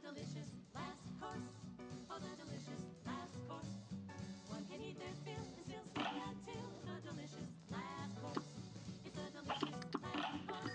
Delicious last course. Oh, the delicious last course. One can eat their fill and still sleep until the delicious last course. It's a delicious last course.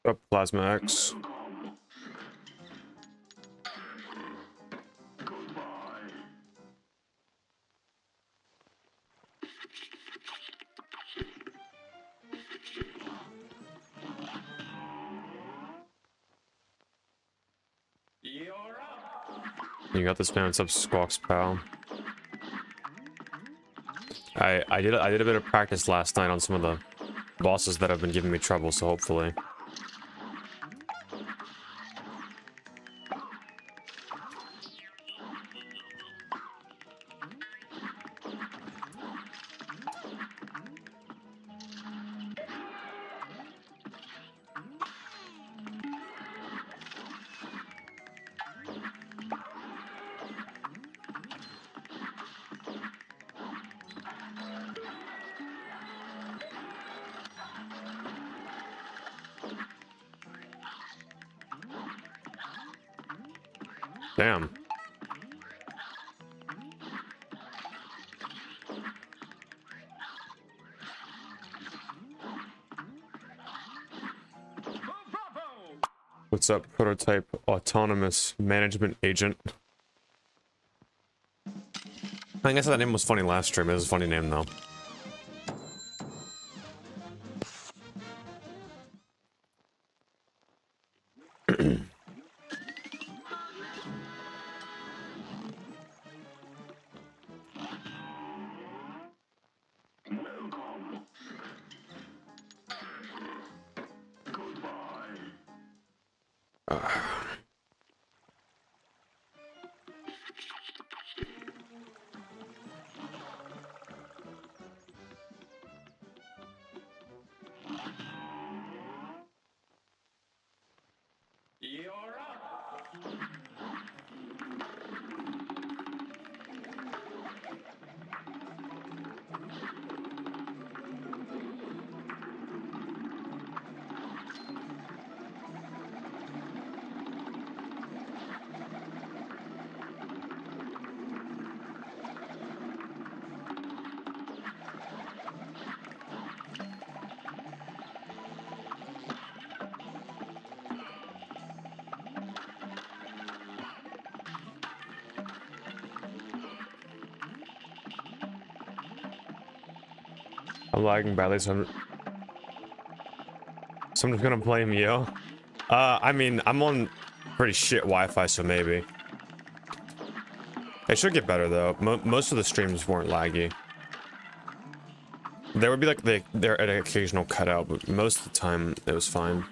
Up Plasma X. You got this, man. What's up, Squawks, pal? I did a bit of practice last night on some of the bosses that have been giving me trouble, so hopefully. Damn. What's up, prototype autonomous management agent? I guess that name was funny last stream. It was a funny name though. I'm lagging badly, so I'm just gonna blame you. I mean, I'm on pretty shit Wi-Fi, so maybe. It should get better though. Most of the streams weren't laggy. There would be like there an occasional cutout, but most of the time it was fine.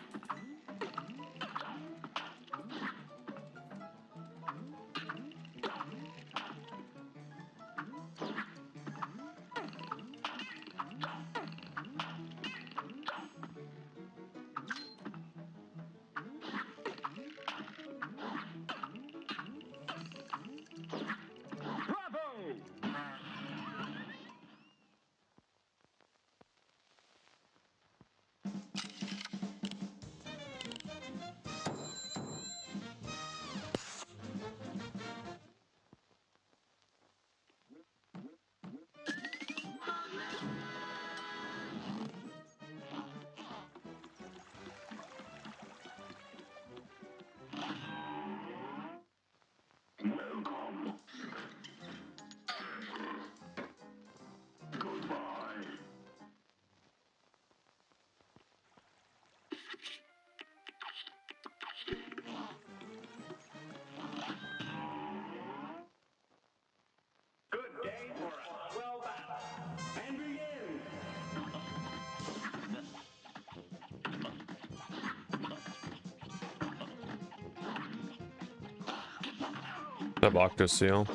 The Octo Seal.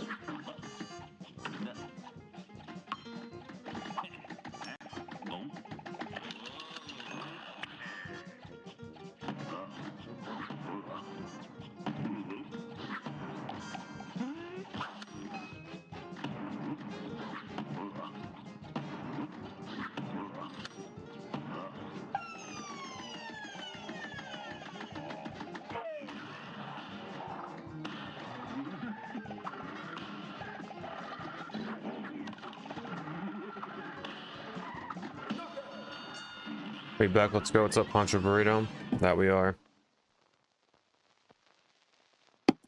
We back, let's go. What's up, Poncho Burrito? That we are.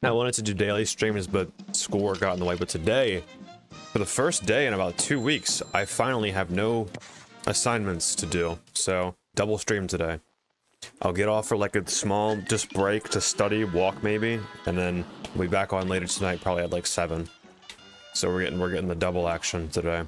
I wanted to do daily streams, but schoolwork got in the way. But today, for the first day in about 2 weeks, I finally have no assignments to do. So, double stream today. I'll get off for like a small just break to study, walk maybe, and then we'll be back on later tonight, probably at like 7. So we're getting the double action today.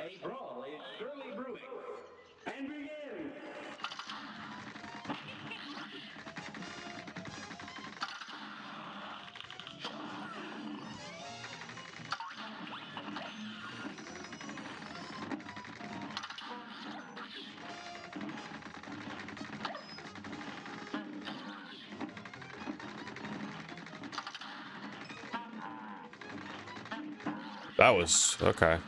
A brawl is surely brewing. And begin! That was okay.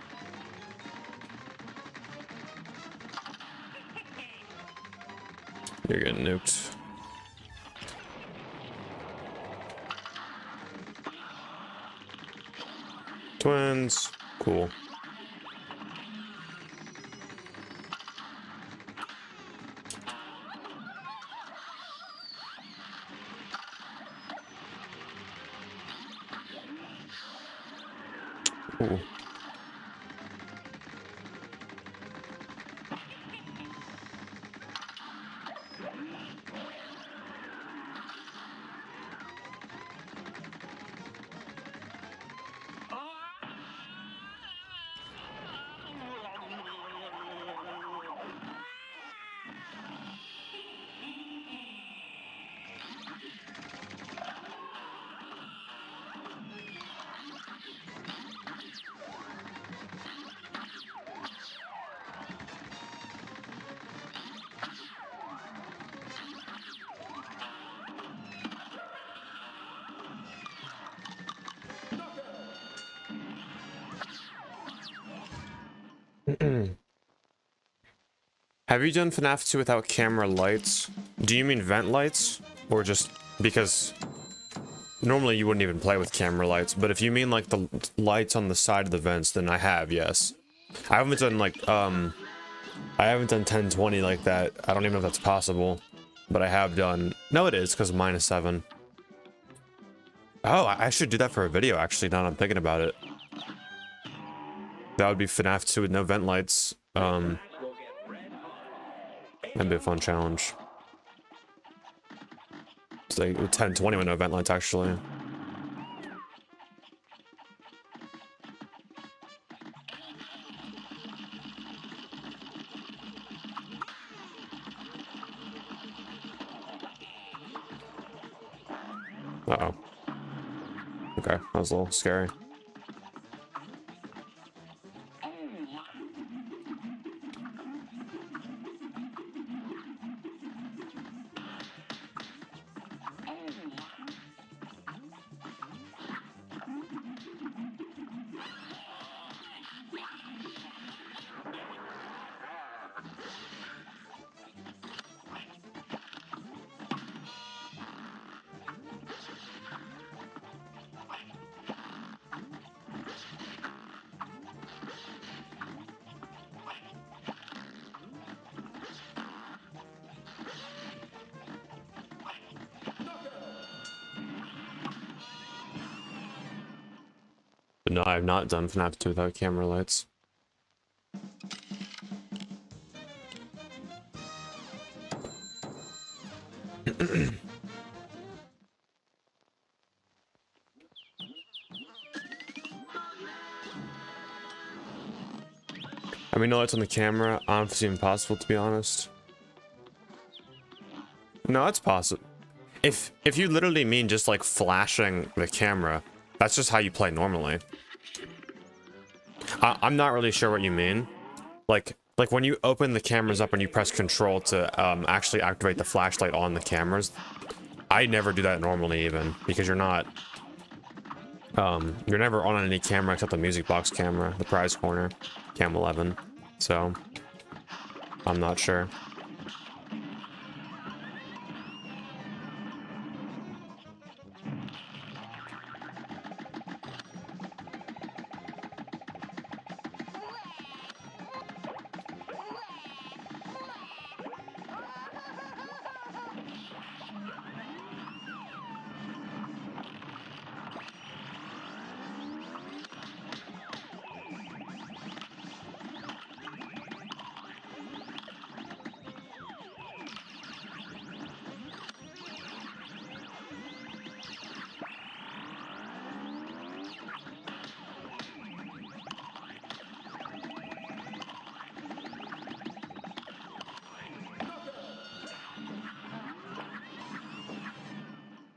You're getting nuked. Twins. Cool. Ooh. Have you done FNAF 2 without camera lights? Do you mean vent lights? Or just because normally you wouldn't even play with camera lights, but if you mean like the lights on the side of the vents, then I have, yes. I haven't done like, I haven't done 1020 like that. I don't even know if that's possible, but I have done. No, it is because of -7. Oh, I should do that for a video actually, now that I'm thinking about it. That would be FNAF 2 with no vent lights. That'd be a fun challenge. It's like 1020 with no vent lights, actually. Uh-oh. Okay, that was a little scary. No, I've not done FNAF 2 without camera lights. I mean, no lights on the camera. I don't know if it's even possible, to be honest. No, it's possible. If you literally mean just like flashing the camera, that's just how you play normally. I'm not really sure what you mean. Like when you open the cameras up and you press control to actually activate the flashlight on the cameras, I never do that normally even, because you're never on any camera except the music box camera, the prize corner, cam 11. So I'm not sure.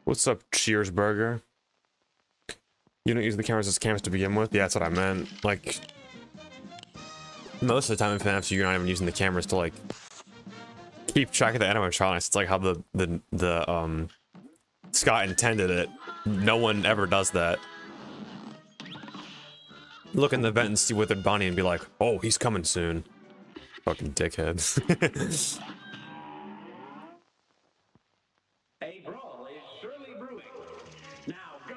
What's up, Cheers Burger? You don't use the cameras as cams to begin with? Yeah, that's what I meant. Like, most of the time in FNAF 2, you're not even using the cameras to, like, keep track of the animatronics. It's like how the Scott intended it. No one ever does that. Look in the vent and see Withered Bonnie and be like, oh, he's coming soon. Fucking dickhead. A brawl is surely brewing. Now go!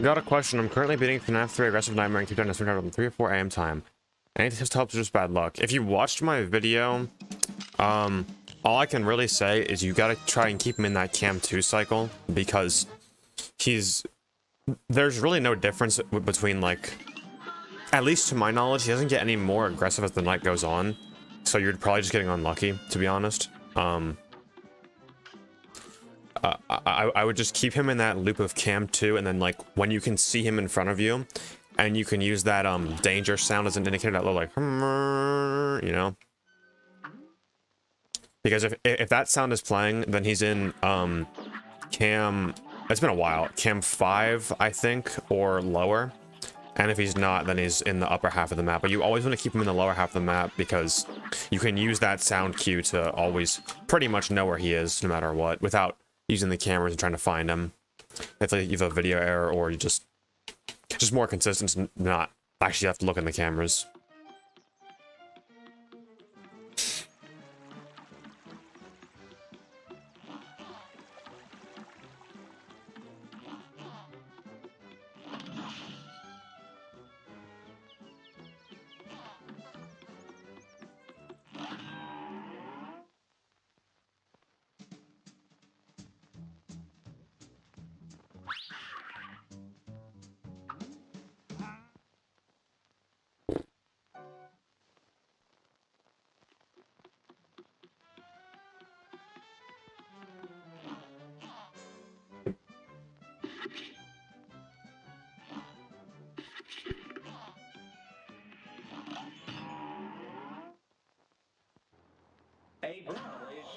Got a question. I'm currently beating FNAF 3 Aggressive Nightmare and keep doing this from 3 or 4 a.m. time. Any tips to help is just bad luck. If you watched my video, all I can really say is you gotta try and keep him in that Cam 2 cycle, because there's really no difference between, like, at least to my knowledge, he doesn't get any more aggressive as the night goes on. So you're probably just getting unlucky, to be honest. I would just keep him in that loop of Cam 2, and then, like, when you can see him in front of you, and you can use that danger sound as an indicator, that little, like, you know? Because if that sound is playing, then he's in Cam, it's been a while, Cam 5, I think, or lower. And if he's not, then he's in the upper half of the map. But you always want to keep him in the lower half of the map, because you can use that sound cue to always pretty much know where he is, no matter what, without using the cameras and trying to find him. If like, you have a video error, or you just more consistent and not actually have to look in the cameras.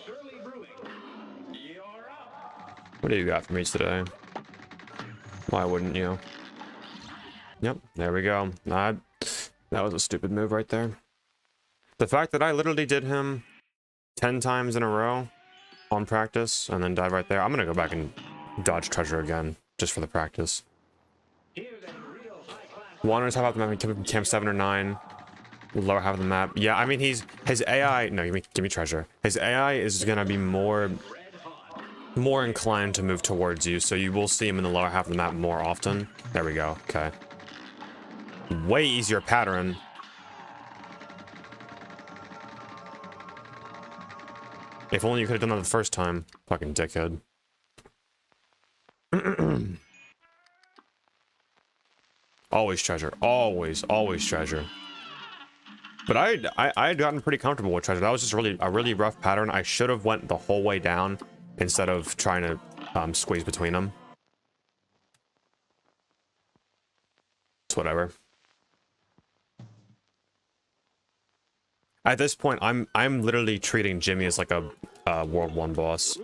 surely brewing. You're up. What do you got for me today? Why wouldn't you? Yep, there we go. That was a stupid move right there. The fact that I literally did him 10 times in a row on practice and then died right there. I'm gonna go back and dodge treasure again just for the practice. Here's a real high-class. Wander's top half of the map, camp 7 or 9. Lower half of the map. Yeah, I mean his AI. No, give me treasure. His AI is gonna be more inclined to move towards you, so you will see him in the lower half of the map more often. There we go. Okay. Way easier pattern. If only you could have done that the first time. Fucking dickhead. Always treasure. Always treasure. But I had gotten pretty comfortable with treasure. That was just a really rough pattern. I should have went the whole way down instead of trying to squeeze between them. It's whatever. At this point, I'm literally treating Jimmy as like a World 1 boss.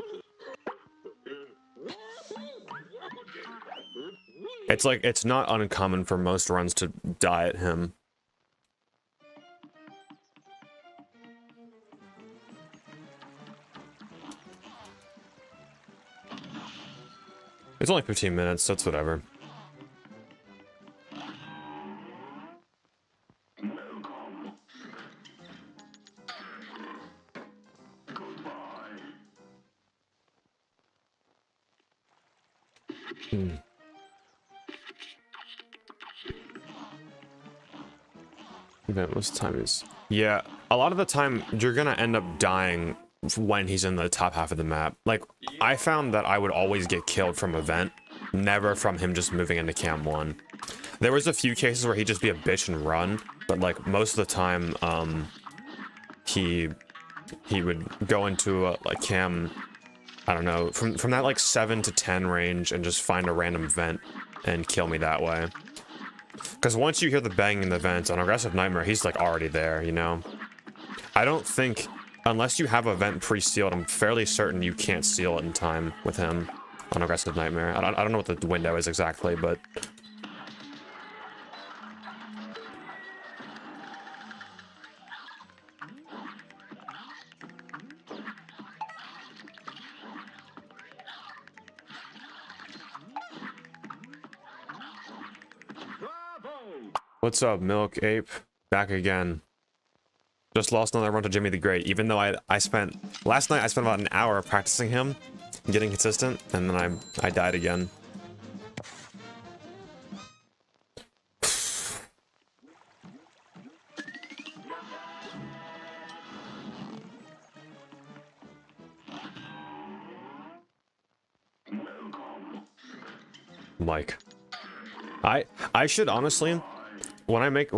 It's like, it's not uncommon for most runs to die at him. It's only 15 minutes, so it's whatever. What's the time is? Yeah, a lot of the time you're gonna end up dying when he's in the top half of the map. Like, I found that I would always get killed from event, never from him just moving into cam 1. There was a few cases where he'd just be a bitch and run, but like most of the time, he would go into a cam, I don't know, from that like 7 to 10 range and just find a random vent and kill me that way. Because once you hear the bang in the vents on Aggressive Nightmare, he's like already there, you know? I don't think, unless you have a vent pre-sealed, I'm fairly certain you can't seal it in time with him on Aggressive Nightmare. I don't know what the window is exactly, but... What's up, Milk Ape? Back again. Just lost another run to Jimmy the Great, even though I spent... Last night I spent about an hour practicing him, getting consistent, and then I died again. Mike. I should honestly... When I make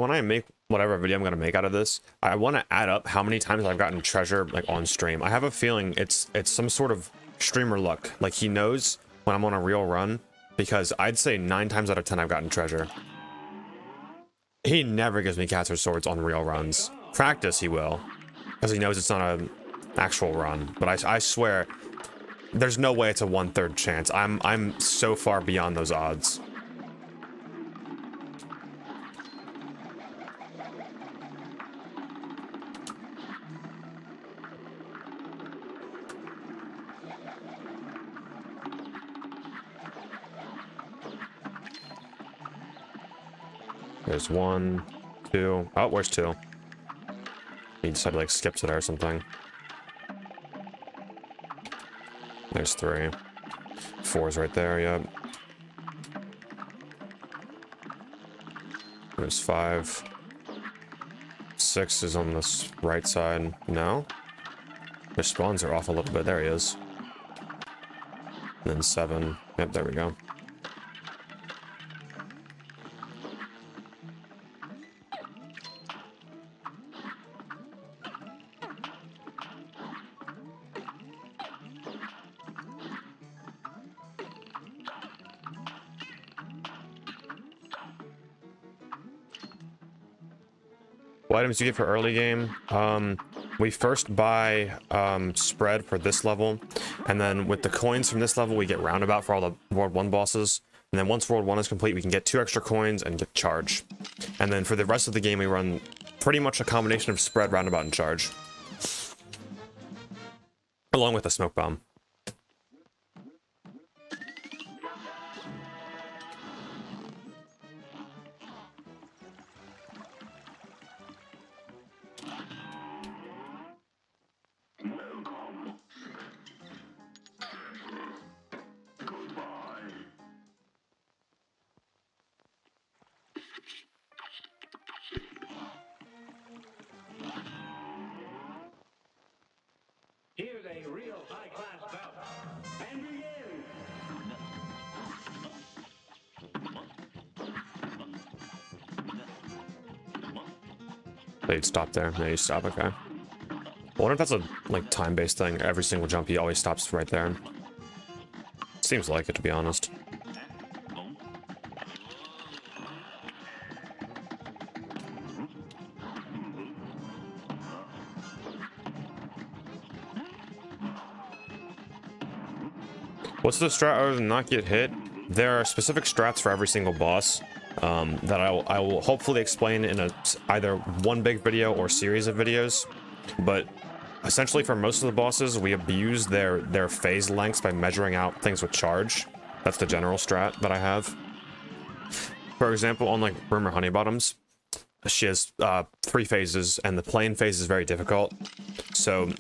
whatever video I'm gonna make out of this, I want to add up how many times I've gotten treasure like on stream. I have a feeling it's some sort of streamer luck. Like he knows when I'm on a real run, because I'd say 9 times out of 10 I've gotten treasure. He never gives me cats or swords on real runs. Practice he will, because he knows it's not an actual run. But I swear, there's no way it's a 1/3 chance. I'm so far beyond those odds. There's 1, 2. Oh, where's 2? He decided to like skip to there or something. There's 3. 4's right there, yep. There's 5. 6 is on this right side. No? Their spawns are off a little bit. There he is. And then 7. Yep, there we go. What items do you get for early game? we first buy spread for this level, and then with the coins from this level, we get roundabout for all the World 1 bosses. And then once World 1 is complete, we can get 2 extra coins and get charge. And then for the rest of the game, we run pretty much a combination of spread, roundabout, and charge. Along with a smoke bomb. Here's a real high-class bout. And begin. They'd stop there. Yeah, you stop, okay. I wonder if that's a, like, time-based thing. Every single jump, he always stops right there. Seems like it, to be honest. What's the strat other than not get hit? There are specific strats for every single boss that I will hopefully explain in either one big video or series of videos. But essentially for most of the bosses, we abuse their phase lengths by measuring out things with charge. That's the general strat that I have. For example, on like Rumor Honeybottoms, she has 3 phases, and the plane phase is very difficult. So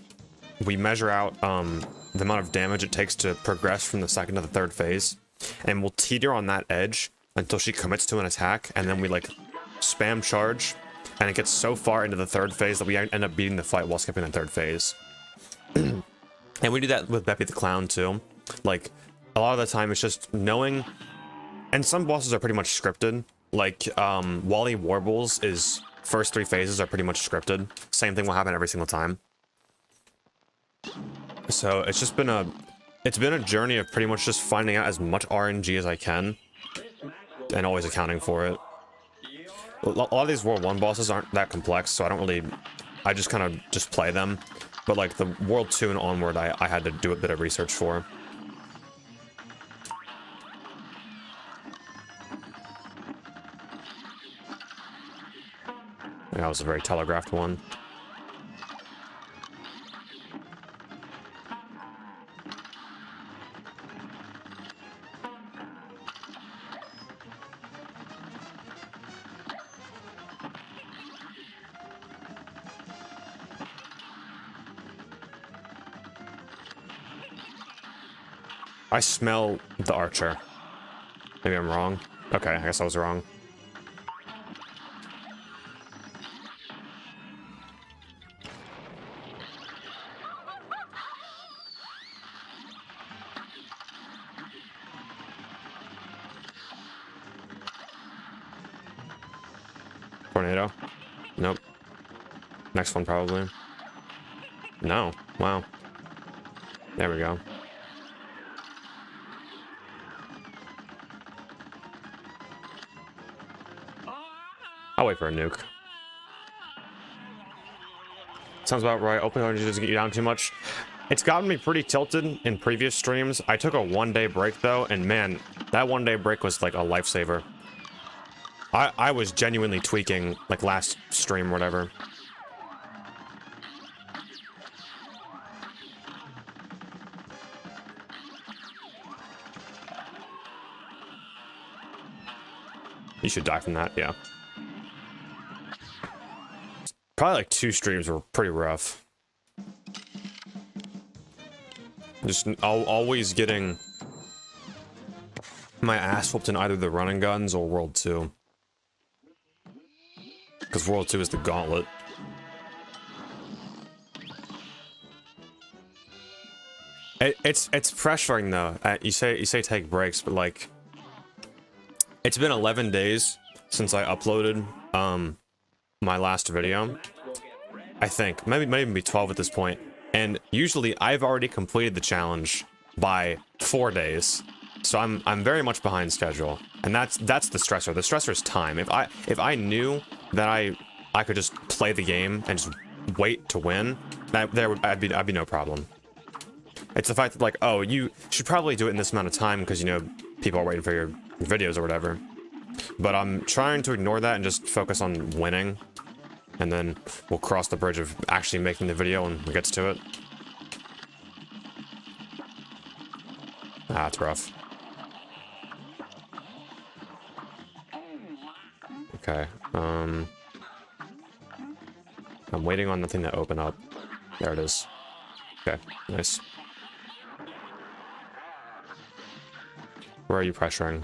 we measure out the amount of damage it takes to progress from the second to the third phase, and we'll teeter on that edge until she commits to an attack, and then we like spam charge, and it gets so far into the third phase that we end up beating the fight while skipping the third phase. And we do that with Beppy the Clown too. Like, a lot of the time it's just knowing, and some bosses are pretty much scripted. Like Wally Warbles, is first 3 phases are pretty much scripted. Same thing will happen every single time. So it's just been a journey of pretty much just finding out as much RNG as I can and always accounting for it. A lot of these World 1 bosses aren't that complex, so I just kind of just play them. But like the World 2 and onward, I had to do a bit of research for. Yeah, that was a very telegraphed one. I smell the archer. Maybe I'm wrong. Okay, I guess I was wrong. Tornado? Nope. Next one probably. No. Wow. There we go. I'll wait for a nuke. Sounds about right. Open energy doesn't get you down too much. It's gotten me pretty tilted in previous streams. I took a 1-day break though, and man, that 1-day break was like a lifesaver. I was genuinely tweaking like last stream or whatever. You should die from that, yeah. Probably like 2 streams were pretty rough. Just always getting my ass whooped in either the running guns or World 2. Because World 2 is the gauntlet. It's pressuring though. You say take breaks, but like it's been 11 days since I uploaded my last video. I think maybe even be 12 at this point. And usually I've already completed the challenge by 4 days. So I'm very much behind schedule. And that's the stressor. The stressor is time. If I knew that I could just play the game and just wait to win, I'd be no problem. It's the fact that like, oh, you should probably do it in this amount of time because you know people are waiting for your videos or whatever. But I'm trying to ignore that and just focus on winning, and then we'll cross the bridge of actually making the video when it gets to it. Ah, that's rough. Okay, I'm waiting on the thing to open up. There it is. Okay, nice. Where are you pressuring?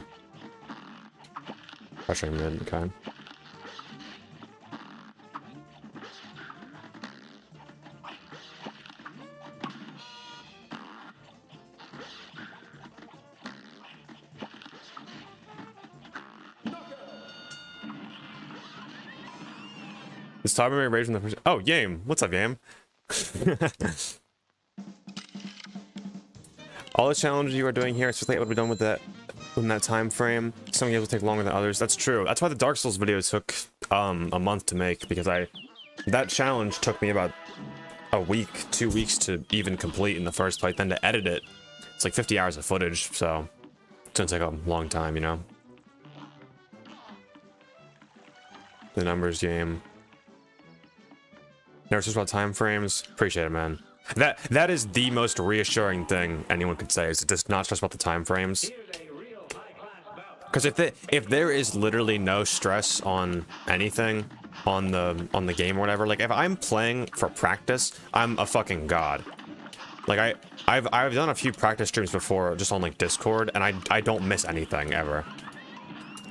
Pressuring mid, okay. Is Toby rage from the first? Oh, Yame. What's up, Yame? All the challenges you are doing here, especially what we're done with that in that time frame. Some games will take longer than others. That's true. That's why the Dark Souls video took a month to make, because that challenge took me about a week, 2 weeks to even complete in the first place. Then to edit it, it's like 50 hours of footage, so it's gonna take a long time, you know. The numbers game. Never just about time frames. Appreciate it, man. That is the most reassuring thing anyone could say, is it's not just about the time frames. Because if there is literally no stress on anything on the game or whatever, like if I'm playing for practice, I'm a fucking god. Like I've done a few practice streams before just on like Discord, and I don't miss anything ever.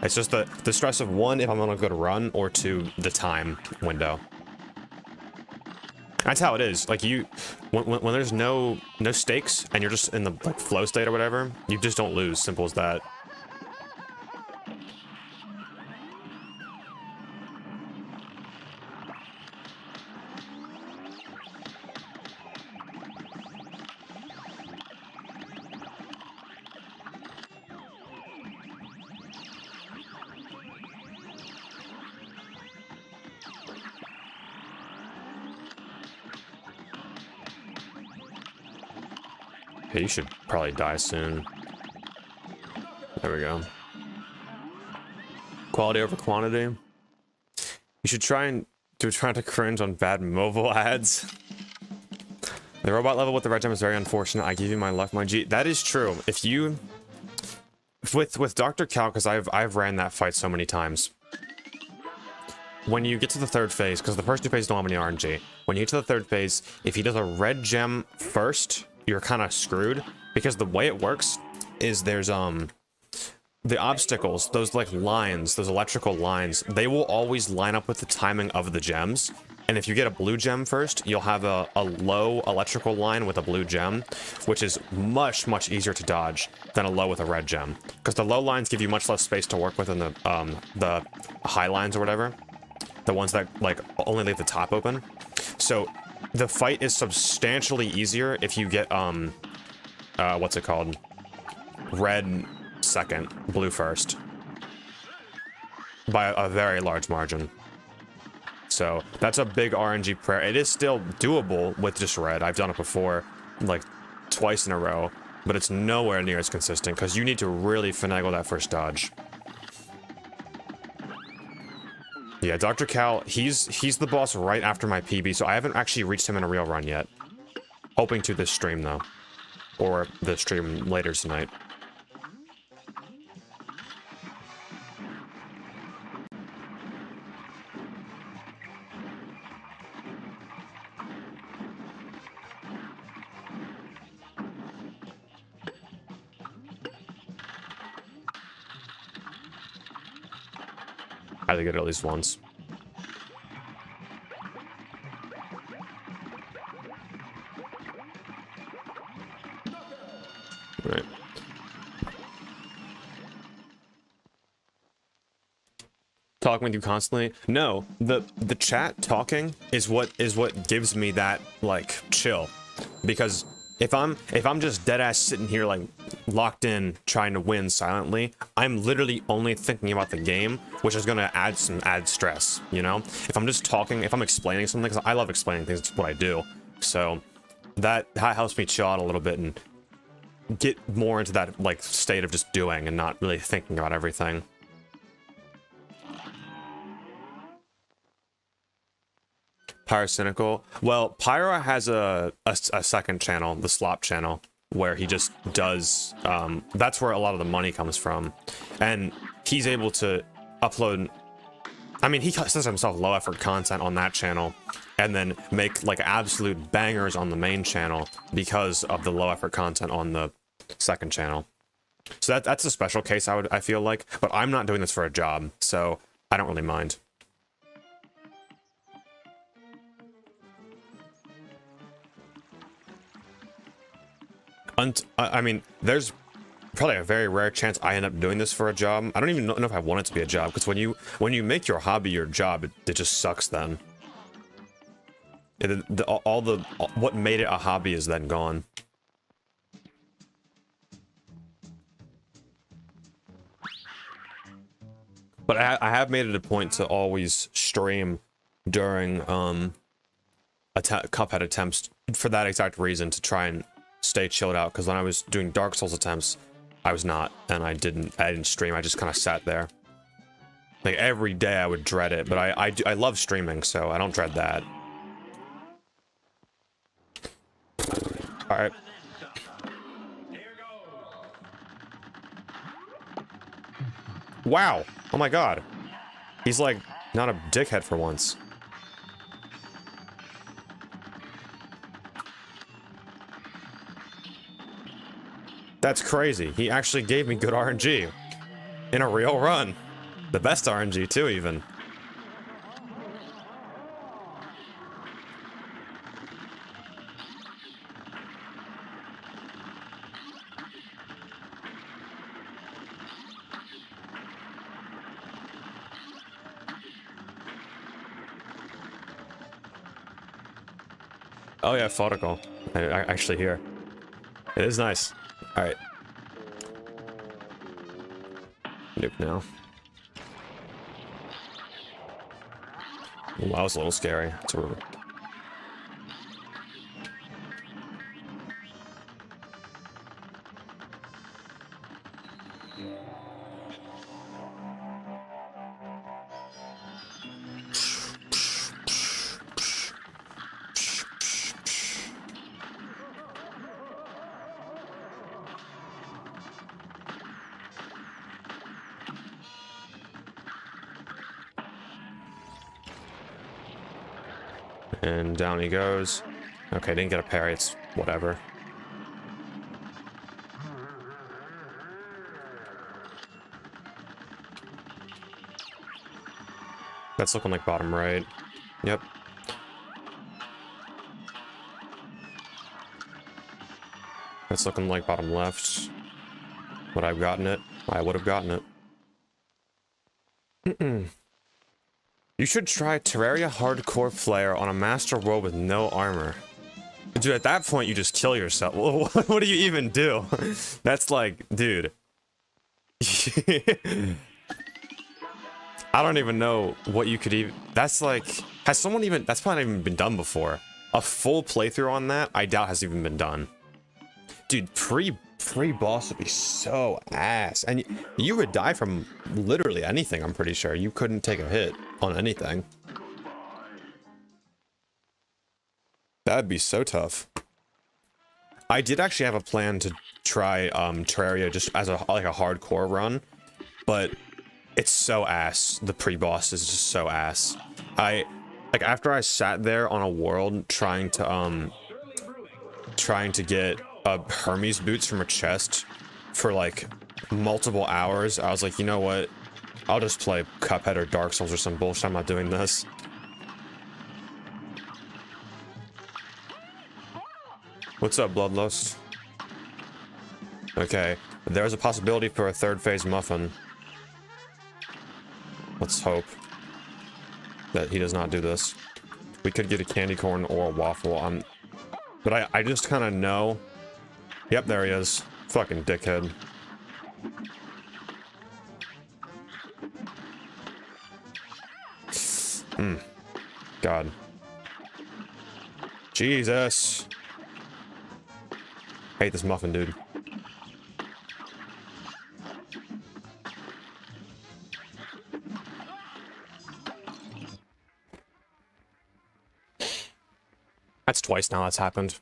It's just the stress of one, if I'm on a good run, or two, the time window. That's how it is. Like when there's no stakes and you're just in the like flow state or whatever, you just don't lose. Simple as that. Okay, you should probably die soon. There we go. Quality over quantity. You should try to cringe on bad mobile ads. The robot level with the red gem is very unfortunate. I give you my luck, my G. That is true. If you with Dr. Cal, because I've ran that fight so many times. When you get to the third phase, because the first two phases don't have any RNG. When you get to the third phase, if he does a red gem first, you're kind of screwed, because the way it works is there's the obstacles, those like lines, those electrical lines, they will always line up with the timing of the gems. And if you get a blue gem first, you'll have a low electrical line with a blue gem, which is much easier to dodge than a low with a red gem, because the low lines give you much less space to work with than the high lines or whatever, the ones that like only leave the top open. So the fight is substantially easier if you get what's it called, red second, blue first, by a very large margin. So that's a big RNG prayer. It is still doable with just red. I've done it before, like twice in a row, but it's nowhere near as consistent, because you need to really finagle that first dodge. Yeah, Dr. Cal, he's the boss right after my PB, so I haven't actually reached him in a real run yet. Hoping to this stream, though. Or the stream later tonight. I had to get it at least once. Right. Talking with you constantly? No, the chat talking is what gives me that like chill, because If I'm just dead ass sitting here like locked in trying to win silently, I'm literally only thinking about the game, which is gonna add stress, you know? If I'm just talking, if I'm explaining something, because I love explaining things, it's what I do. So that helps me chill out a little bit and get more into that like state of just doing and not really thinking about everything. Pyrocynical. Well, Pyro has a second channel, the Slop channel, where he just does, that's where a lot of the money comes from. And he's able to upload, I mean, he says himself low effort content on that channel and then make like absolute bangers on the main channel because of the low effort content on the second channel. So that's a special case I feel like, but I'm not doing this for a job, so I don't really mind. I mean, there's probably a very rare chance I end up doing this for a job. I don't even know if I want it to be a job, because when you make your hobby your job, it just sucks then. What made it a hobby is then gone. But I have made it a point to always stream during Cuphead attempts for that exact reason, to try and stay chilled out, because when I was doing Dark Souls attempts, I was not, and I didn't stream. I just kind of sat there. Like every day I would dread it, but I love streaming, so I don't dread that. All right. Wow. Oh my god. He's like not a dickhead for once. That's crazy. He actually gave me good RNG. In a real run. The best RNG too, even. Oh yeah, Photical. I actually hear. It is nice. Alright. Nuke now. Ooh, that was a little scary. And down he goes. Okay, didn't get a parry, it's whatever. That's looking like bottom right. Yep. That's looking like bottom left. Would I have gotten it? I would have gotten it. You should try Terraria Hardcore Flare on a Master World with no armor. Dude, at that point, you just kill yourself. What do you even do? That's like, dude. I don't even know what you could even... That's like... Has someone even... That's probably not even been done before. A full playthrough on that, I doubt has even been done. Dude, pre-boss would be so ass. And you would die from literally anything, I'm pretty sure. You couldn't take a hit on anything. That'd be so tough. I did actually have a plan to try Terraria just as a hardcore run, but it's so ass. The pre-boss is just so ass. Like after I sat there on a world trying to get Hermes boots from a chest for like multiple hours, I was like, you know what? I'll just play Cuphead or Dark Souls or some bullshit. I'm not doing this. What's up, Bloodlust? Okay, there's a possibility for a third phase muffin. Let's hope that he does not do this. We could get a candy corn or a waffle. But I just kind of know. Yep, there he is. Fucking dickhead. God. Jesus. Hate this muffin, dude. That's twice now that's happened.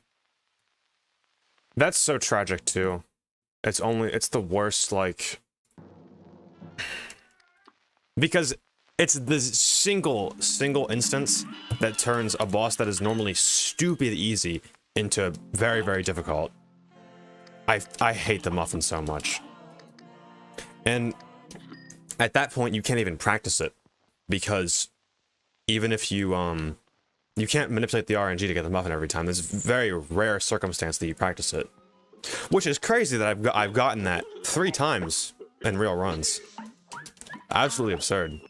That's so tragic too. It's the worst, like, because it's the single instance that turns a boss that is normally stupid easy into very, very difficult. I hate the muffin so much. And at that point you can't even practice it, because even if you you can't manipulate the RNG to get the muffin every time. There's a very rare circumstance that you practice it. Which is crazy that I've gotten that 3 times in real runs. Absolutely absurd.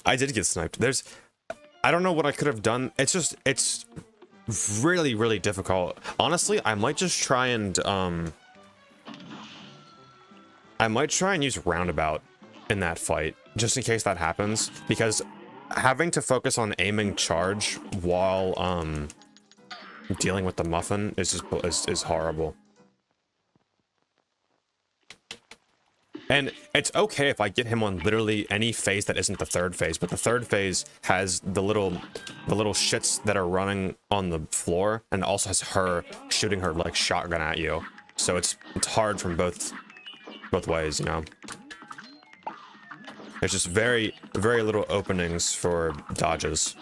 I did get sniped. I don't know what I could have done. It's really, really difficult. Honestly, I might just try and use roundabout in that fight, just in case that happens, because having to focus on aiming charge while dealing with the muffin is horrible. And it's okay if I get him on literally any phase that isn't the 3rd phase, but the 3rd phase has the little shits that are running on the floor, and also has her shooting her like shotgun at you. So it's hard from both ways, you know. There's just very, very little openings for dodges.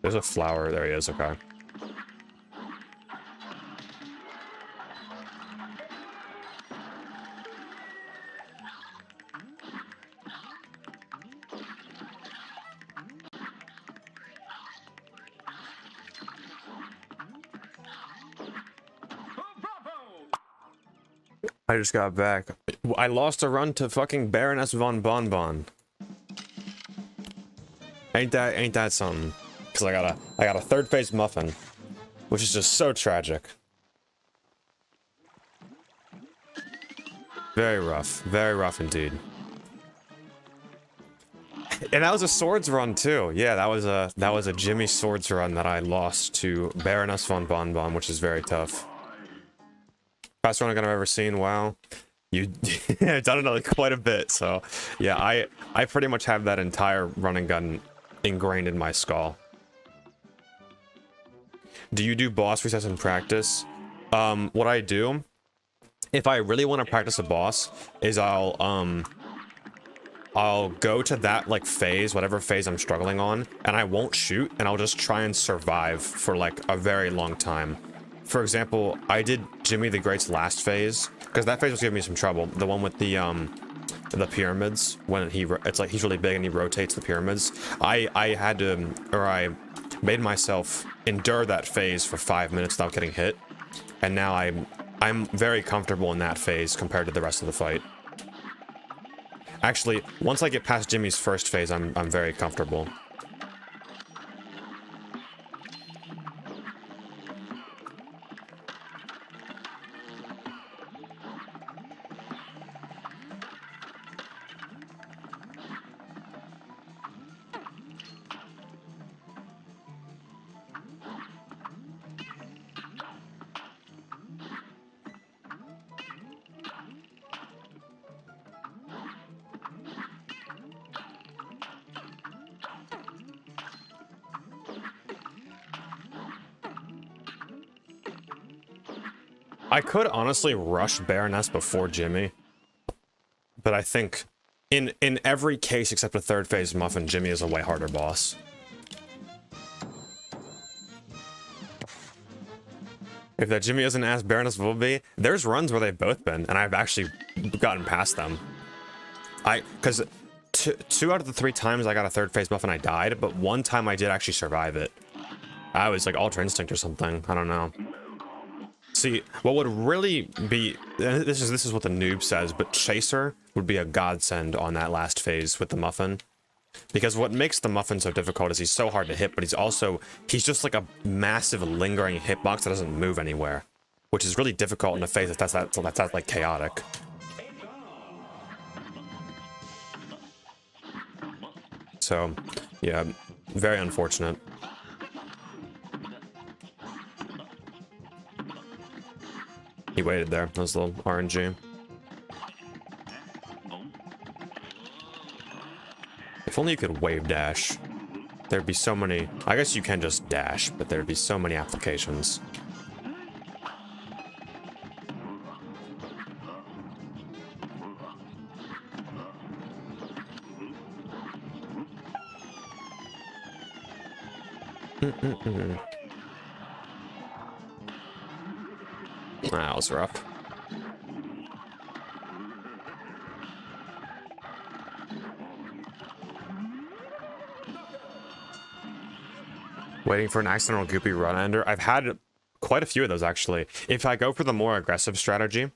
There's a flower. There he is. Okay. I just got back. I lost a run to fucking Baroness von Bonbon. Ain't that something? Because I got a 3rd phase muffin, which is just so tragic. Very rough indeed. And that was a swords run too. Yeah, that was a Jimmy swords run that I lost to Baroness von Bonbon, which is very tough. Best run I've ever seen. Wow, you done it quite a bit. So yeah, I pretty much have that entire run and gun ingrained in my skull. Do you do boss resets in practice? What I do, if I really want to practice a boss, is I'll go to that like phase, whatever phase I'm struggling on, and I won't shoot, and I'll just try and survive for like a very long time. For example, I did Jimmy the Great's last phase, because that phase was giving me some trouble. The one with the pyramids, when it's like he's really big and he rotates the pyramids. I made myself endure that phase for 5 minutes without getting hit, and now I'm very comfortable in that phase compared to the rest of the fight. Actually, once I get past Jimmy's first phase, I'm very comfortable. I could honestly rush Baroness before Jimmy, but I think in every case except the 3rd phase muffin, Jimmy is a way harder boss. If that Jimmy isn't as Baroness will be, there's runs where they've both been, and I've actually gotten past them. Because Two out of the 3 times I got a third phase buff and I died, but one time I did actually survive it. I was like Ultra Instinct or something. I don't know. See, what would really be, this is what the noob says, but Chaser would be a godsend on that last phase with the Muffin. Because what makes the Muffin so difficult is he's so hard to hit, but he's just like a massive lingering hitbox that doesn't move anywhere. Which is really difficult in a phase that's like chaotic. So, yeah, very unfortunate. He waited there. That was a little RNG. If only you could wave dash. There'd be so many... I guess you can just dash, but there'd be so many applications. That was rough. Waiting for an accidental goopy run ender. I've had quite a few of those actually. If I go for the more aggressive strategy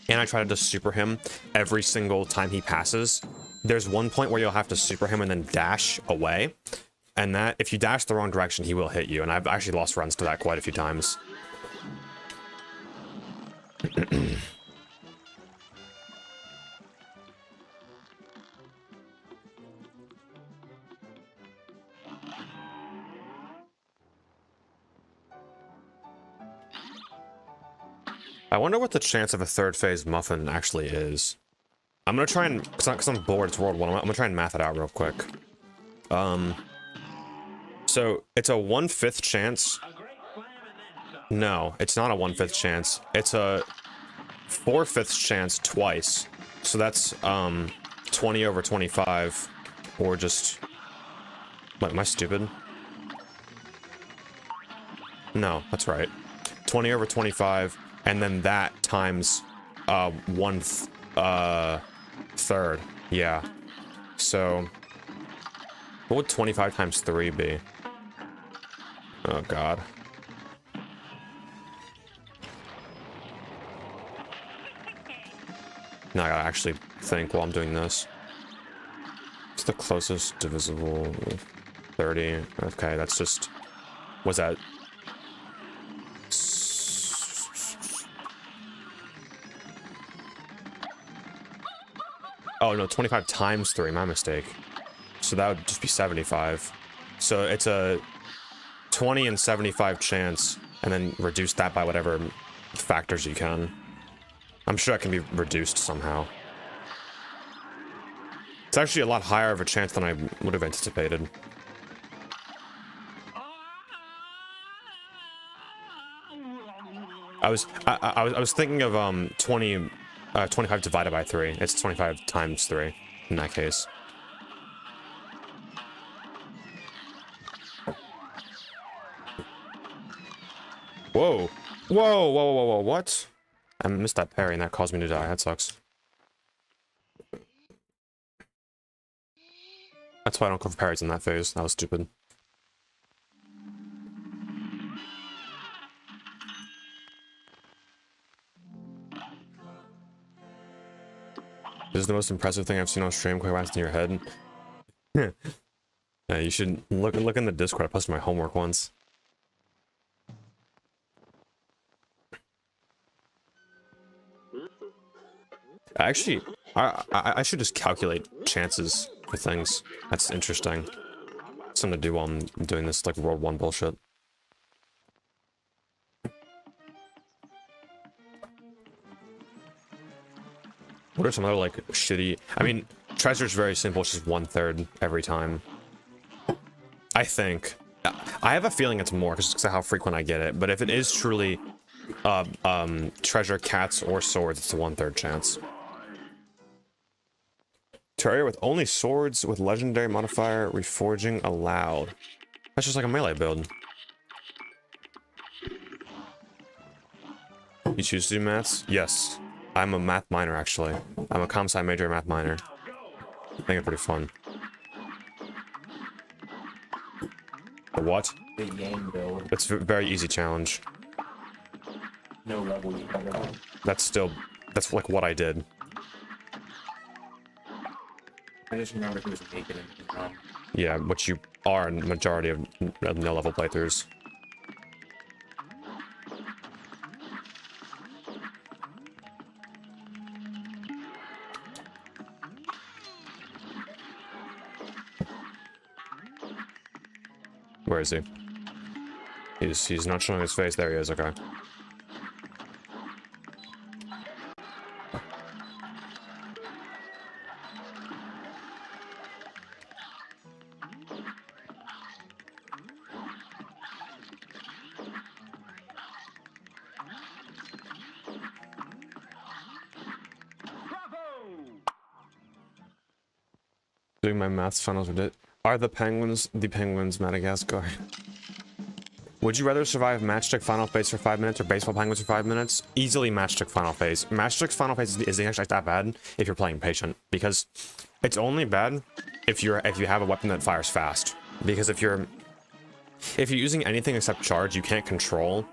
and I try to just super him every single time he passes, there's one point where you'll have to super him and then dash away. And that, if you dash the wrong direction, he will hit you. And I've actually lost runs to that quite a few times. I wonder what the chance of a third phase Muffin actually is. I'm gonna try and, because I'm bored, it's World 1, I'm gonna try and math it out real quick. So it's a 1/5 chance. No, it's not a 1/5 chance. It's a 4/5 chance twice. So that's 20 over 25, or just... What, am I stupid? No, that's right. 20 over 25, and then that times 1/3. Yeah. So what would 25 times 3 be? Oh god. Now I gotta actually think while I'm doing this. What's the closest divisible? 30. Okay, that's just... Was that... Oh no, 25 times 3, my mistake. So that would just be 75. So it's a 20 and 75 chance, and then reduce that by whatever factors you can. I'm sure it can be reduced somehow. It's actually a lot higher of a chance than I would have anticipated. I was thinking of 25 divided by 3. It's 25 times 3 in that case. Whoa. Whoa, whoa, whoa, whoa, what? I missed that parry and that caused me to die. That sucks. That's why I don't go for parries in that phase. That was stupid. This is the most impressive thing I've seen on stream. Quick bounce in your head. Yeah, you should look in the Discord. I posted my homework once. Actually, I should just calculate chances for things. That's interesting. Something to do while I'm doing this like World 1 bullshit. What are some other like shitty... I mean, treasure's very simple. It's just 1/3 every time. I think. I have a feeling it's more because of how frequent I get it. But if it is truly treasure, cats, or swords, it's a 1/3 chance. Terraria with only swords with legendary modifier, reforging allowed. That's just like a melee build. You choose to do maths? Yes. I'm a math minor, actually. I'm a comp sci major math minor. I think it's pretty fun. The what? The Yang build. It's a very easy challenge. No level you cover. That's like what I did. I just remember he was making it. Yeah, which you are in the majority of no level playthroughs. Where is he? He's not showing his face. There he is. Okay. Doing my maths finals with it. Are the penguins Madagascar? Would you rather survive matchstick final phase for 5 minutes or baseball penguins for 5 minutes? Easily matchstick final phase. Matchstick final phase isn't actually that bad if you're playing patient, because it's only bad if you have a weapon that fires fast. Because if you're using anything except charge, you can't control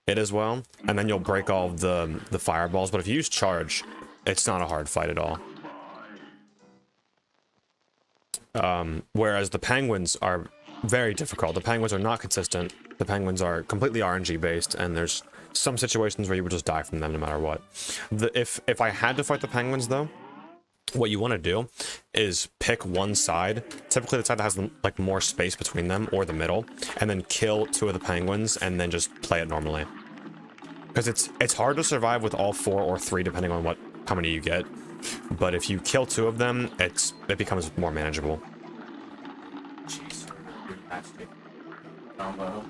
it as well, and then you'll break all of the fireballs. But if you use charge, it's not a hard fight at all. Whereas the penguins are very difficult. The penguins are not consistent. The penguins are completely RNG based, and there's some situations where you would just die from them no matter what. If I had to fight the penguins though, what you want to do is pick one side, typically the side that has like more space between them, or the middle, and then kill 2 of the penguins and then just play it normally. Because it's hard to survive with all 4 or 3 depending on how many you get. But if you kill 2 of them, it becomes more manageable. Jeez. Fantastic. Combo.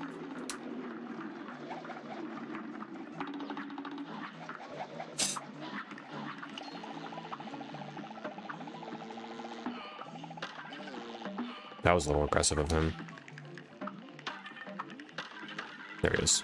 That was a little aggressive of him. There he is.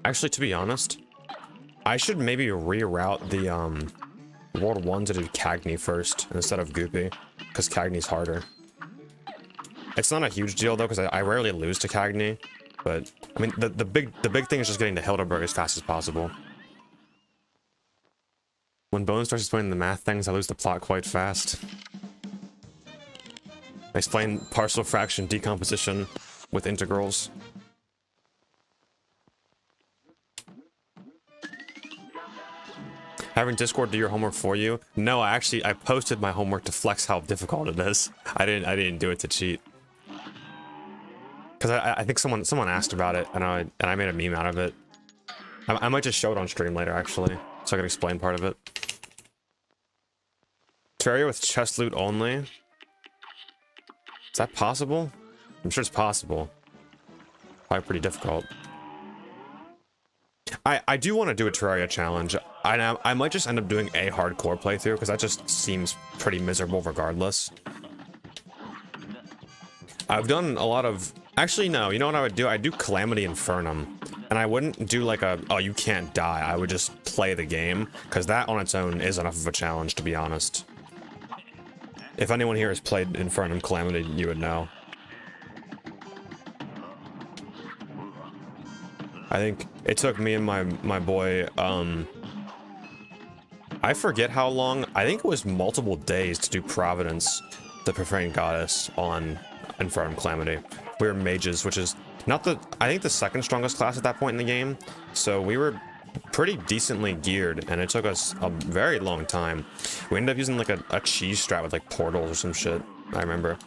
Actually, to be honest, I should maybe reroute the World 1 to do Cagney first instead of Goopy, because Cagney's harder. It's not a huge deal though, because I rarely lose to Cagney, but I mean the big thing is just getting to Hildeberg as fast as possible. When Bone starts explaining the math things, I lose the plot quite fast. I explain partial fraction decomposition with integrals. Having Discord do your homework for you? No, I posted my homework to flex how difficult it is. I didn't do it to cheat. Because I think someone asked about it, and I made a meme out of it. I might just show it on stream later, actually, so I can explain part of it. Terraria with chest loot only? Is that possible? I'm sure it's possible. Probably pretty difficult. I do want to do a Terraria challenge. I might just end up doing a hardcore playthrough, because that just seems pretty miserable regardless. I've done a lot of... Actually, no. You know what I would do? I'd do Calamity Infernum. And I wouldn't do like a, oh, you can't die. I would just play the game, because that on its own is enough of a challenge, to be honest. If anyone here has played Infernum Calamity, you would know. I think it took me and my boy, I forget how long. I think it was multiple days to do Providence, the Profane Goddess, on Infernum Calamity. We were mages, which is not I think the second strongest class at that point in the game. So we were pretty decently geared, and it took us a very long time. We ended up using like a cheese strat with like portals or some shit, I remember.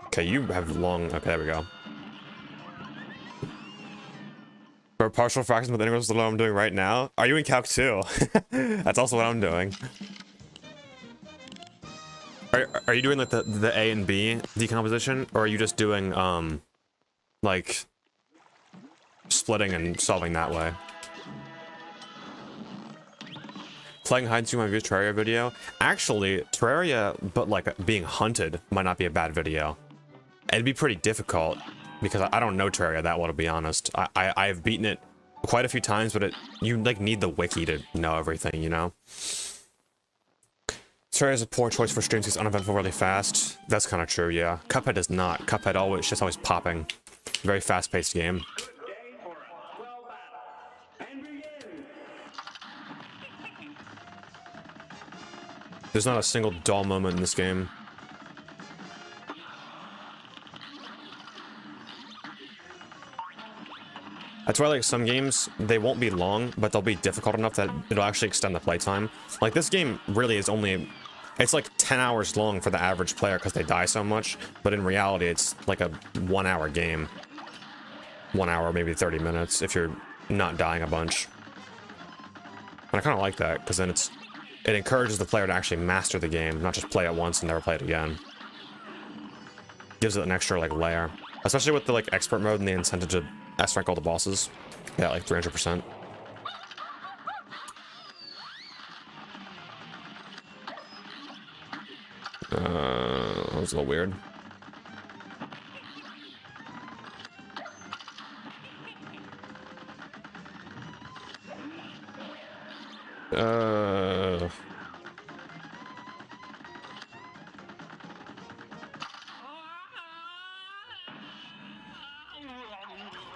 Okay, you have long... Okay, there we go. For partial fractions with integrals is what I'm doing right now. Are you in Calc 2? That's also what I'm doing. Are you doing like the A and B decomposition, or are you just doing like splitting and solving that way? Playing hide and seek my views Terraria video. Actually, Terraria, but like being hunted might not be a bad video. It'd be pretty difficult because I don't know Terraria that well, to be honest. I've beaten it quite a few times, but you like need the wiki to know everything, you know? Terraria is a poor choice for streams. It's uneventful really fast. That's kind of true, yeah. Cuphead is not. Cuphead just always popping. Very fast-paced game. There's not a single dull moment in this game. That's why, like, some games, they won't be long, but they'll be difficult enough that it'll actually extend the playtime. Like, this game really is only... It's like 10 hours long for the average player because they die so much, but in reality, it's like a 1 hour game. 1 hour, maybe 30 minutes, if you're not dying a bunch. And I kind of like that, because then it encourages the player to actually master the game, not just play it once and never play it again. Gives it an extra, like, layer. Especially with the, like, expert mode and the incentive to S-rank all the bosses. Yeah, like 300%. That was a little weird.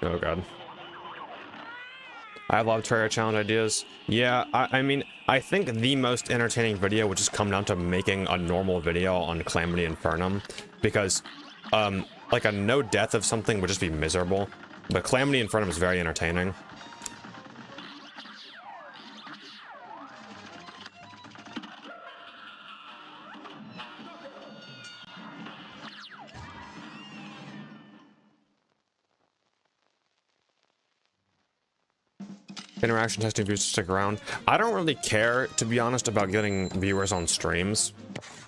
Oh god. I love Terraria challenge ideas. Yeah, I mean, I think the most entertaining video would just come down to making a normal video on Calamity Infernum, because, like a no death of something would just be miserable, but Calamity Infernum is very entertaining. Interaction testing viewers to stick around. I don't really care, to be honest, about getting viewers on streams.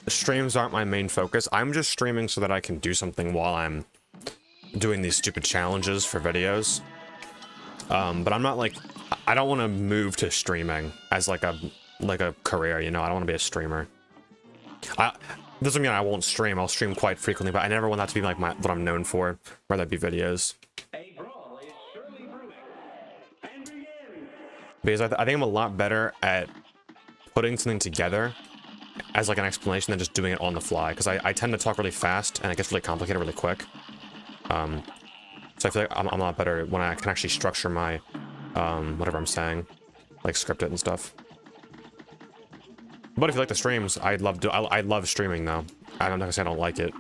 Streams aren't my main focus. I'm just streaming so that I can do something while I'm doing these stupid challenges for videos. But I'm not like, I don't want to move to streaming as like a career, you know? I don't want to be a streamer. Doesn't mean I won't stream. I'll stream quite frequently, but I never want that to be like what I'm known for, whether that be videos. Because I think I'm a lot better at putting something together as like an explanation than just doing it on the fly, because I tend to talk really fast and it gets really complicated really quick. So I feel like I'm a lot better when I can actually structure my whatever I'm saying, like script it and stuff. But if you like the streams, I love streaming though. I'm not gonna say I don't like it.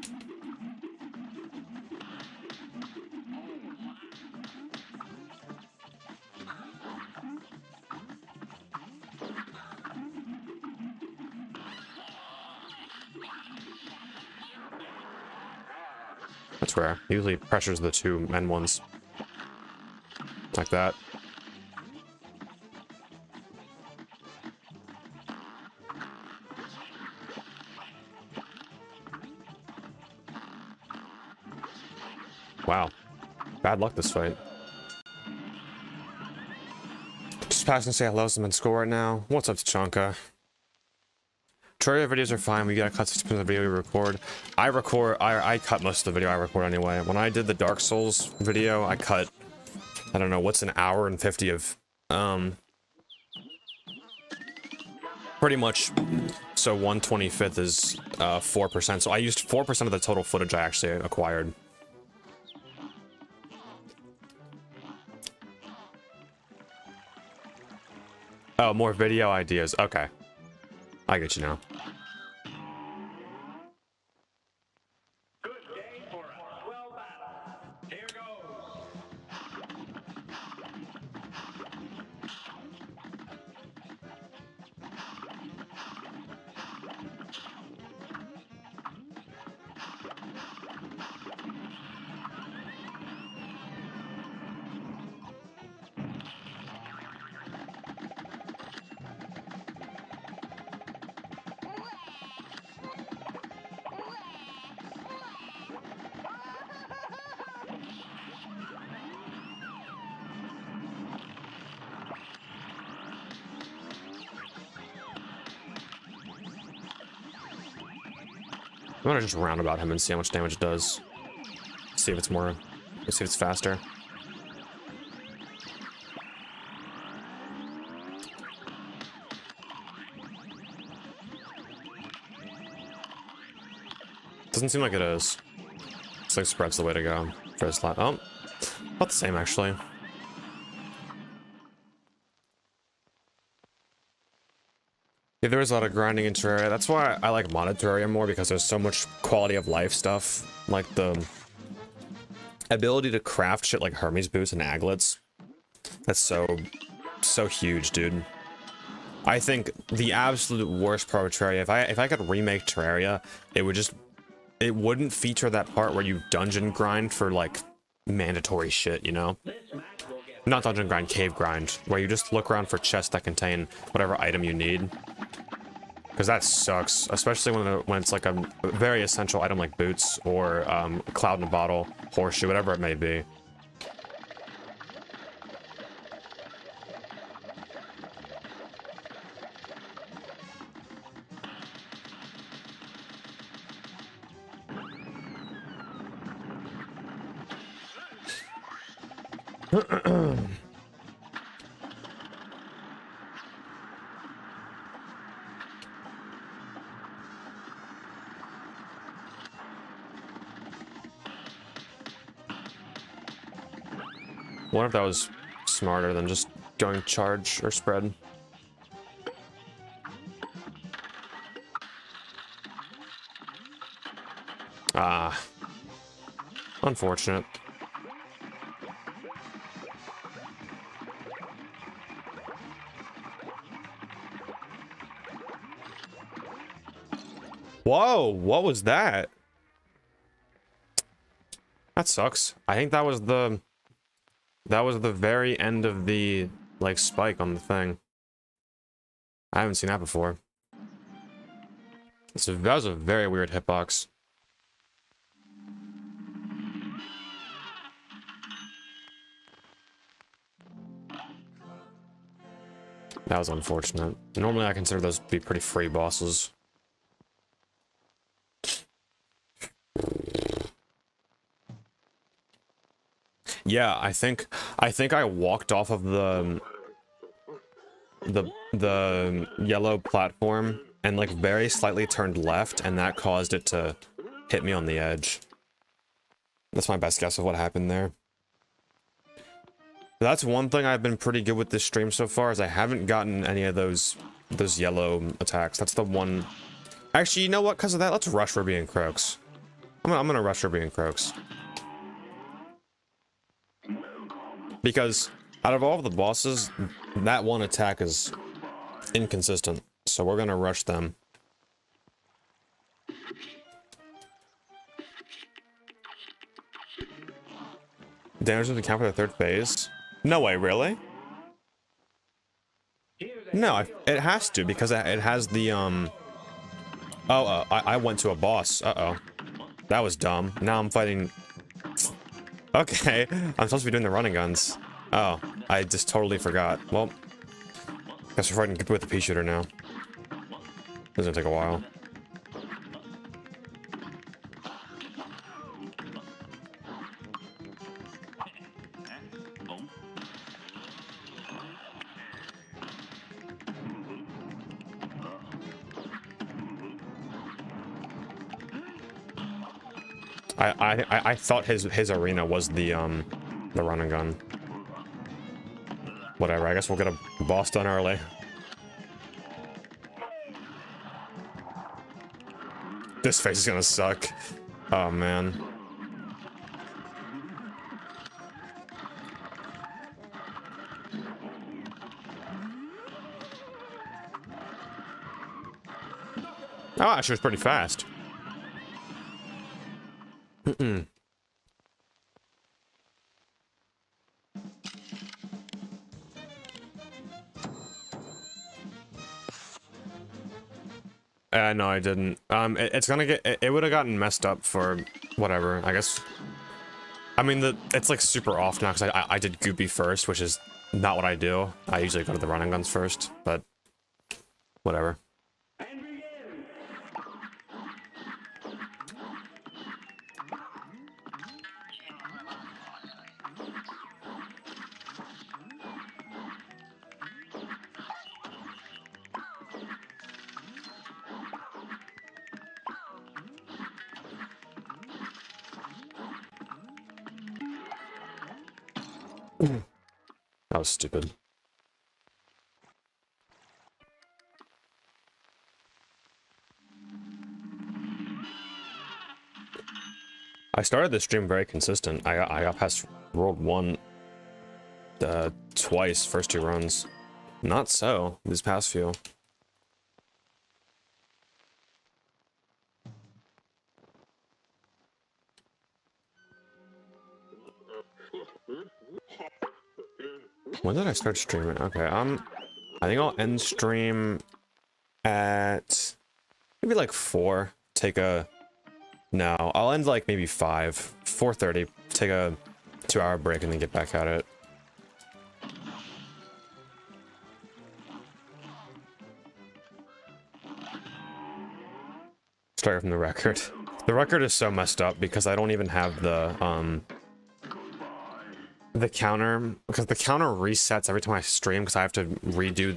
That's rare. He usually pressures the two men ones. Like that. Wow. Bad luck this fight. Just pass and say hello to them in school right now. What's up, Tachanka? Terraria videos are fine. We gotta cut 60% of the video we record. I cut most of the video I record anyway. When I did the Dark Souls video, I cut, I don't know, what's an hour and 50 of, pretty much, so 1/25 is 4%. So I used 4% of the total footage I actually acquired. Oh, more video ideas. Okay. I get you now. Good day for a well battle. Here goes. I'm gonna just roundabout him and see how much damage it does. See if it's more. Let's see if it's faster. Doesn't seem like it is. Looks like spread's the way to go for this lot. Oh, about the same actually. Yeah, there is a lot of grinding in Terraria. That's why I like modded Terraria more, because there's so much quality of life stuff. Like the ability to craft shit like Hermes boots and aglets. That's so huge, dude. I think the absolute worst part of Terraria, if I could remake Terraria, it wouldn't feature that part where you dungeon grind for like mandatory shit, you know? Not dungeon grind, cave grind, where you just look around for chests that contain whatever item you need. Because that sucks, especially when it's like a very essential item like boots or cloud in a bottle, horseshoe, whatever it may be. Wonder if that was smarter than just going charge or spread. Ah. Unfortunate. Whoa, what was that? That sucks. I think that was the very end of the like spike on the thing. I haven't seen that before. That was a very weird hitbox. That was unfortunate. Normally I consider those to be pretty free bosses. Yeah, I think I walked off of the yellow platform and like very slightly turned left, and that caused it to hit me on the edge. That's my best guess of what happened there. That's one thing I've been pretty good with this stream so far, is I haven't gotten any of those yellow attacks. That's the one. Actually, you know what? Because of that, let's rush Ruby and Croaks. I'm gonna rush Ruby and Croaks. Because out of all of the bosses, that one attack is inconsistent. So we're gonna rush them. Damage doesn't count for the third phase? No way, really? No, it has to, because it has the, Oh, I went to a boss. Uh-oh. That was dumb. Now I'm fighting... Okay, I'm supposed to be doing the running guns. Oh, I just totally forgot. Well, guess we're fighting with the pea shooter now. This is gonna take a while. I thought his arena was the run and gun. Whatever, I guess we'll get a boss done early. This phase is gonna suck. Oh man. Oh, actually, was pretty fast. No, I didn't. It's gonna get. It would have gotten messed up for whatever. I guess. I mean, it's like super off now because I did Goopy first, which is not what I do. I usually go to the running guns first, but whatever. That was stupid. I started the stream very consistent. I got past World 1 twice, first 2 runs. Not so, these past few. When did I start streaming? Okay, I think I'll end stream at maybe like 4. Take a... No, I'll end like maybe 5. 4:30. Take a 2-hour break and then get back at it. Start from the record. The record is so messed up because I don't even have the counter, because the counter resets every time I stream because I have to redo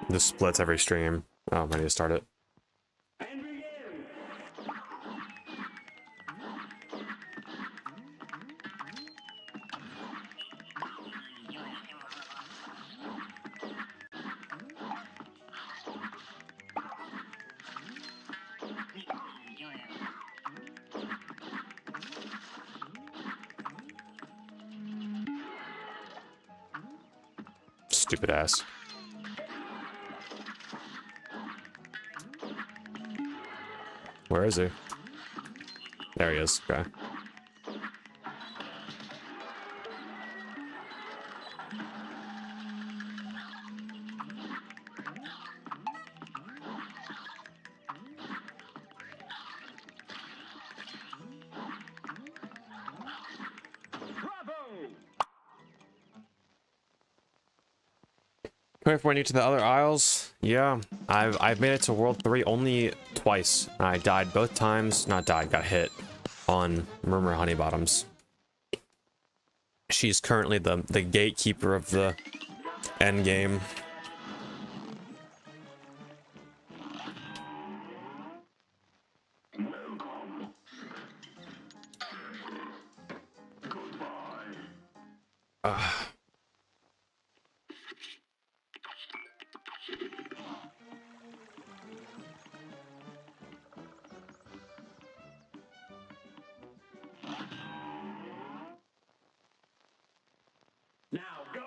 the splits every stream. Oh, I'm ready to start it. And begin. Stupid ass. Where is he? There he is. Okay. Bravo! Wait for to the other isles. Yeah, I've made it to World 3 only twice. I died both times. Not died, got hit on Murmur Honeybottoms. She's currently the gatekeeper of the end game. Now go!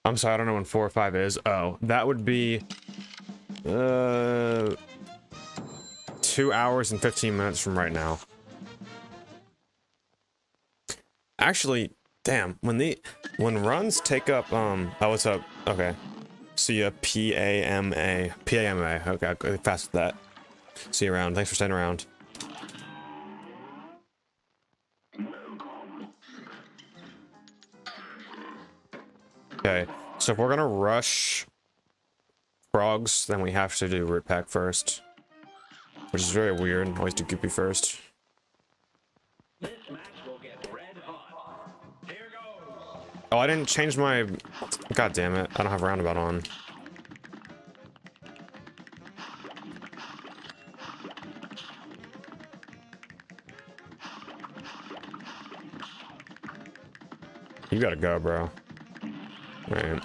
I'm sorry, I don't know when 4 or 5 is. Oh, that would be 2 hours and 15 minutes from right now. Actually, damn, when runs take up oh, what's up? Okay. See ya, PAMA. PAMA. Okay, I'll go fast with that. See you around. Thanks for staying around. Okay, so if we're gonna rush frogs, then we have to do root pack first. Which is very weird. Always do Goopy first. This match will get red hot. Here goes. Oh, I didn't change my... God damn it. I don't have roundabout on. You gotta go, bro. Right.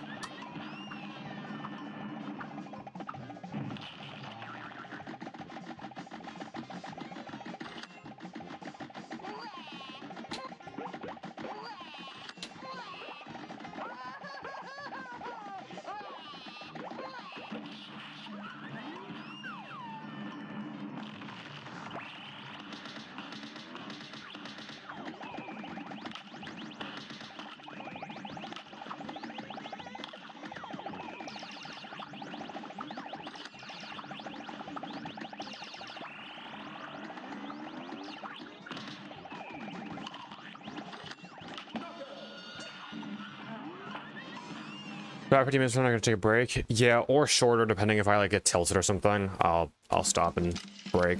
About 50 minutes, I'm gonna take a break. Yeah, or shorter, depending if I like get tilted or something. I'll stop and break.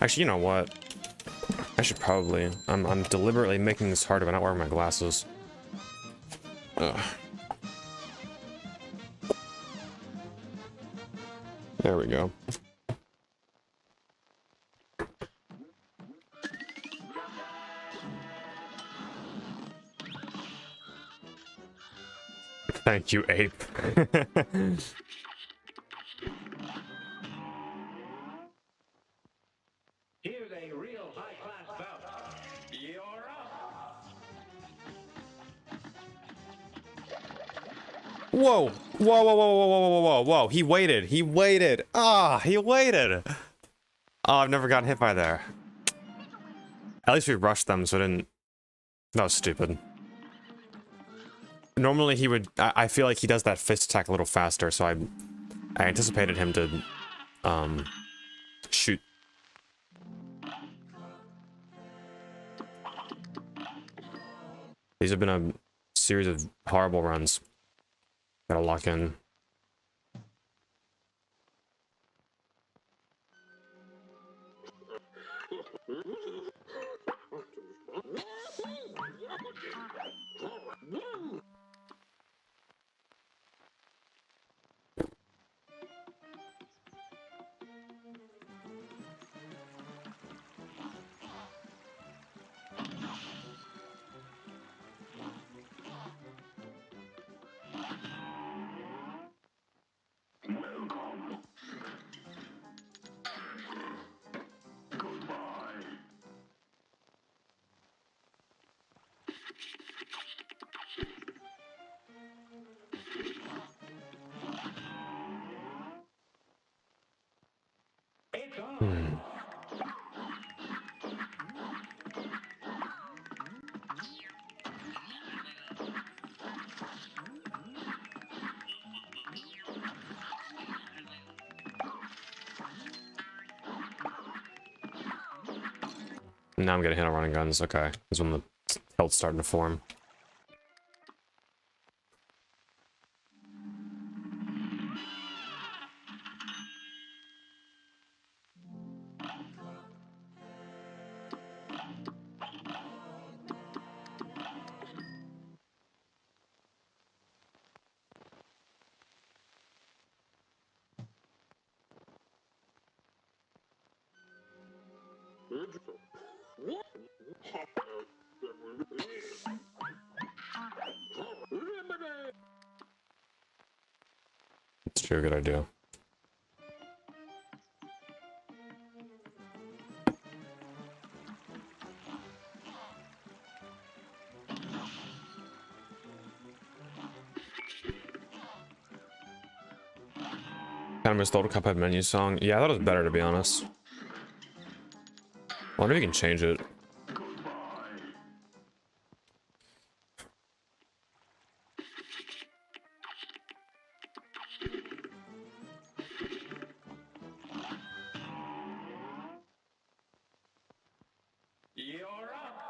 Actually, you know what? I should probably. I'm deliberately making this harder by not wearing my glasses. Ugh. There we go. Thank you, ape. Here's a real high-class bout. You're up. Whoa! Whoa! Whoa! Whoa! Whoa! Whoa! Whoa! Whoa! Whoa! He waited. He waited. Ah! He waited. Oh, I've never gotten hit by there. At least we rushed them, so it didn't. That was stupid. Normally he would. I feel like he does that fist attack a little faster, so I anticipated him to shoot. These have been a series of horrible runs. Gotta lock in. It's on. Now I'm getting hit on running guns. Okay, that's when the tilt's starting to form. It's true, good idea. Kind of missed the old Cuphead menu song. Yeah, I thought it was better, to be honest. I wonder if you can change it. You're up.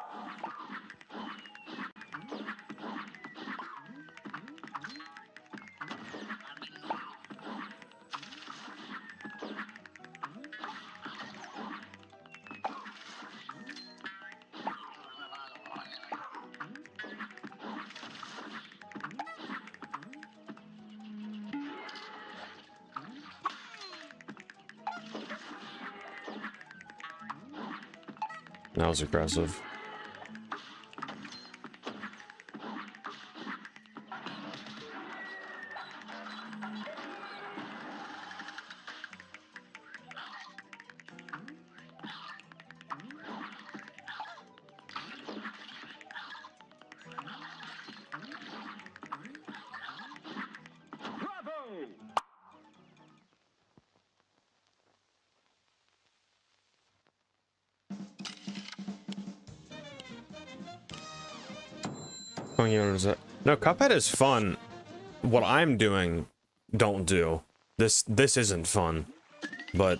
That was aggressive. Oh, yeah, what is it? No, Cuphead is fun. What I'm doing, don't do. This isn't fun. But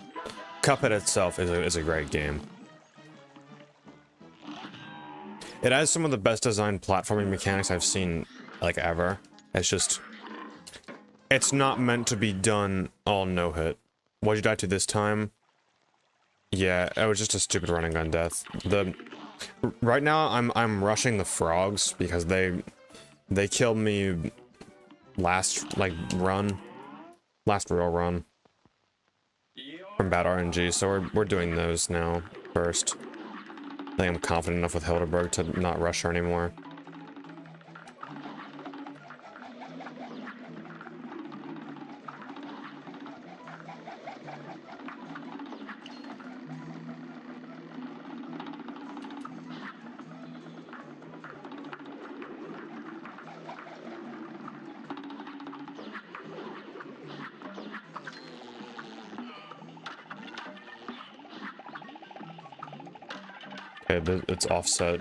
Cuphead itself is a great game. It has some of the best designed platforming mechanics I've seen, like, ever. It's just... It's not meant to be done all no-hit. What'd you die to this time? Yeah, it was just a stupid running gun death. Right now, I'm rushing the frogs because they killed me last, like, run. Last real run. From bad RNG, so we're doing those now first. I think I'm confident enough with Hildeberg to not rush her anymore. Okay, it's offset.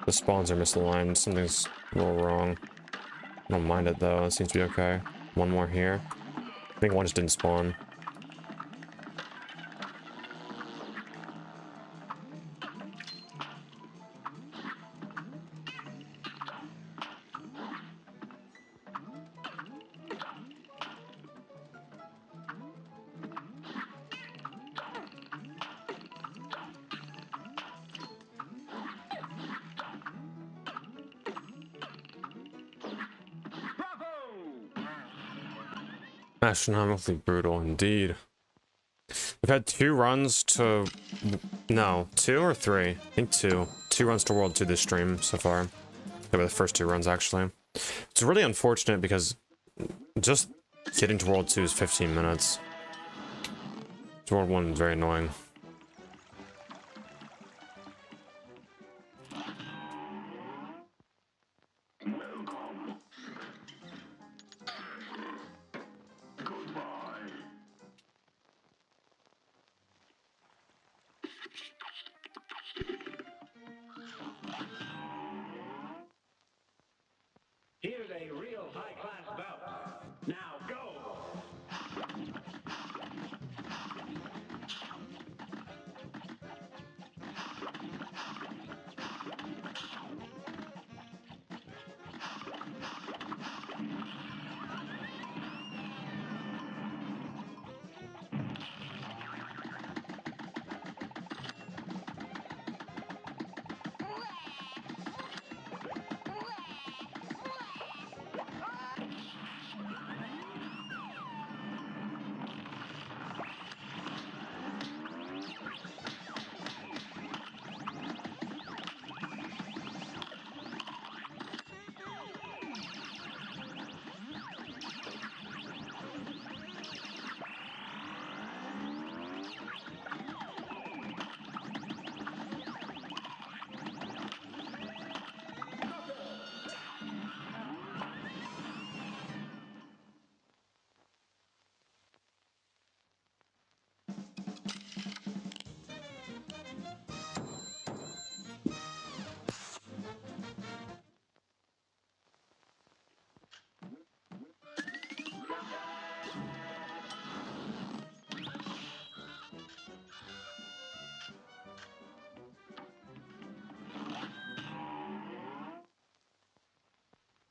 The spawns are misaligned. Something's a little wrong. I don't mind it though. It seems to be okay. One more here. I think one just didn't spawn. Astronomically brutal indeed. We've had 2 runs to... No, 2 or 3? I think 2. 2 runs to World 2 this stream so far. They were the first 2 runs, actually. It's really unfortunate because just getting to World 2 is 15 minutes. World 1 is very annoying. Here's a real high-class bout. Now go!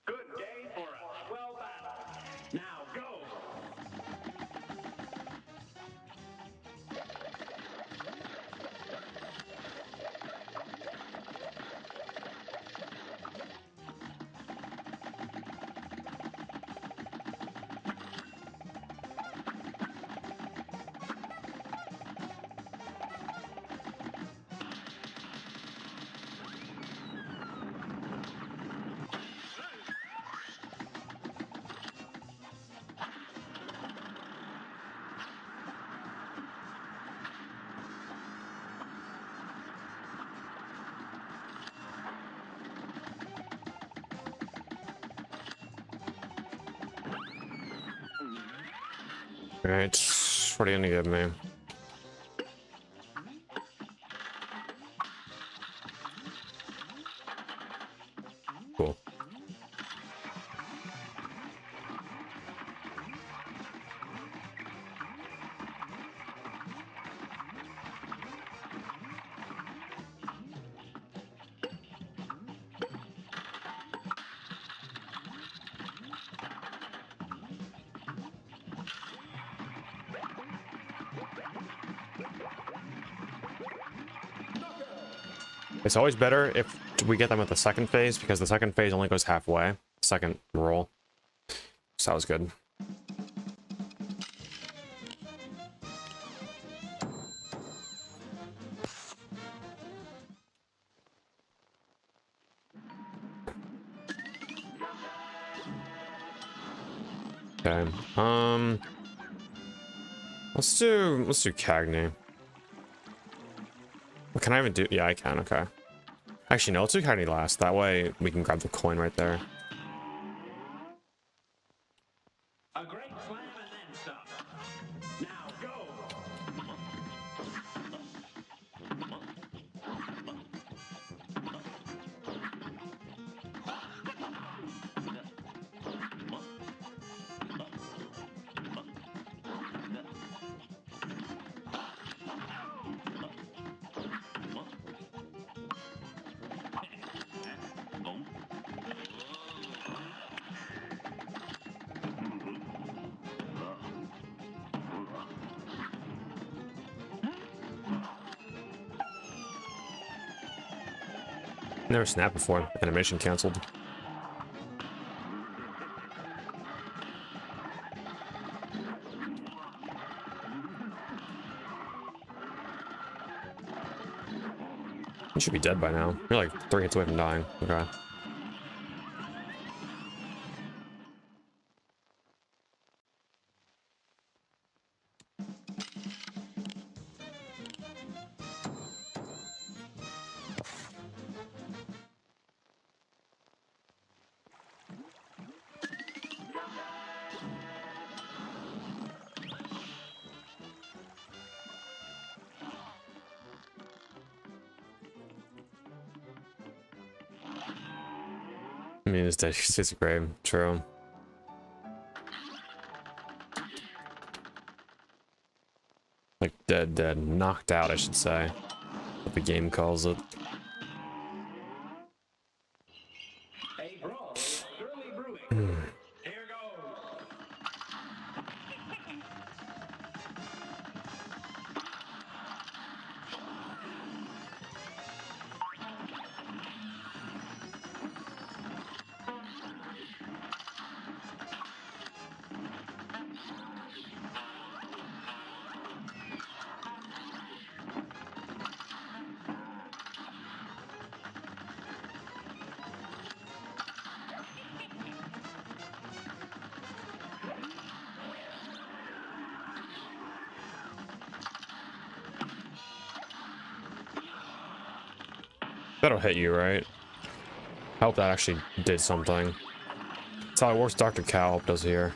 Good day for a swell battle. Now go! Alright, what are you gonna give me? It's always better if we get them at the second phase, because the second phase only goes halfway. Second roll. So that was good. Okay. Let's do Cagney. Can I even do? Yeah, I can. Okay. Actually, no. Let's do Cagney last. That way we can grab the coin right there. A great slam and then some. Now go. Never snapped before. Animation canceled. You should be dead by now. You're like 3 hits away from dying. Okay. I mean, it's dead. It's great. True. Like dead. Knocked out, I should say. What the game calls it. A brawl is surely brewing. Here goes. That'll hit you, right? I hope that actually did something. That's how it works. Dr. Cow does here.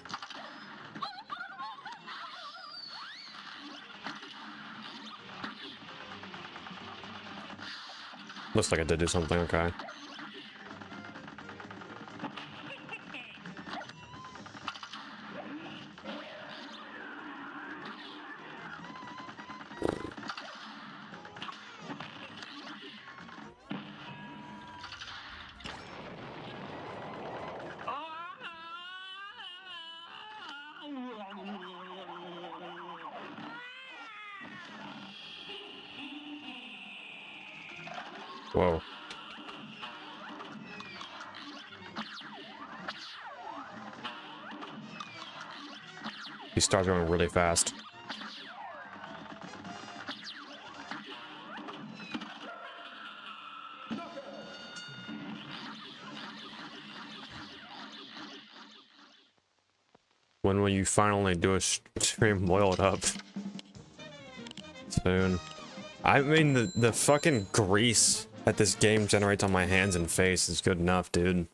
Looks like it did do something. Okay. Whoa. He starts going really fast. When will you finally do a stream? Boil it up. Soon. I mean, the fucking grease that this game generates on my hands and face is good enough, dude.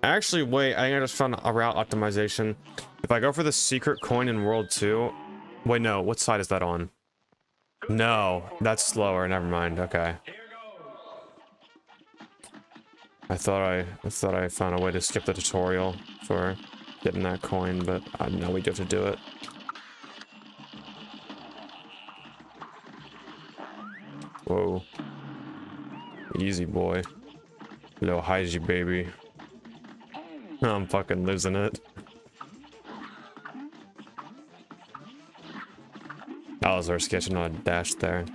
Actually, wait, I just found a route optimization. If I go for the secret coin in World 2... Wait, no, what side is that on? No, that's slower, never mind, okay. Here goes. I thought I found a way to skip the tutorial for getting that coin, but I know we do have to do it. Whoa. Easy, boy. Little Heiji, baby. I'm fucking losing it. That was our sketch, not a dash there.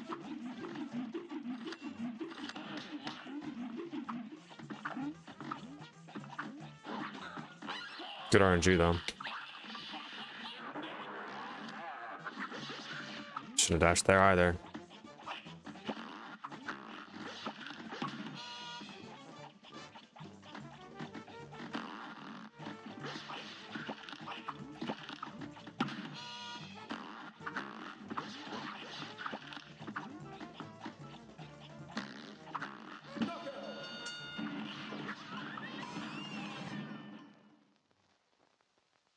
Good RNG though. Shouldn't have dashed there either.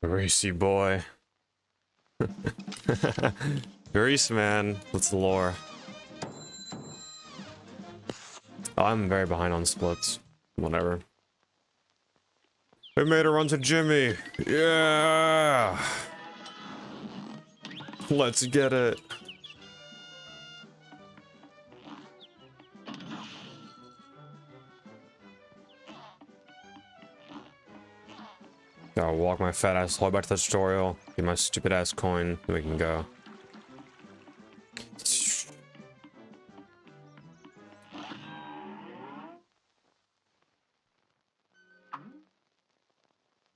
Racy boy. Grease, man. What's the lore? Oh, I'm very behind on splits. Whatever. We made a run to Jimmy. Yeah. Let's get it. Gotta walk my fat ass all the way back to the tutorial. Get my stupid ass coin. Then we can go.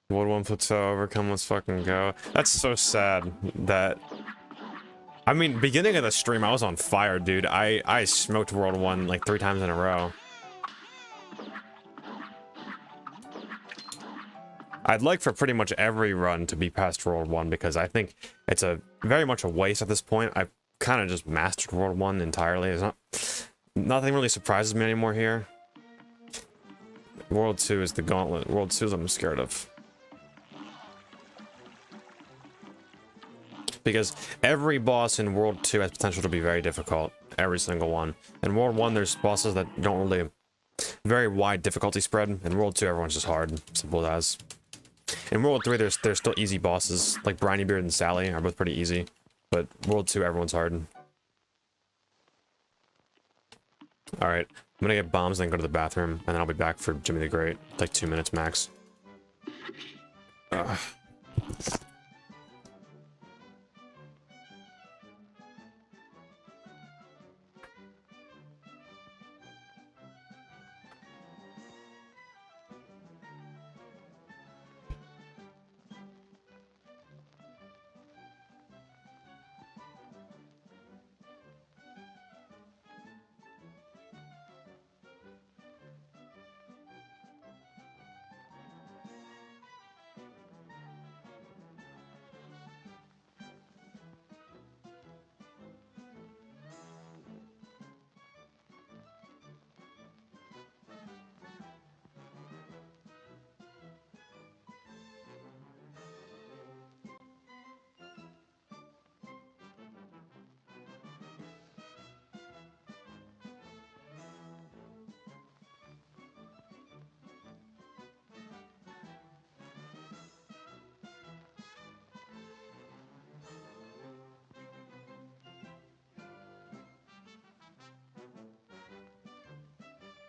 World 1 plateau, overcome, let's fucking go. That's so sad that... I mean, beginning of the stream, I was on fire, dude. I smoked World 1 like 3 times in a row. I'd like for pretty much every run to be past World 1 because I think it's a very much a waste at this point. I've kind of just mastered World 1 entirely. It's not... Nothing really surprises me anymore here. World 2 is the gauntlet. World 2 is what I'm scared of. Because every boss in World 2 has potential to be very difficult. Every single one. In World 1, there's bosses that don't really... Very wide difficulty spread. In World 2, everyone's just hard. Simple as. In World 3, there's still easy bosses. Like Briny Beard and Sally are both pretty easy. But World 2, everyone's hard. Alright. I'm gonna get bombs and then go to the bathroom. And then I'll be back for Jimmy the Great. Like 2 minutes max. Ugh.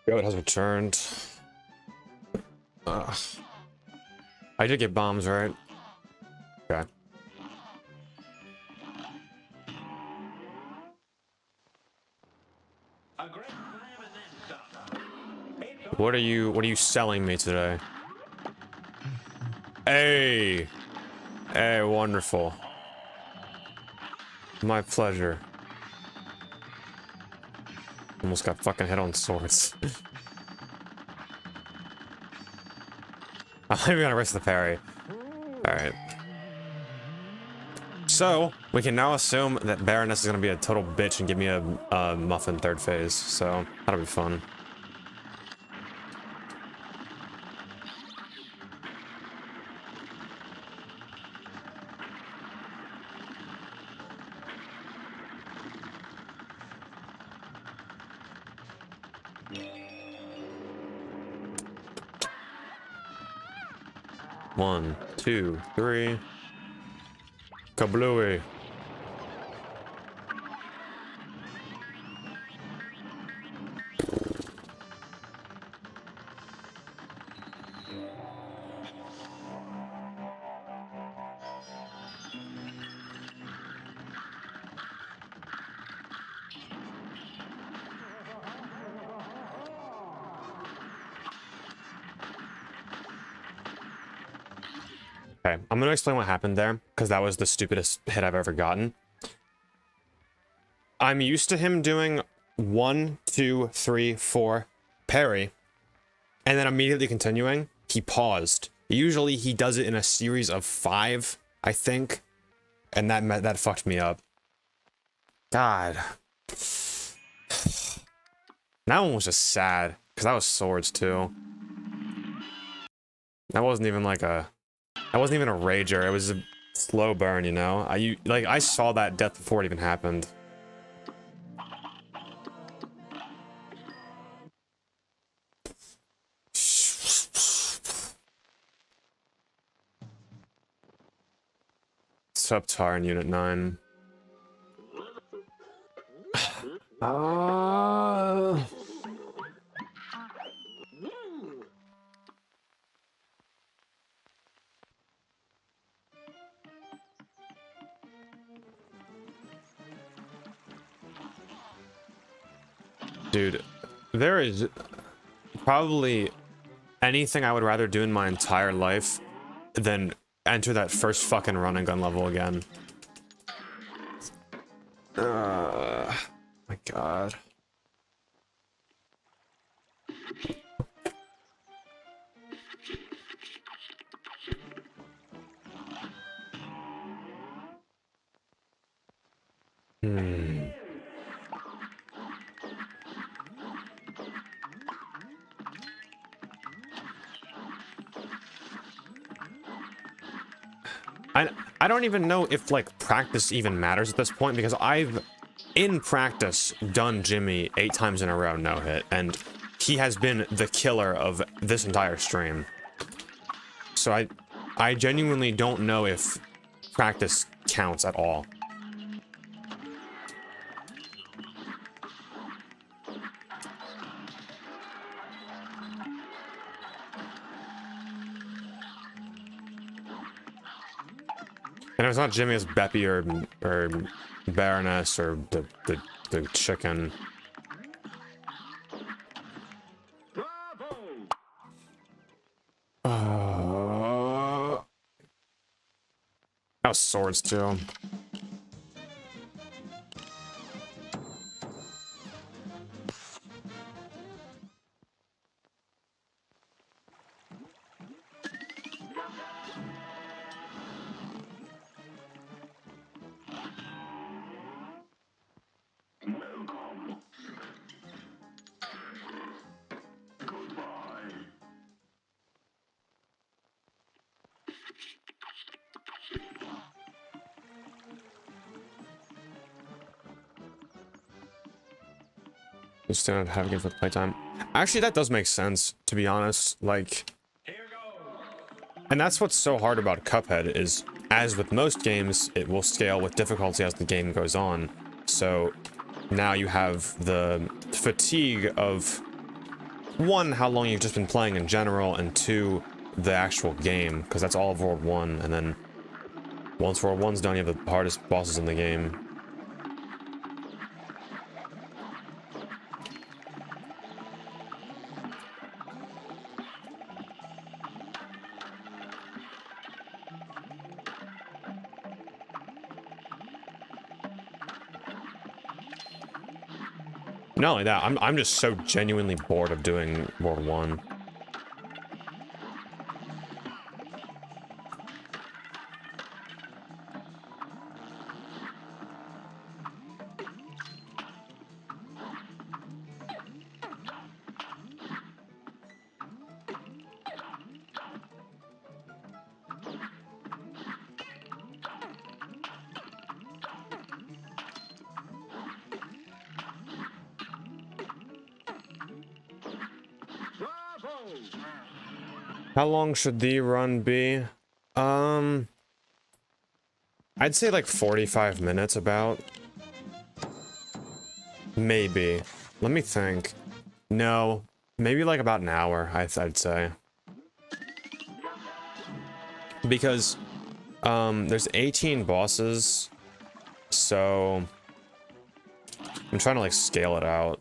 Goat has returned. Ugh. I did get bombs, right? Okay. A great slam and then some. It's What are you selling me today? Hey! Hey, wonderful. My pleasure. Almost got fucking hit on swords. I'm not even gonna risk the parry. Alright. So, we can now assume that Baroness is gonna be a total bitch and give me a muffin third phase, so that'll be fun. One, two, three. Kablooey. Okay, I'm gonna explain what happened there, because that was the stupidest hit I've ever gotten. I'm used to him doing 1, 2, 3, 4, parry, and then immediately continuing. He paused. Usually he does it in a series of 5, I think, and that fucked me up. God. That one was just sad, because that was swords too. That wasn't even like a... That wasn't even a rager, it was a slow burn, you know? I saw that death before it even happened. Subtar in Unit 9. Dude, there is probably anything I would rather do in my entire life than enter that first fucking run and gun level again. My god. I don't even know if, like, practice even matters at this point, because I've, in practice, done Jimmy 8 times in a row no-hit, and he has been the killer of this entire stream. So I genuinely don't know if practice counts at all. And if it's not Jimmy, it's Beppy or Baroness or the chicken. That was swords too. Just don't have a game for playtime. Actually, that does make sense, to be honest. Like, and that's what's so hard about Cuphead is, as with most games, it will scale with difficulty as the game goes on. So now you have the fatigue of, 1, how long you've just been playing in general, and 2, the actual game, because that's all of World 1, and then once World 1's done, you have the hardest bosses in the game. Not only that, I'm just so genuinely bored of doing World 1. How long should the run be? I'd say like 45 minutes about. Maybe. Let me think. No, maybe like about an hour, I'd say. Because, there's 18 bosses, so I'm trying to like scale it out.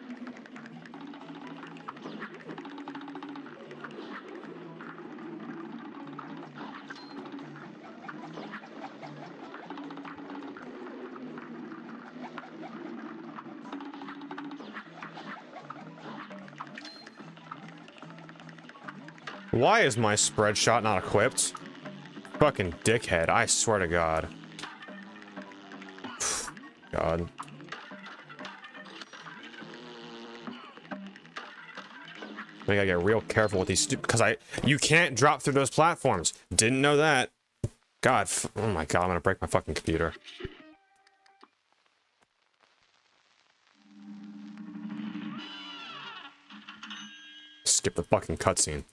Why is my spread shot not equipped? Fucking dickhead, I swear to God. God. I gotta get real careful with these because you can't drop through those platforms. Didn't know that. God, oh my God, I'm gonna break my fucking computer. Skip the fucking cutscene.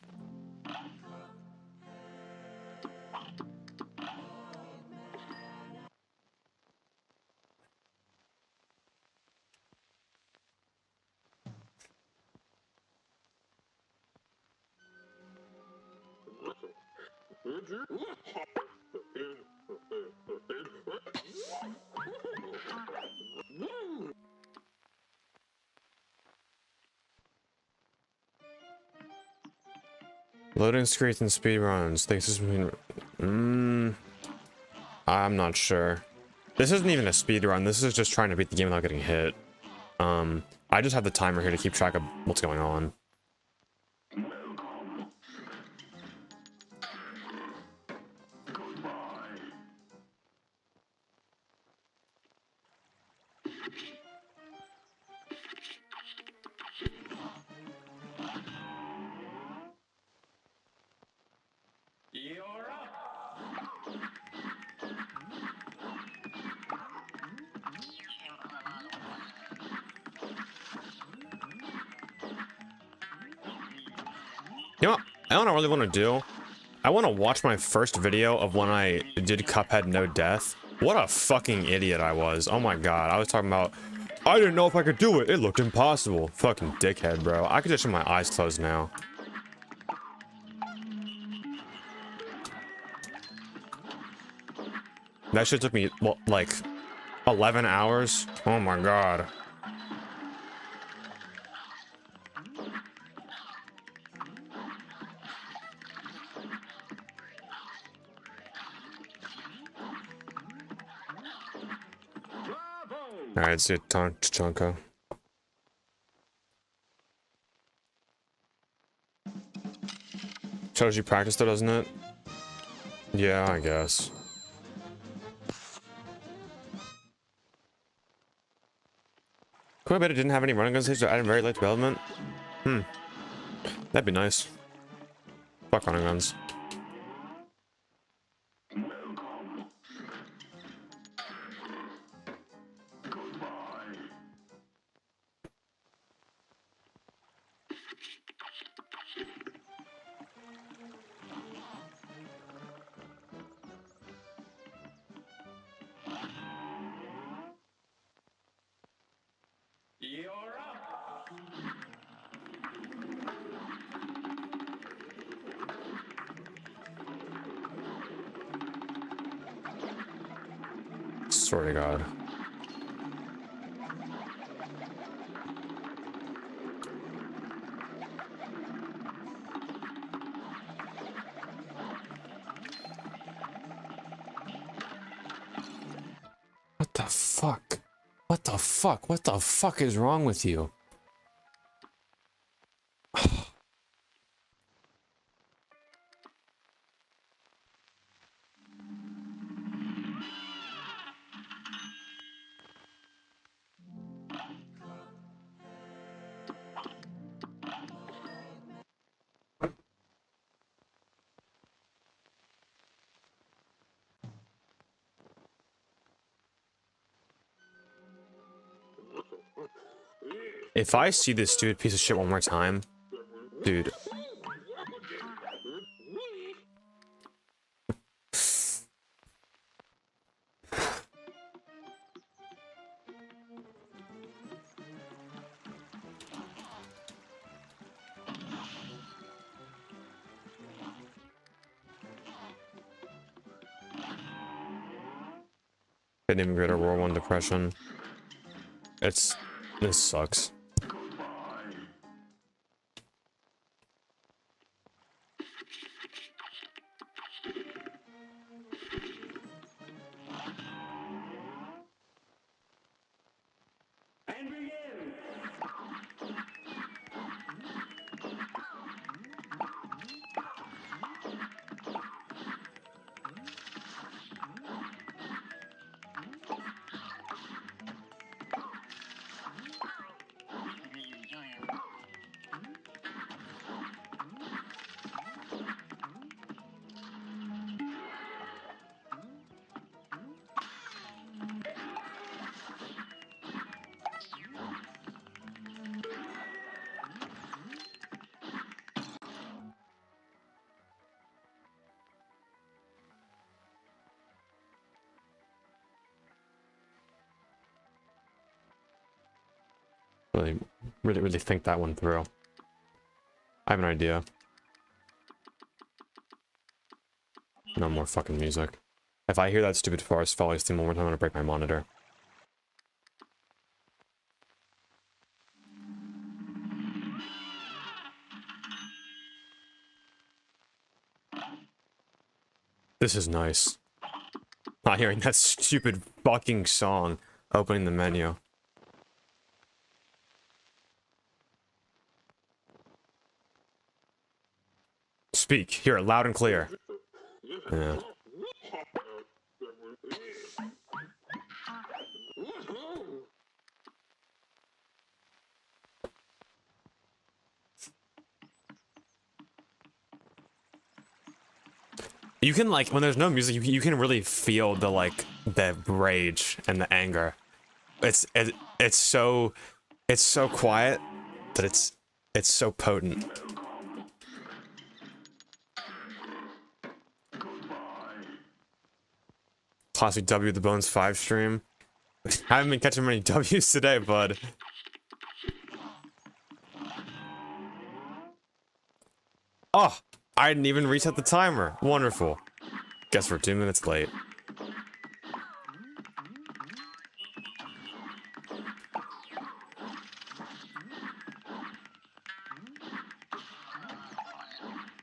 Loading screens and speedruns. Thanks. This I'm not sure. This isn't even a speedrun. This is just trying to beat the game without getting hit. I just have the timer here to keep track of what's going on. You're up. You know what? I don't really want to do. I want to watch my first video of when I did Cuphead No Death. What a fucking idiot I was. Oh my God. I was talking about, I didn't know if I could do it. It looked impossible. Fucking dickhead, bro. I could just have my eyes closed now. That shit took me, well, like, 11 hours. Oh my God. Alright, see you, Chonka. Shows you practiced it, doesn't it? Yeah, I guess. Could I bet it didn't have any running guns stage to add in very late development? That'd be nice. Fuck running guns. You're up. Swear to God. What the fuck? What the fuck? What the fuck is wrong with you? If I see this stupid piece of shit one more time, dude. Didn't even get a World 1 depression. This sucks. And begin. Really think that one through. I have an idea. No more fucking music. If I hear that stupid Forest Follies theme one more time, I'm gonna break my monitor. This is nice. Not hearing that stupid fucking song opening the menu. Speak. Hear it loud and clear. Yeah. You can, like, when there's no music, you can really feel the, like, the rage and the anger. It's so quiet, but it's so potent. Classic W the Bones 5 stream. I haven't been catching many W's today, bud. Oh, I didn't even reset the timer. Wonderful. Guess we're 2 minutes late.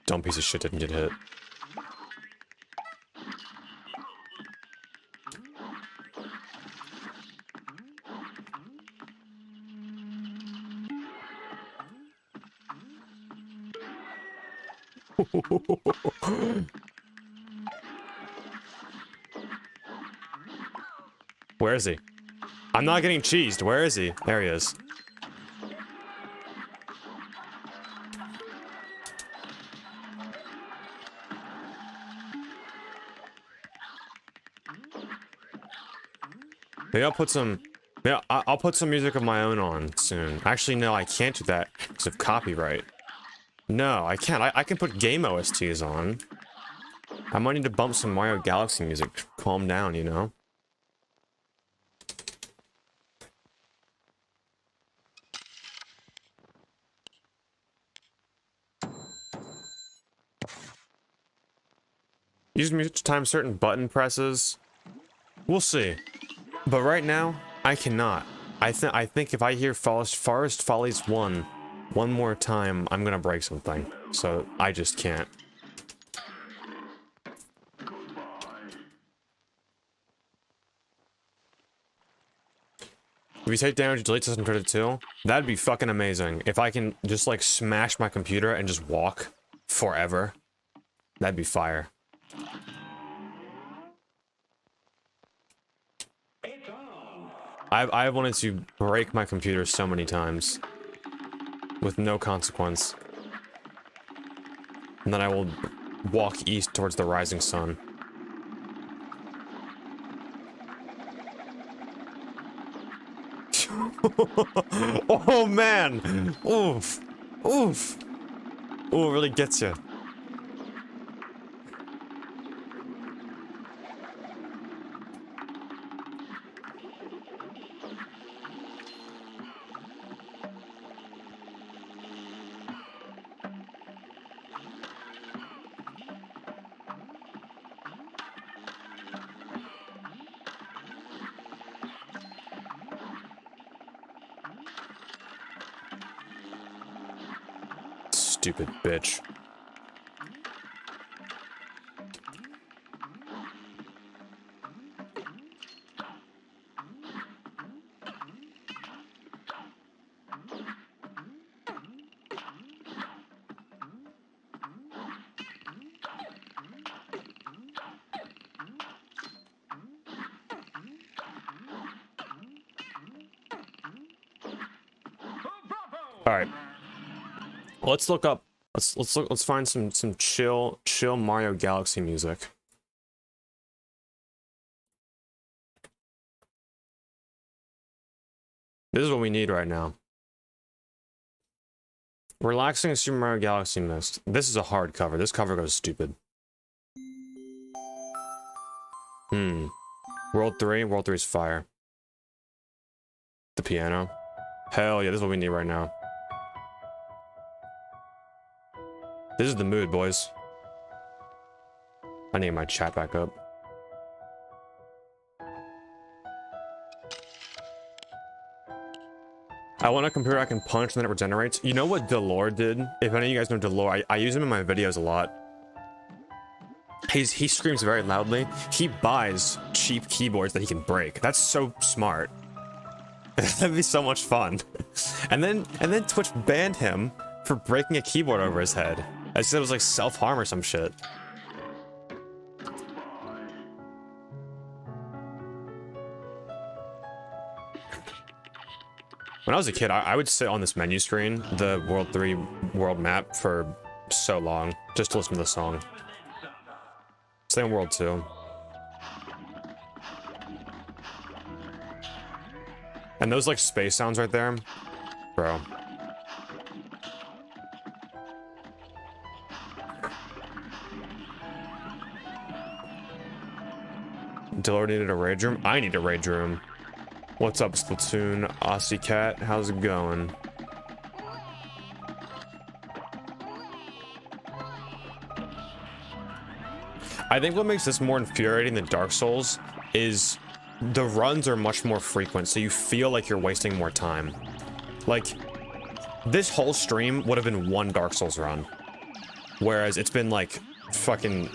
Dumb piece of shit didn't get hit. Where is he? I'm not getting cheesed. Where is he? There he is. Maybe I'll put some... Yeah, I'll put some music of my own on soon. Actually, no, I can't do that because of copyright. No, I can't. I can put game OSTs on. I might need to bump some Mario Galaxy music. Calm down, you know? Use music to time certain button presses. We'll see. But right now, I cannot. I think if I hear Forest Follies 1 one more time, I'm gonna break something. So I just can't. If you take damage, delete system credit too. That'd be fucking amazing. If I can just like smash my computer and just walk forever, that'd be fire. I've wanted to break my computer so many times with no consequence. And then I will walk east towards the rising sun. Oh man! Oof! Oof! Ooh, it really gets you. Stupid bitch. All right. Let's look up. Let's find some chill Mario Galaxy music. This is what we need right now. Relaxing Super Mario Galaxy Mist. This is a hard cover. This cover goes stupid. World 3 is fire. The piano. Hell yeah, this is what we need right now. This is the mood, boys. I need my chat back up. I want a computer I can punch and then it regenerates. You know what Delore did? If any of you guys know Delore, I use him in my videos a lot. He screams very loudly. He buys cheap keyboards that he can break. That's so smart. That'd be so much fun. And then Twitch banned him for breaking a keyboard over his head. I said it was like self-harm or some shit. When I was a kid, I would sit on this menu screen, the World 3 world map, for so long, just to listen to the song. Stay on World 2. And those, like, space sounds right there, bro. Dillard needed a rage room? I need a rage room. What's up, Splatoon? Aussie Cat, how's it going? I think what makes this more infuriating than Dark Souls is the runs are much more frequent, so you feel like you're wasting more time. Like, this whole stream would have been one Dark Souls run, whereas it's been like fucking,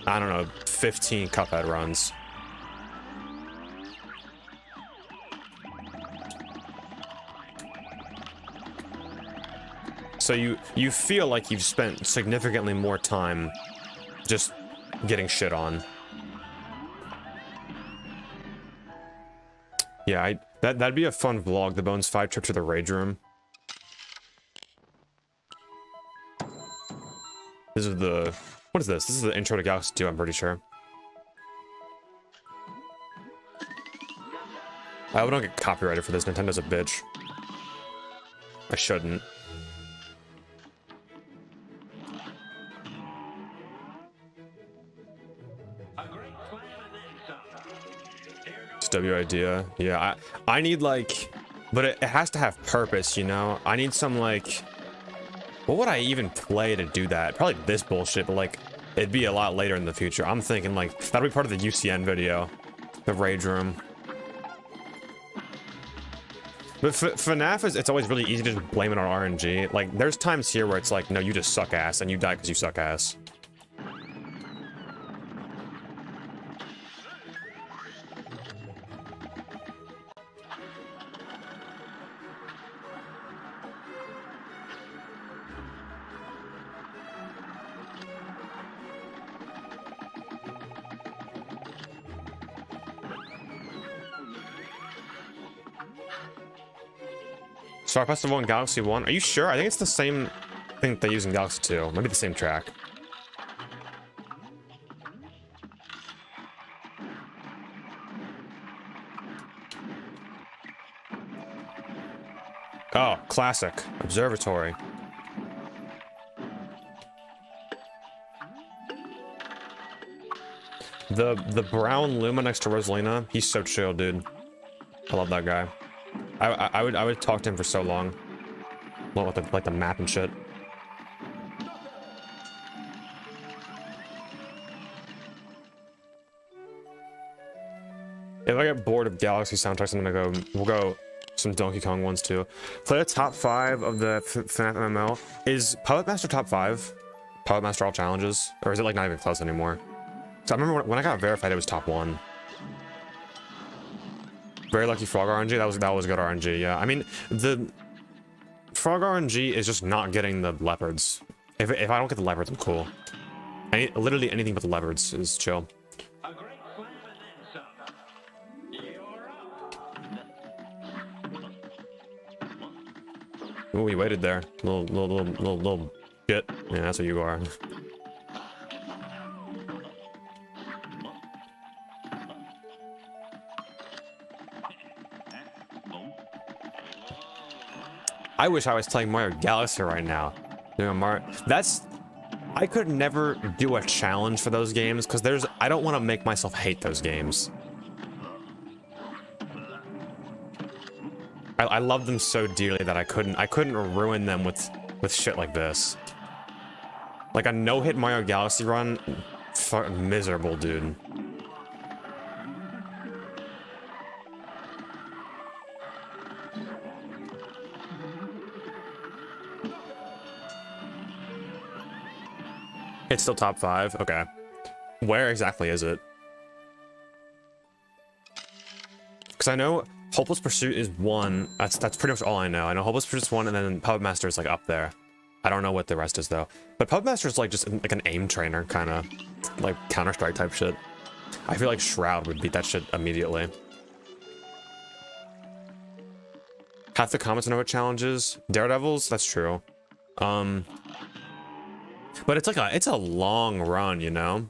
I don't know, 15 Cuphead runs. So you feel like you've spent significantly more time just getting shit on. Yeah, that'd be a fun vlog, the Bones 5 trip to the Rage Room. This is the... What is this? This is the intro to Galaxy 2, I'm pretty sure. I hope I don't get copyrighted for this. Nintendo's a bitch. I shouldn't. It's W idea. Yeah, I need like... But it has to have purpose, you know? I need some like... What would I even play to do that? Probably this bullshit, but like... It'd be a lot later in the future. I'm thinking like... That'll be part of the UCN video. The Rage Room. But FNAF is... It's always really easy to just blame it on RNG. Like, there's times here where it's like, no, you just suck ass, and you die because you suck ass. Star Festival in Galaxy 1? Are you sure? I think it's the same thing they use in Galaxy 2. Maybe the same track. Oh, classic. Observatory. The brown Luma next to Rosalina, he's so chill, dude. I love that guy. I would talk to him for so long. With like the map and shit. If I get bored of Galaxy soundtracks, we'll go some Donkey Kong ones too. Play the top 5 of the FNAF MMO. Is Puppet Master top 5? Puppet Master all challenges? Or is it like not even close anymore? So I remember when I got verified, it was top 1. Very Lucky Frog RNG, that was good RNG, yeah. I mean, the Frog RNG is just not getting the leopards. If I don't get the leopards, I'm cool. Literally anything but the leopards is chill. A great slam and then some. You're up. Ooh, he waited there. Little shit. Yeah, that's what you are. I wish I was playing Mario Galaxy right now. You know, Mario. I could never do a challenge for those games because I don't want to make myself hate those games. I I love them so dearly that I couldn't ruin them with shit like this. Like a no-hit Mario Galaxy run, fucking miserable, dude. It's still top 5? Okay. Where exactly is it? Because I know Hopeless Pursuit is 1. That's pretty much all I know. I know Hopeless Pursuit is 1, and then Puppet Master is like up there. I don't know what the rest is though. But Puppet Master is like just like an aim trainer, kind of like Counter-Strike type shit. I feel like Shroud would beat that shit immediately. Half the comments know what challenges. Daredevils, that's true. But it's a long run, you know?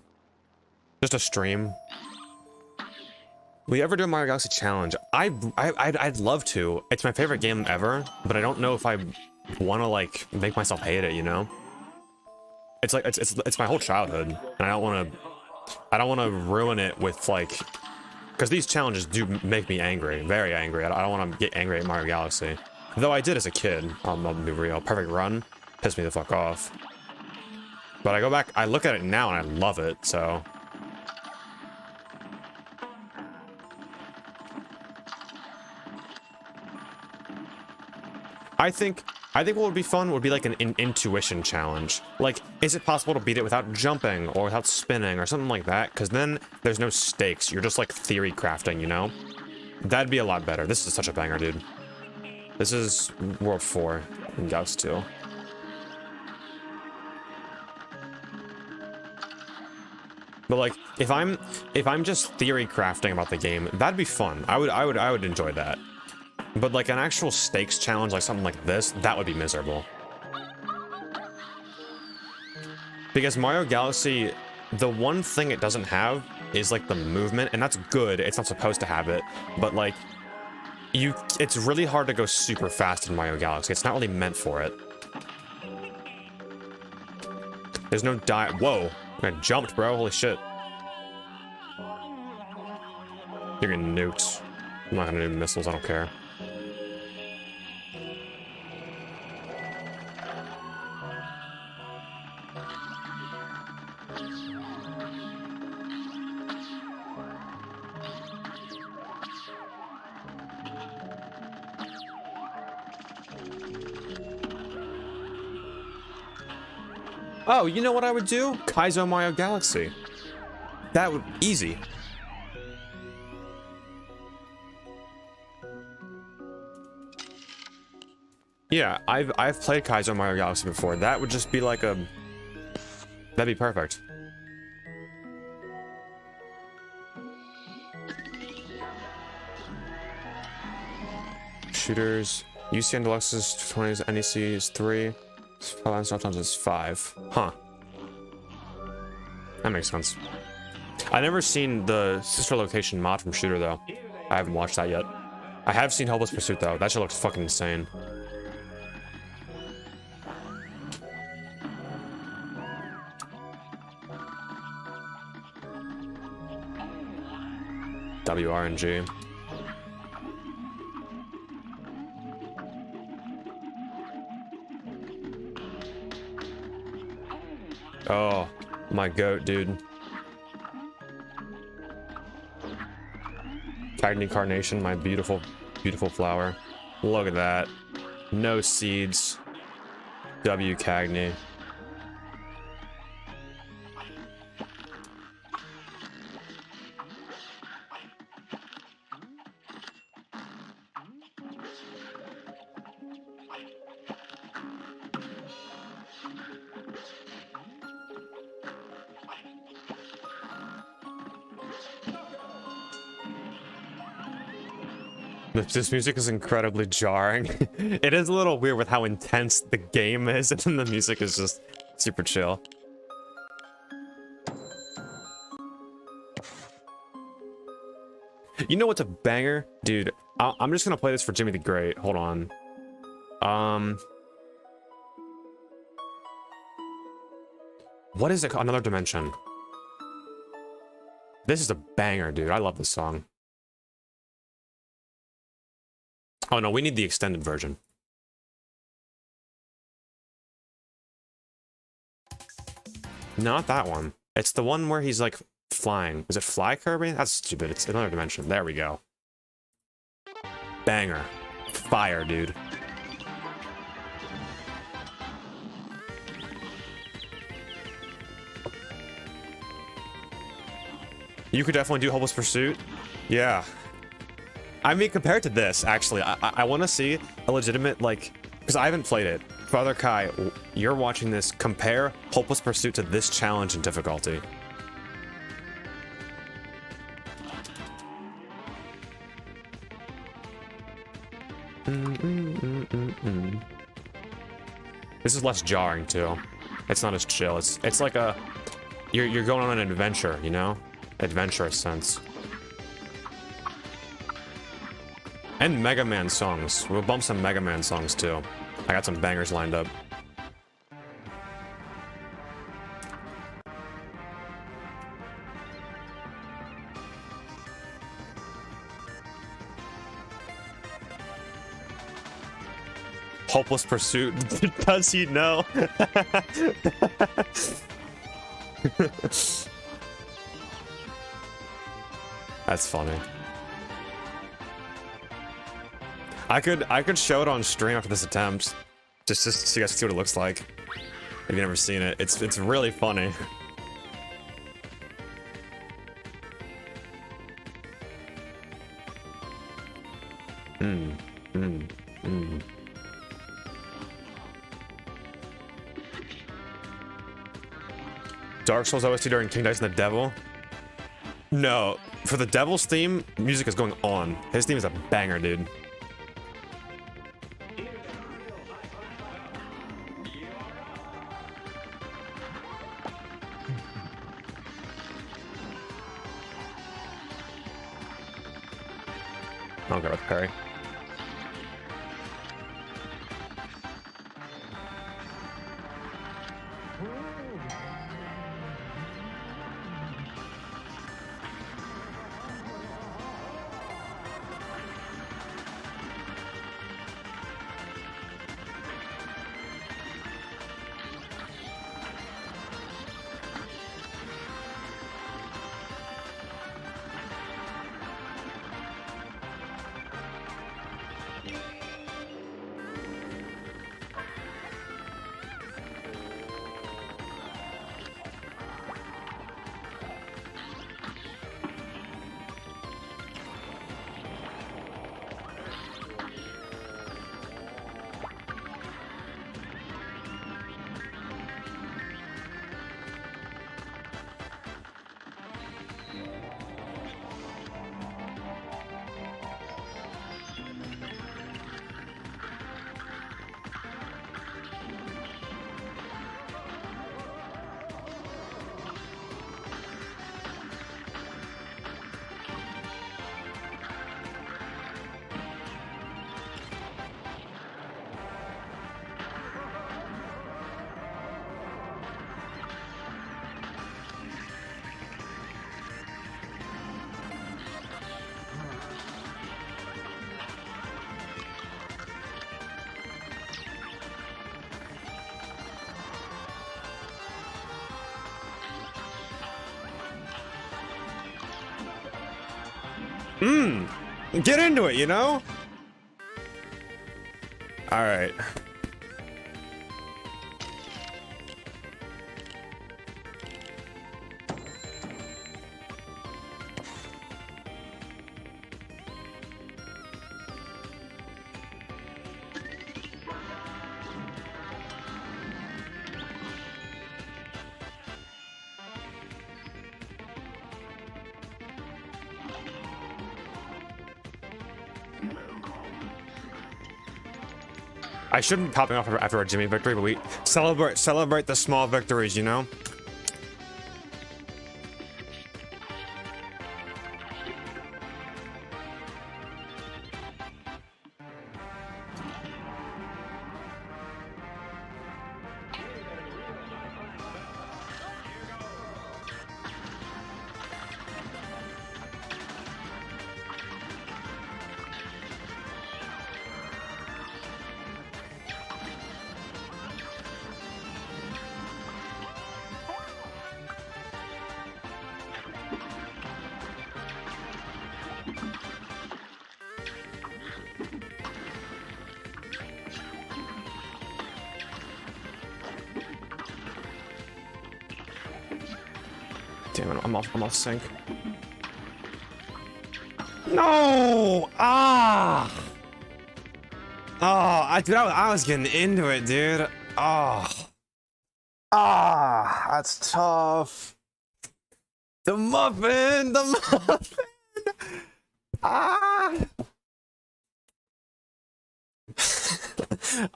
Just a stream. Will you ever do a Mario Galaxy challenge? I'd love to. It's my favorite game ever, but I don't know if I want to like make myself hate it, you know? It's like it's my whole childhood, and I don't want to ruin it with like, because these challenges do make me angry, very angry. I don't want to get angry at Mario Galaxy, though I did as a kid. I'll be real. Perfect Run pissed me the fuck off. But I go back, I look at it now, and I love it. So. I think what would be fun would be like an intuition challenge. Like, is it possible to beat it without jumping or without spinning or something like that? Because then there's no stakes. You're just like theory crafting, you know? That'd be a lot better. This is such a banger, dude. This is World 4 in Gauss 2. But like, if I'm just theory crafting about the game, that'd be fun. I would enjoy that. But like an actual stakes challenge, like something like this, that would be miserable. Because Mario Galaxy, the one thing it doesn't have is like the movement, and that's good. It's not supposed to have it, but like, it's really hard to go super fast in Mario Galaxy. It's not really meant for it. There's no Whoa, I jumped, bro. Holy shit. You're getting nuked. I'm not gonna do missiles. I don't care. Oh, you know what I would do? Kaizo Mario Galaxy. That would easy. Yeah, I've played Kaizo Mario Galaxy before. That would just be like that'd be perfect. Shooters. UCN Deluxe's 20s, NEC is 3. Sometimes it's 5. Huh. That makes sense. I've never seen the sister location mod from Shooter though. I haven't watched that yet. I have seen Hopeless Pursuit though. That shit looks fucking insane. WRNG. Oh, my goat, dude. Cagney Carnation, my beautiful, beautiful flower. Look at that. No seeds. W Cagney. This music is incredibly jarring. It is a little weird with how intense the game is, and then the music is just super chill. You know what's a banger? Dude, I'm just gonna play this for Jimmy the Great. Hold on. What is it? Another Dimension. This is a banger, dude. I love this song. Oh no, we need the extended version. Not that one. It's the one where he's like flying. Is it Fly Kirby? That's stupid. It's another dimension. There we go. Banger. Fire, dude. You could definitely do Hopeless Pursuit. Yeah. I mean, compared to this, actually, I want to see a legitimate, like, because I haven't played it. Father Kai, you're watching this. Compare Hopeless Pursuit to this challenge and difficulty. This is less jarring too. It's not as chill. It's like a you're going on an adventure, you know, adventurous sense. And Mega Man songs. We'll bump some Mega Man songs too. I got some bangers lined up. Hopeless Pursuit. Does he know? That's funny. I could show it on stream after this attempt, just so you guys can see what it looks like. If you've never seen it, it's really funny. Dark Souls OST during King Dice and the Devil? No, for the Devil's theme, music is going on. His theme is a banger, dude. I'll go with Perry. Get into it, you know? Alright. I shouldn't be popping off after a Jimmy victory, but we celebrate the small victories, you know? damn it, I'm off sync. No! Ah! Oh, dude, I was getting into it, dude. Oh. Ah, that's tough. The muffin! The muffin! Ah!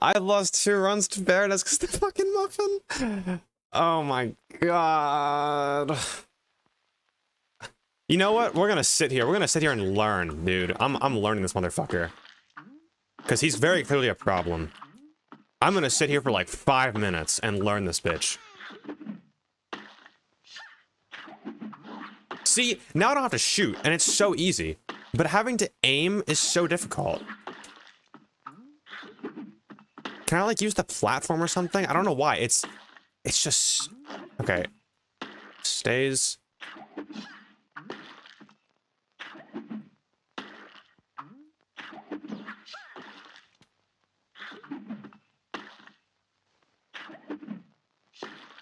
I lost 2 runs to Paradise because the fucking muffin. Oh my god. You know what? We're gonna sit here. We're gonna sit here and learn, dude. I'm learning this motherfucker. Because he's very clearly a problem. I'm gonna sit here for like 5 minutes and learn this bitch. See, now I don't have to shoot, and it's so easy. But having to aim is so difficult. Can I, like, use the platform or something? I don't know why. It's just... Okay. Stays.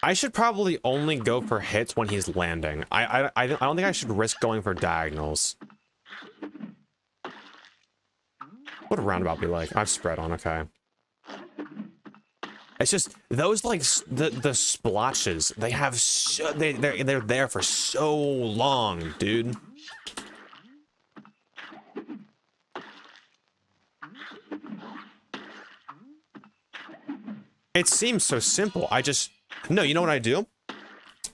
I should probably only go for hits when he's landing. I don't think I should risk going for diagonals. What would a roundabout be like? I've spread on, okay. It's just those, like, the splotches, they have so, they're there for so long, dude. It seems so simple. No, you know what I do?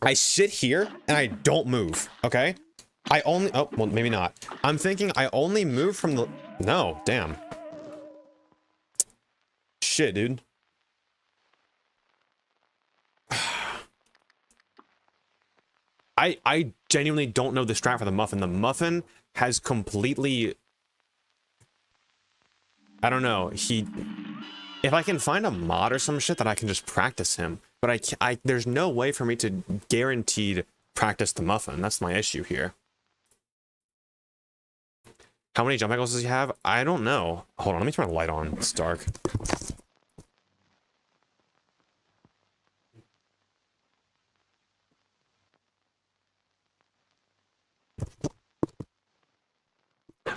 I sit here and I don't move, okay? Oh, well, maybe not. I'm thinking I only move from the... No, damn. Shit, dude. I genuinely don't know the strat for the muffin. The muffin has completely... I don't know. If I can find a mod or some shit that I can just practice him, but there's no way for me to guaranteed practice the muffin. That's my issue here. How many jump angles does he have? I don't know. Hold on, let me turn the light on. It's dark.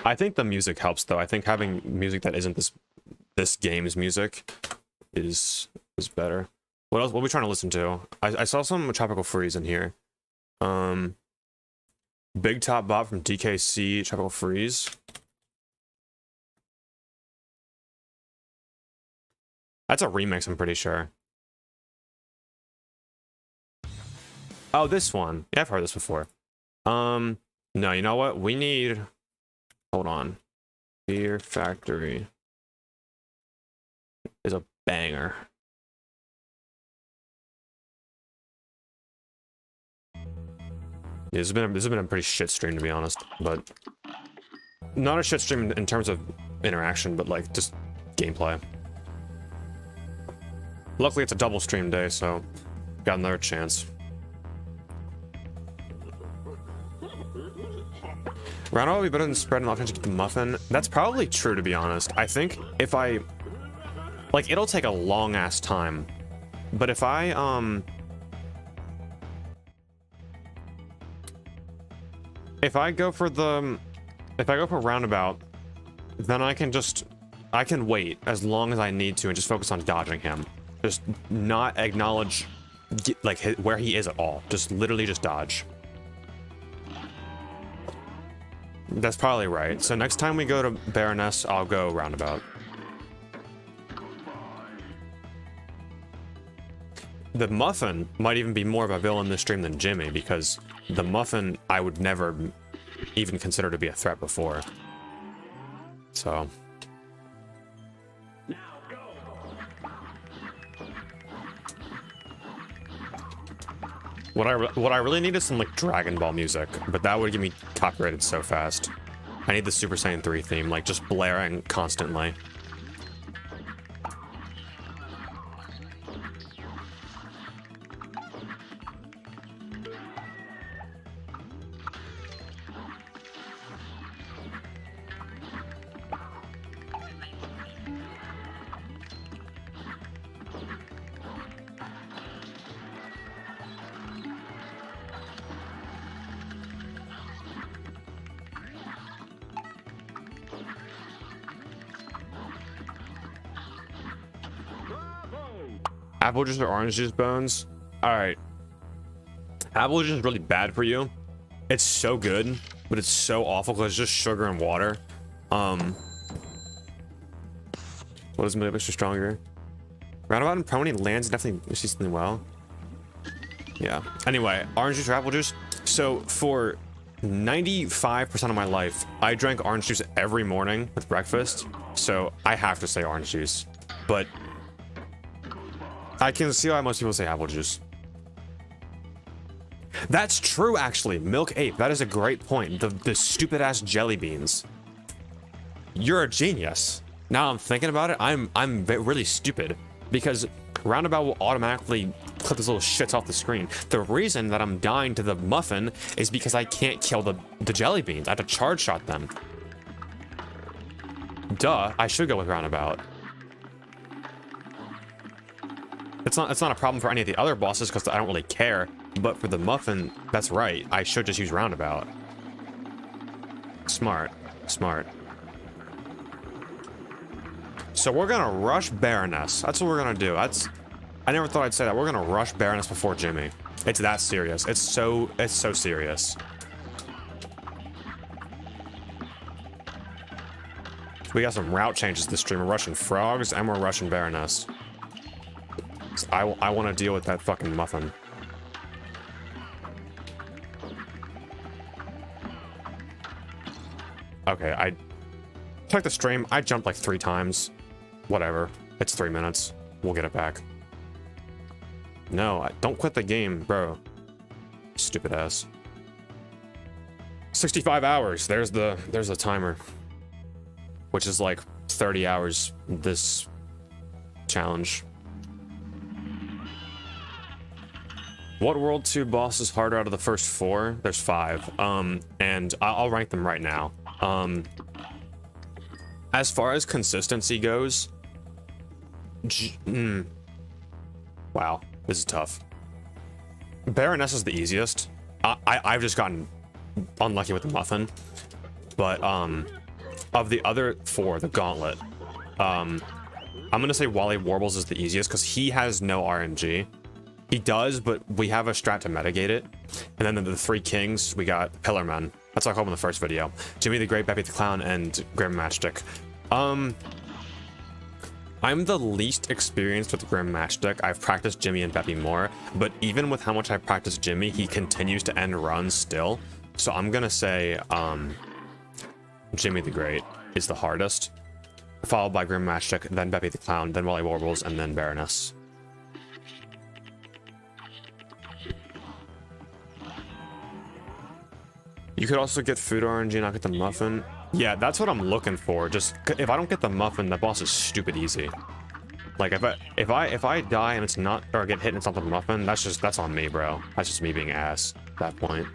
I think the music helps, though. I think having music that isn't this game's music is better. What else? What are we trying to listen to? I saw some Tropical Freeze in here. Big Top Bop from DKC, Tropical Freeze. That's a remix, I'm pretty sure. Oh, this one. Yeah, I've heard this before. No, you know what? We need... Hold on. Fear Factory is a banger. Yeah, this has been a pretty shit stream, to be honest, but not a shit stream in terms of interaction, but like just gameplay. Luckily, it's a double stream day, so got another chance. Roundabout would be better than spread and option to get the muffin. That's probably true, to be honest. I think if I... Like, it'll take a long-ass time. But if I, If I go for roundabout, then I can wait as long as I need to and just focus on dodging him. Just not acknowledge, like, where he is at all. Just literally just dodge. That's probably right. So next time we go to Baroness, I'll go roundabout. The Muffin might even be more of a villain in this stream than Jimmy, because the Muffin I would never even consider to be a threat before. So... What I really need is some, like, Dragon Ball music, but that would get me copyrighted so fast. I need the Super Saiyan 3 theme, like, just blaring constantly. Apple juice or orange juice, Bones? All right. Apple juice is really bad for you. It's so good, but it's so awful because it's just sugar and water. What is extra stronger? Roundabout and Pony lands definitely seasonally well. Yeah. Anyway, orange juice or apple juice. So for 95% of my life, I drank orange juice every morning with breakfast. So I have to say orange juice. But I can see why most people say apple juice. That's true, actually. Milk Ape. That is a great point. The stupid ass jelly beans. You're a genius. Now I'm thinking about it. I'm really stupid because Roundabout will automatically clip those little shits off the screen. The reason that I'm dying to the muffin is because I can't kill the jelly beans. I have to charge shot them. Duh. I should go with Roundabout. It's not a problem for any of the other bosses because I don't really care. But for the muffin, that's right. I should just use Roundabout. Smart. Smart. So we're gonna rush Baroness. That's what we're gonna do. I never thought I'd say that. We're gonna rush Baroness before Jimmy. It's that serious. It's so serious. We got some route changes this stream. We're rushing frogs and we're rushing Baroness. I want to deal with that fucking muffin. Okay, I checked the stream. I jumped like 3 times. Whatever. It's 3 minutes. We'll get it back. No, don't quit the game, bro. Stupid ass. 65 hours. There's the timer. Which is like 30 hours this challenge. What World 2 boss is harder out of the first 4? There's 5. And I'll rank them right now. As far as consistency goes, wow, this is tough. Baroness is the easiest. I've just gotten unlucky with the muffin, but of the other 4, the gauntlet, I'm gonna say Wally Warbles is the easiest because he has no RNG. He does, but we have a strat to mitigate it. And then the 3 kings, we got Pillarmen. That's what I called him in the first video. Jimmy the Great, Beppy the Clown, and Grim Matchstick. I'm the least experienced with Grim Matchstick. I've practiced Jimmy and Beppy more, but even with how much I practiced Jimmy, he continues to end runs still. So I'm gonna say Jimmy the Great is the hardest, followed by Grim Matchstick, then Beppy the Clown, then Wally Warbles, and then Baroness. You could also get food RNG and not get the muffin. Yeah, that's what I'm looking for. Just if I don't get the muffin, the boss is stupid easy. Like if I die and it's not, or get hit and it's not the muffin, that's on me, bro. That's just me being ass at that point.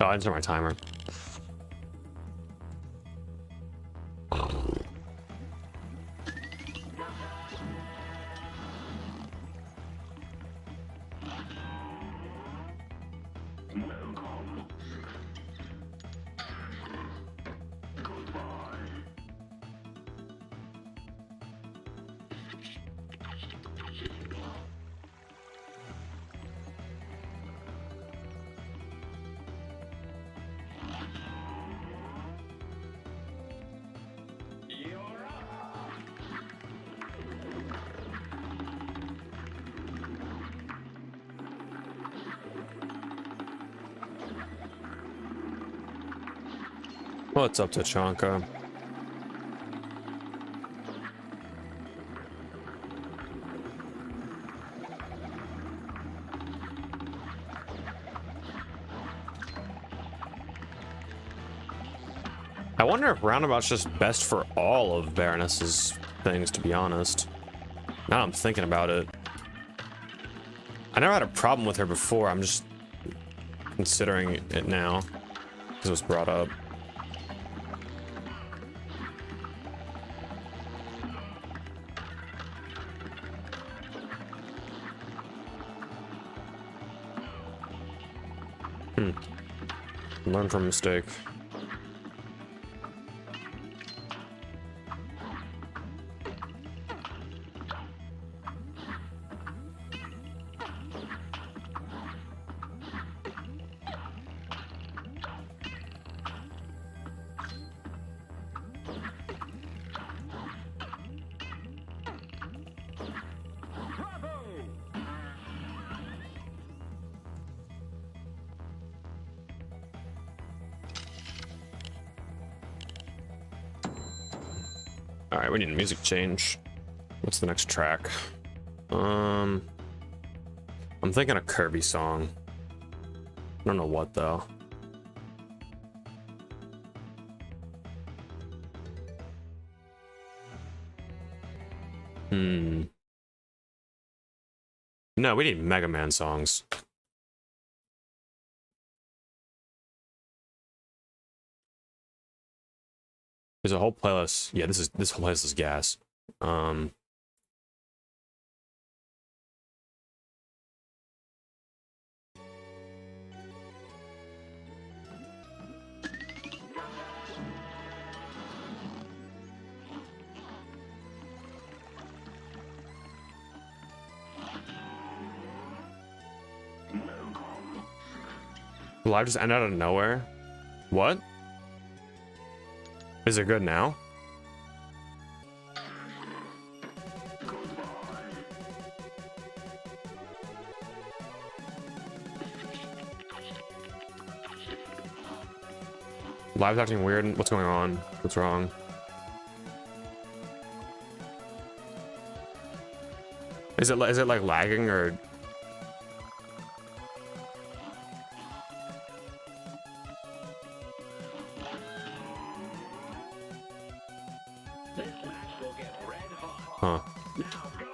Oh, I didn't start my timer. What's up, Tachanka? wonder if Roundabout's just best for all of Baroness's things, to be honest. Now I'm thinking about it. I never had a problem with her before, I'm just considering it now, because it was brought up. Learn from mistake. Alright, we need a music change. What's the next track? I'm thinking a Kirby song. I don't know what though. No, we need Mega Man songs. There's a whole playlist. Yeah, this whole playlist is gas. Live just ended out of nowhere. What? Is it good now? Live's acting weird. What's going on? What's wrong? Is it like lagging or? This match will get red hot. Huh. Now go.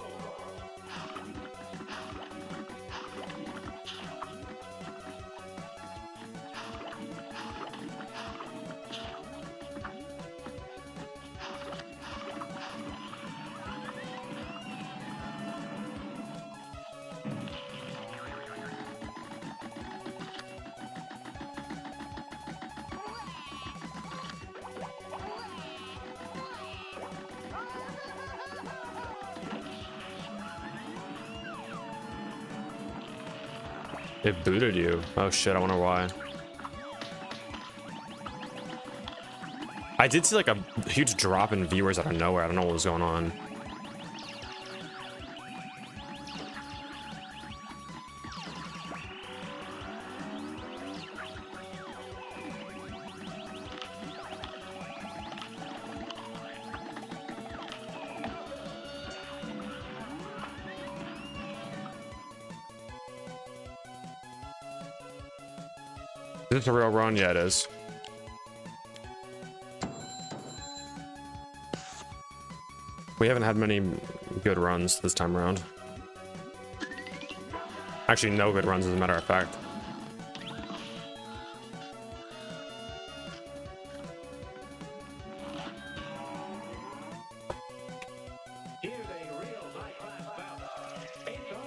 It booted you. Oh shit, I wonder why. I did see like a huge drop in viewers out of nowhere. I don't know what was going on. Is this a real run? Yeah, it is. We haven't had many good runs this time around. Actually, no good runs, as a matter of fact. Here's a real high-class bout. It's on.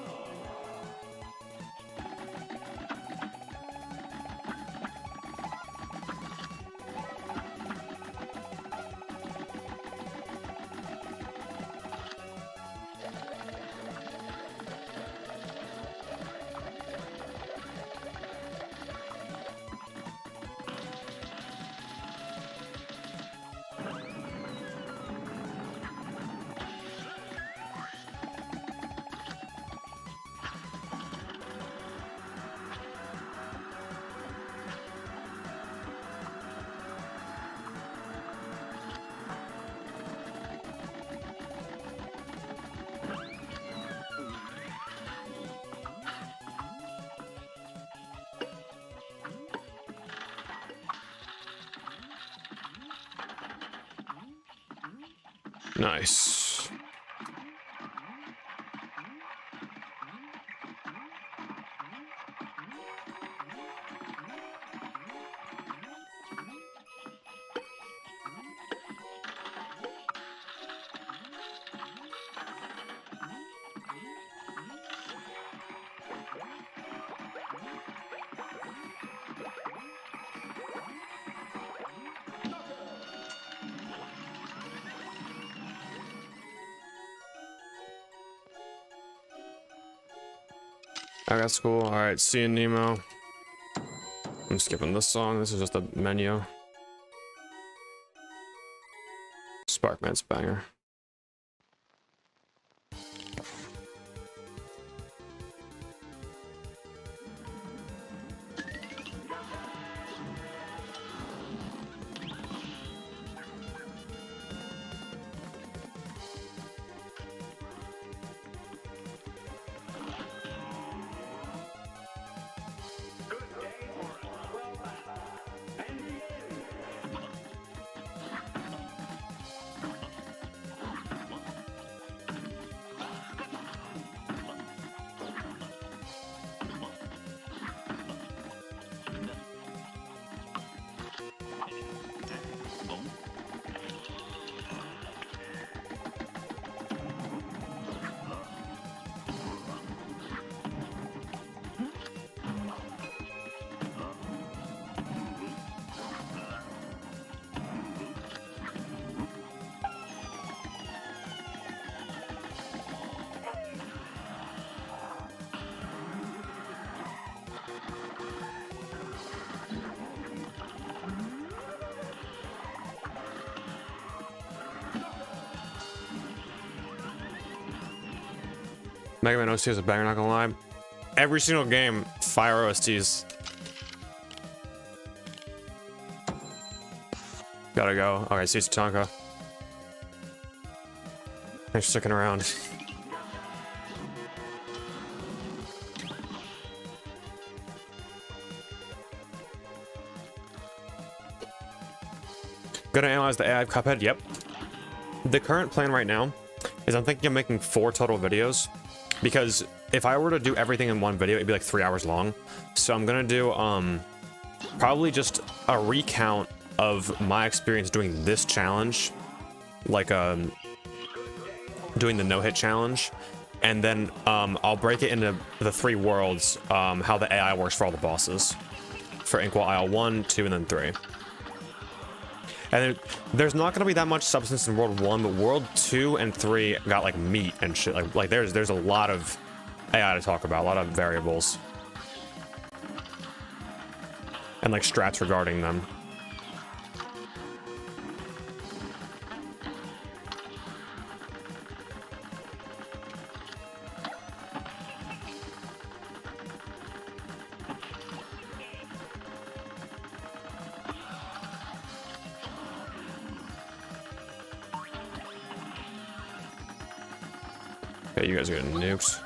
Nice. Oh, that's cool. All right, see you, Nemo. I'm skipping this song. This is just a menu. Sparkman's banger. Good day for a swell battle. And begin. Mega Man OST is a banger, not gonna lie. Every single game, fire OSTs. Gotta go. Okay, see you, Tatanka. Thanks for sticking around. Gonna analyze the AI of Cuphead? Yep. The current plan right now is I'm thinking of making 4 total videos. Because if I were to do everything in one video, it'd be like 3 hours long. So I'm gonna do probably just a recount of my experience doing this challenge, like doing the no-hit challenge, and then I'll break it into the 3 worlds, how the AI works for all the bosses, for Inkwell Isle 1, 2, and then 3. And there's not gonna be that much substance in World 1, but World 2 and 3 got like meat and shit. Like there's a lot of AI to talk about, a lot of variables. And like strats regarding them. Okay, you guys are getting nuked.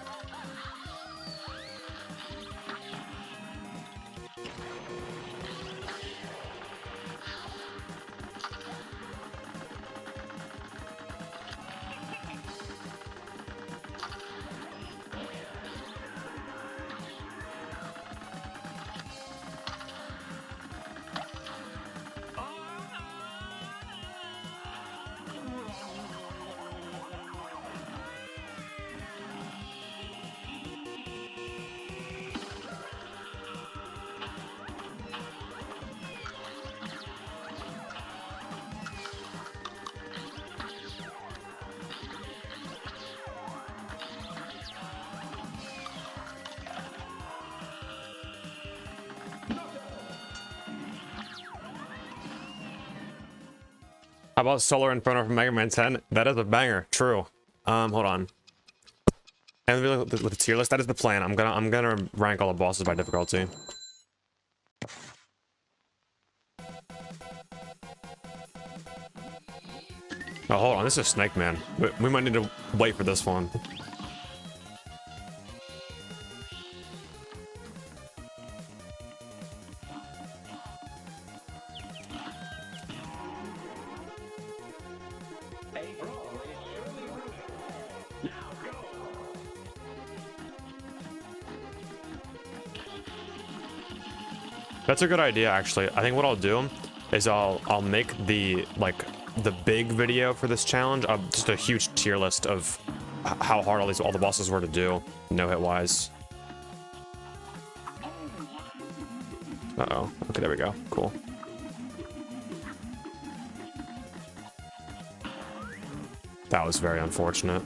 How about Solar Inferno from Mega Man 10? That is a banger. True. Hold on. And with the tier list, that is the plan. I'm gonna rank all the bosses by difficulty. Oh, hold on. This is Snake Man. We might need to wait for this one. A brawl That's a good idea, actually. I think what I'll do is I'll make the big video for this challenge, just a huge tier list of how hard all the bosses were to do, no hit wise. Uh-oh. Okay, there we go. Cool. That was very unfortunate.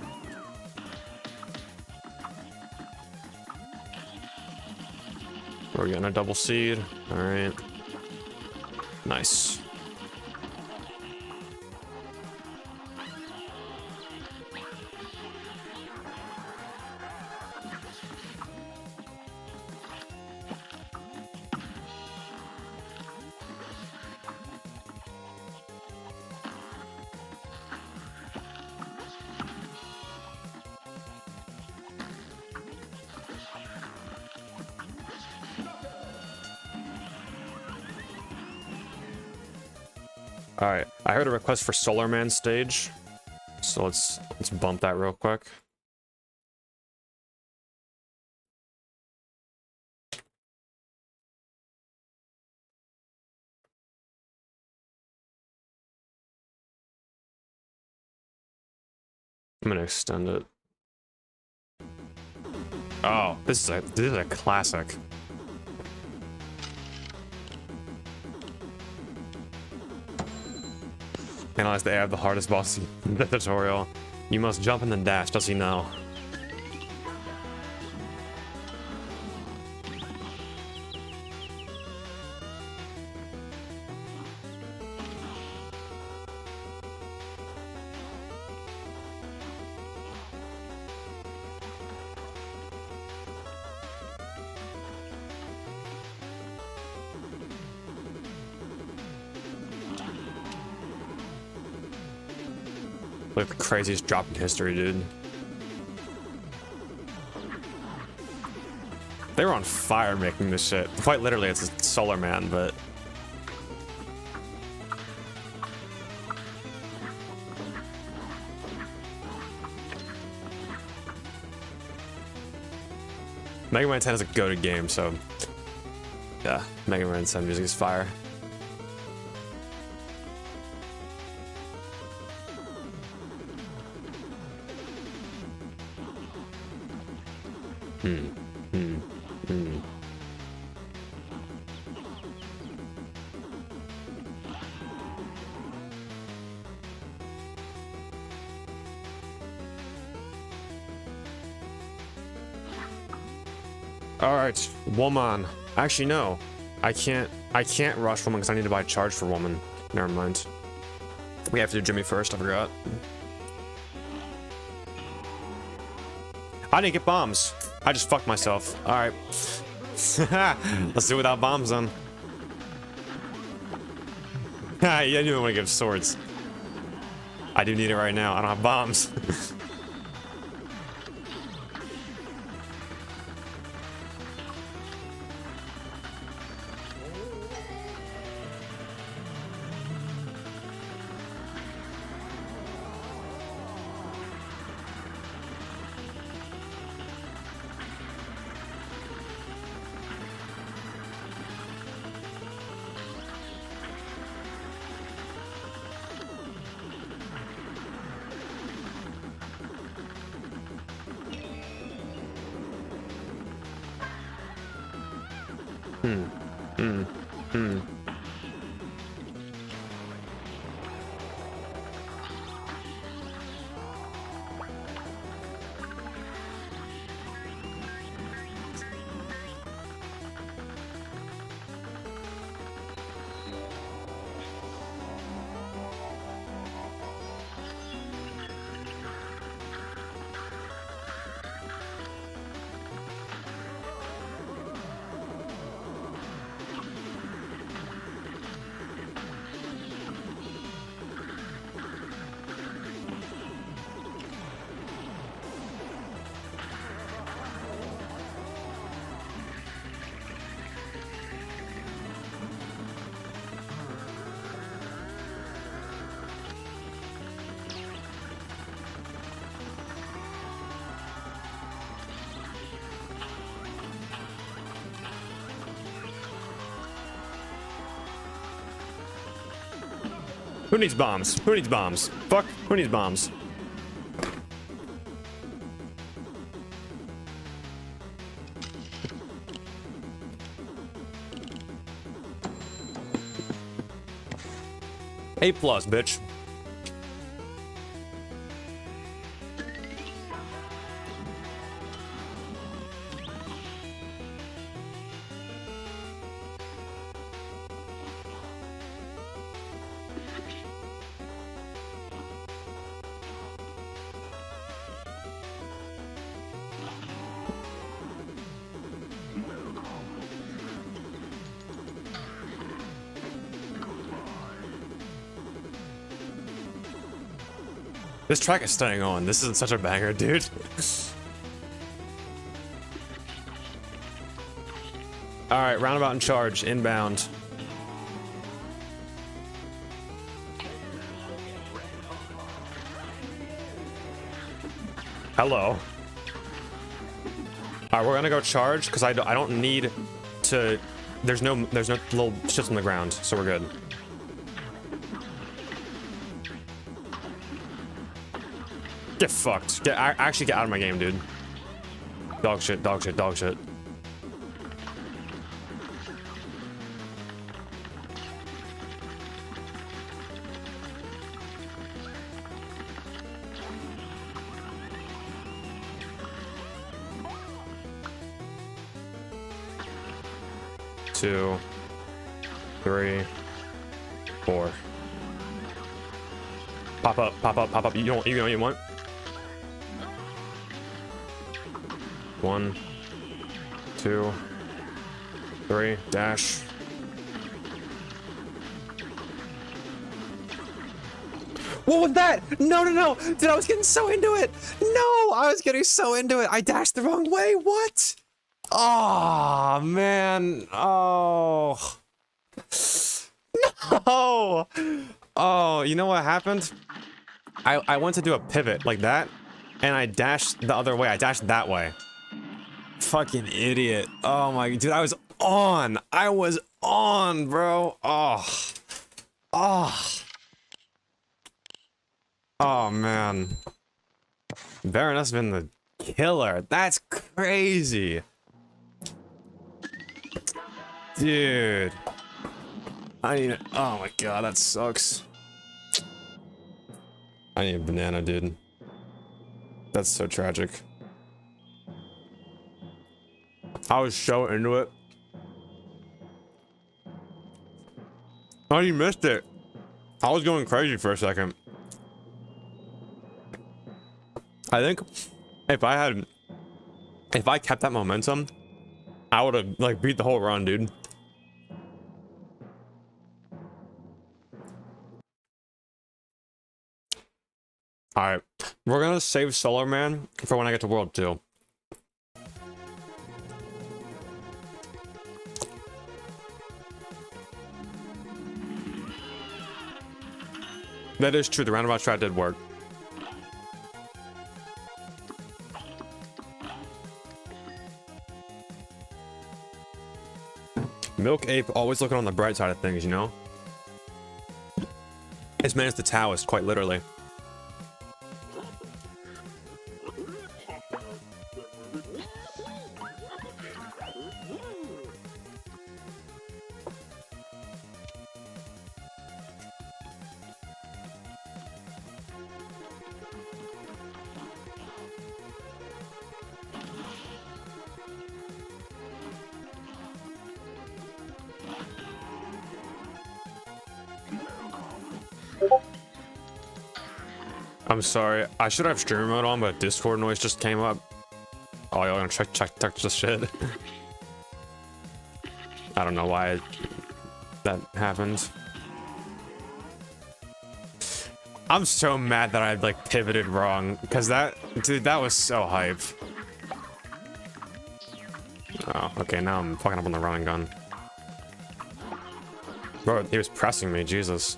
We're getting a double seed. All right. Nice. All right, I heard a request for Solar Man stage, so let's bump that real quick. I'm gonna extend it. Oh, this is a classic. Analyze the AI of the hardest boss in the tutorial. You must jump and then dash, does he know? Like the craziest drop in history, dude. They were on fire making this shit. Quite literally, it's a Solar Man, but... Mega Man 10 is a goated game, so... Yeah, Mega Man 10 music is fire. All right, woman. Actually, no, I can't rush woman because I need to buy a charge for woman. Never mind. We have to do Jimmy first. I forgot. I didn't get bombs. I just fucked myself. All right. Let's do it without bombs then. Yeah, I knew I want to give swords. I do need it right now. I don't have bombs. Who needs bombs? Who needs bombs? Fuck. Who needs bombs? A plus, bitch. This track is staying on. This isn't such a banger, dude. Alright, roundabout in charge, inbound. Hello. Alright, we're gonna go charge, because I don't need to... There's no little shits on the ground, so we're good. Get fucked. Actually get out of my game, dude. Dog shit, dog shit, dog shit. Two, three, four. Pop up, pop up, pop up. You know what you want? 1, 2, 3, dash. What was that? No, no, no. Dude, I was getting so into it. No, I was getting so into it. I dashed the wrong way. What? Oh, man. Oh. No. Oh, you know what happened? I went to do a pivot like that, and I dashed the other way. I dashed that way. Fucking idiot. Oh my, dude, I was on. I was on, bro. Oh. Oh. Oh, man. Baroness been the killer. That's crazy. Dude. I need... Oh my god, that sucks. I need a banana, dude. That's so tragic. I was so into it. Oh, you missed it. I was going crazy for a second. I think if I kept that momentum, I would have like beat the whole run, dude. All right, we're gonna save Solar Man for when I get to World 2. That is true. The roundabout strat did work. Milk Ape always looking on the bright side of things, you know? This man is the Taoist, quite literally. I'm sorry. I should have stream mode on, but Discord noise just came up. Oh, y'all gonna check this shit. I don't know why that happened. I'm so mad that I like pivoted wrong because dude, that was so hype. Oh, okay, now I'm fucking up on the running gun. Bro, he was pressing me, Jesus.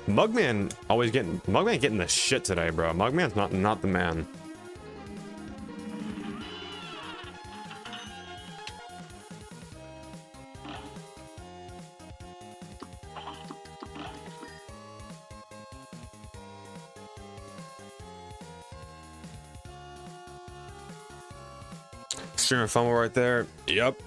Mugman getting the shit today, bro. Mugman's not the man. Stream of fumble right there. Yep.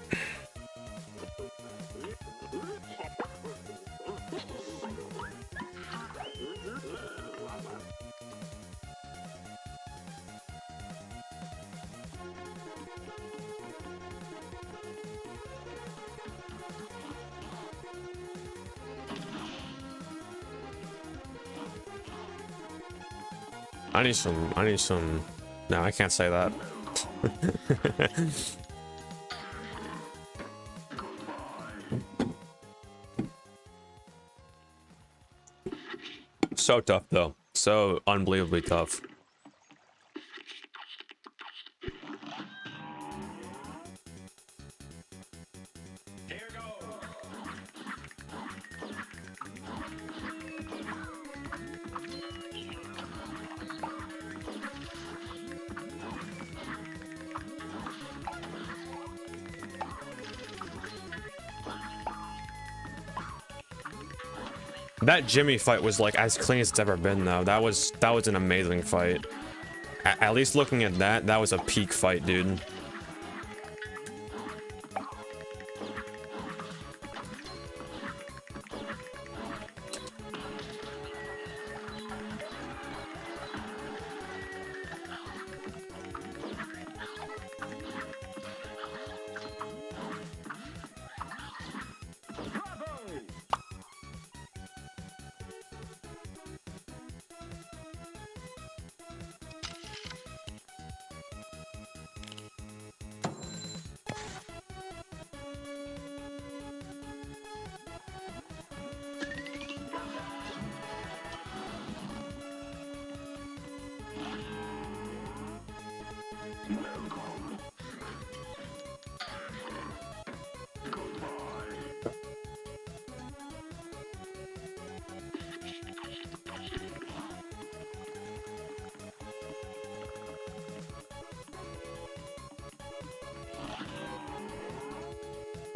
I need some. No, I can't say that. So tough though. So unbelievably tough. Here goes. That Jimmy fight was like as clean as it's ever been though. That was an amazing fight. At least looking at that, that was a peak fight, dude.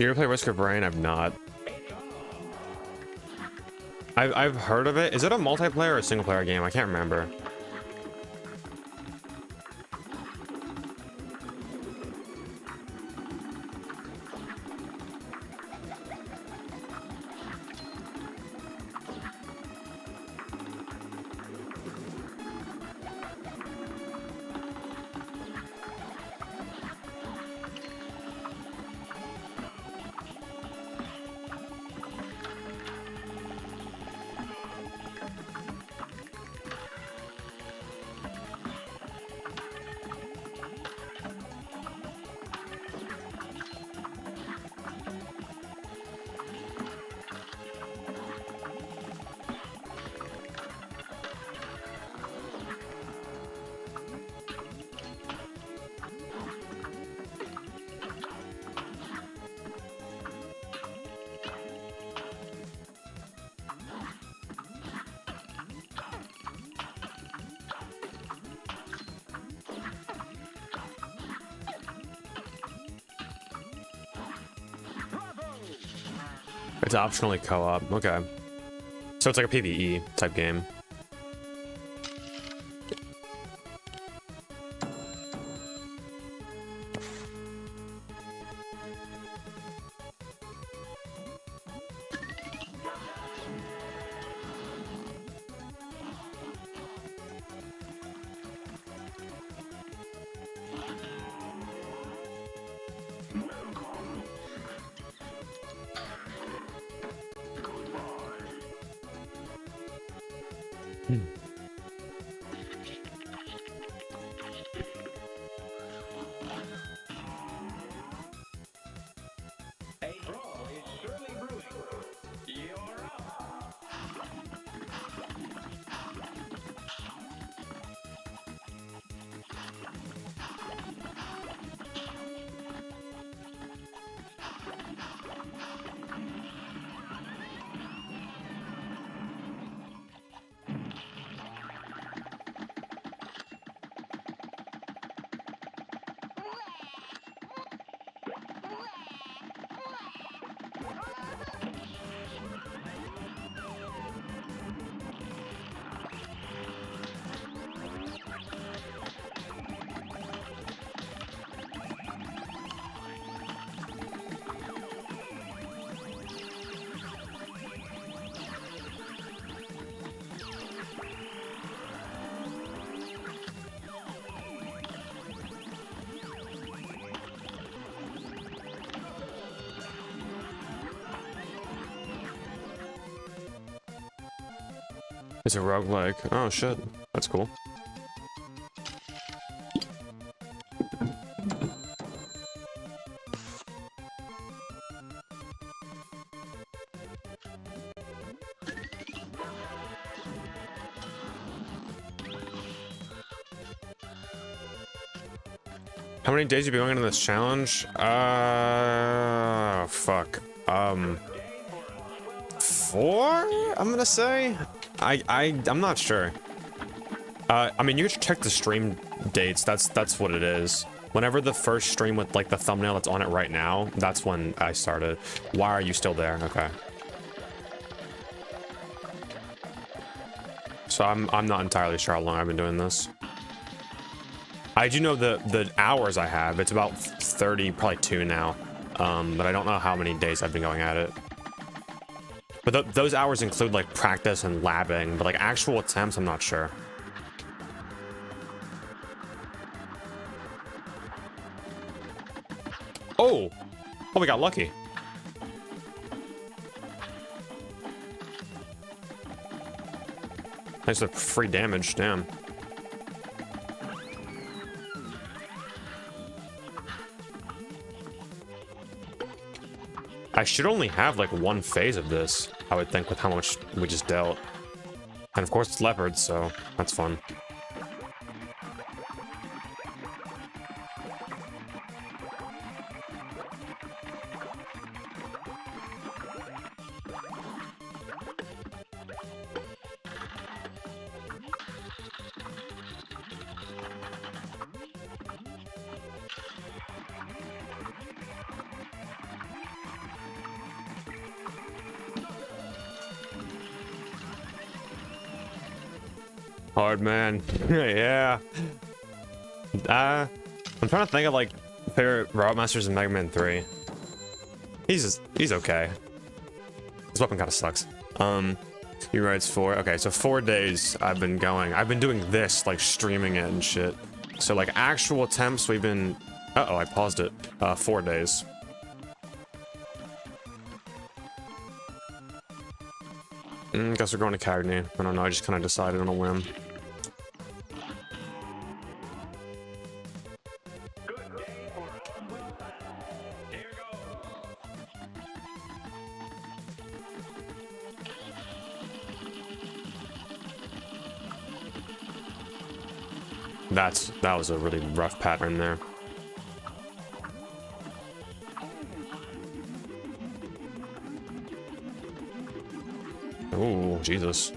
You ever play Risk of Rain? I've not. I've heard of it. Is it a multiplayer or a single player game? I can't remember. It's optionally co-op. Okay. So it's like a PvE type game. A brawl is surely brewing. You're up. It's a roguelike. Oh shit. That's cool. How many days have you been going into this challenge? Fuck. 4? I'm gonna say. I'm not sure. I mean, you can check the stream dates. That's what it is. Whenever the first stream with like the thumbnail that's on it right now, that's when I started. Why are you still there? Okay. So I'm not entirely sure how long I've been doing this. I do know the hours I have. It's about 30, probably 2 now. But I don't know how many days I've been going at it. But those hours include like practice and labbing, but like actual attempts, I'm not sure. Oh, we got lucky. Thanks for free damage, damn. I should only have like 1 phase of this, I would think, with how much we just dealt. And of course it's leopards, so that's fun. Hard man. Yeah. I'm trying to think of like favorite Robot Masters in Mega Man 3. He's okay. His weapon kind of sucks. You write 4. Okay, so 4 days I've been going. I've been doing this, like streaming it and shit. So like actual attempts, we've been. Uh-oh, I paused it. 4 days. Guess we're going to Cagney. I don't know. I just kind of decided on a whim. That was a really rough pattern there. Oh, Jesus.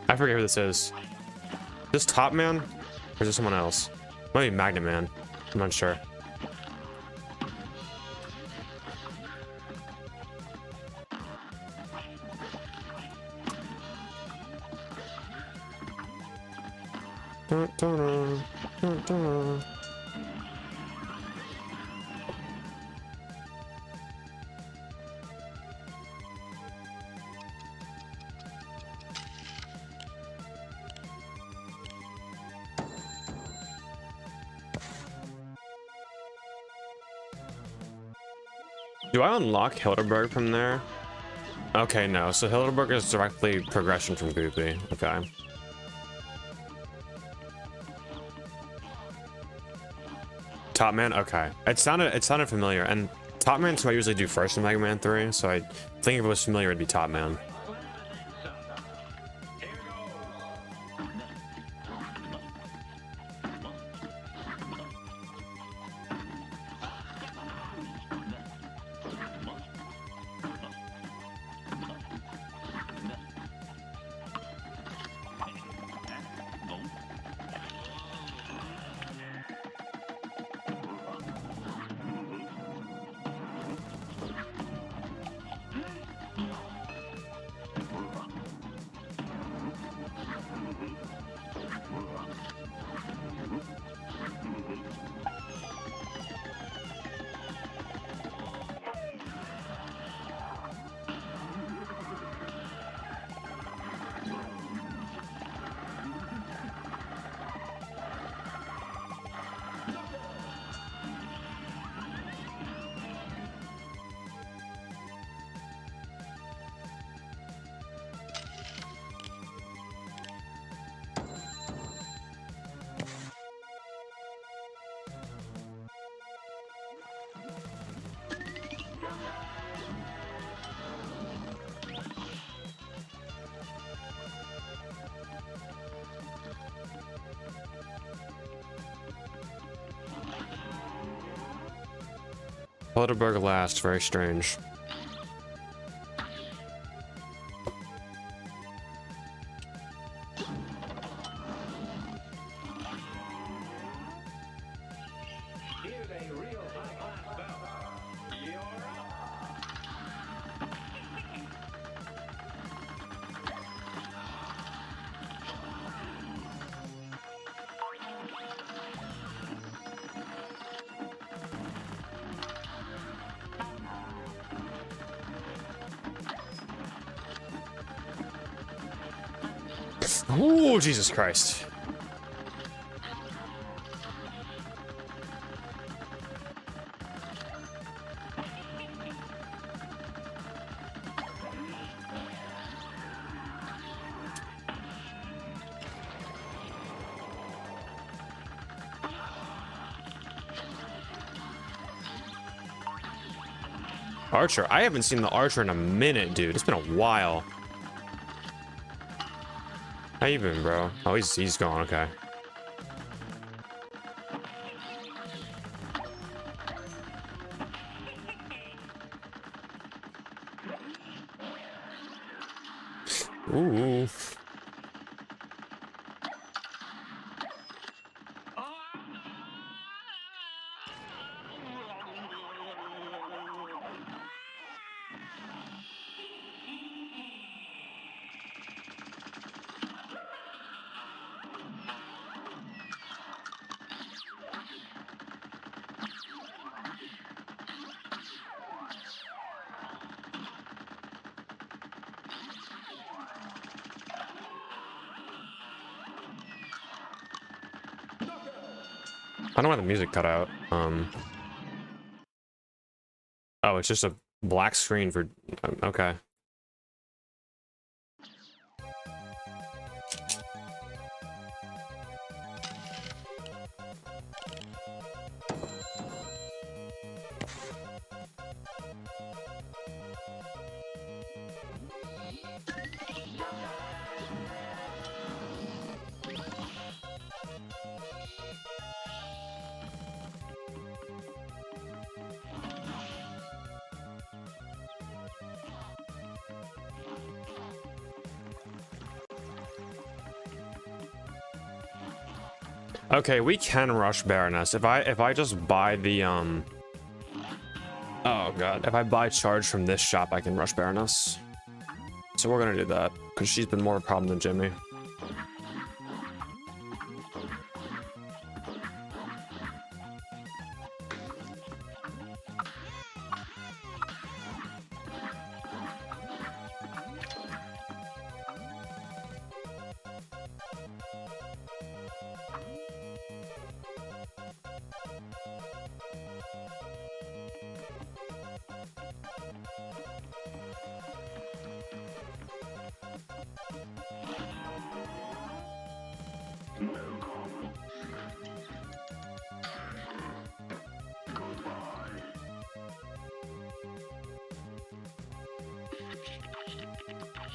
I forget who this is. Is this Top Man? Or is this someone else? Maybe Magnet Man. I'm not sure. Dun, dun, dun, dun, dun. Do I unlock Hildeberg from there? Okay, no. So Hildeberg is directly progression from Goopy. Okay. Top Man? Okay. It sounded familiar. And Top Man's who I usually do first in Mega Man 3, so I think if it was familiar, it'd be Top Man. Hildeberg last, very strange. Here's a real high-class belt. You're up. Oh, Jesus Christ. Archer. I haven't seen the Archer in a minute, dude. It's been a while. How you been, bro? Oh, he's gone. Okay. Ooh. I don't know why the music cut out. Oh, it's just a black screen for. Okay. Okay, we can rush Baroness. If I just buy the oh god, if I buy charge from this shop, I can rush Baroness. So we're gonna do that because she's been more of a problem than Jimmy.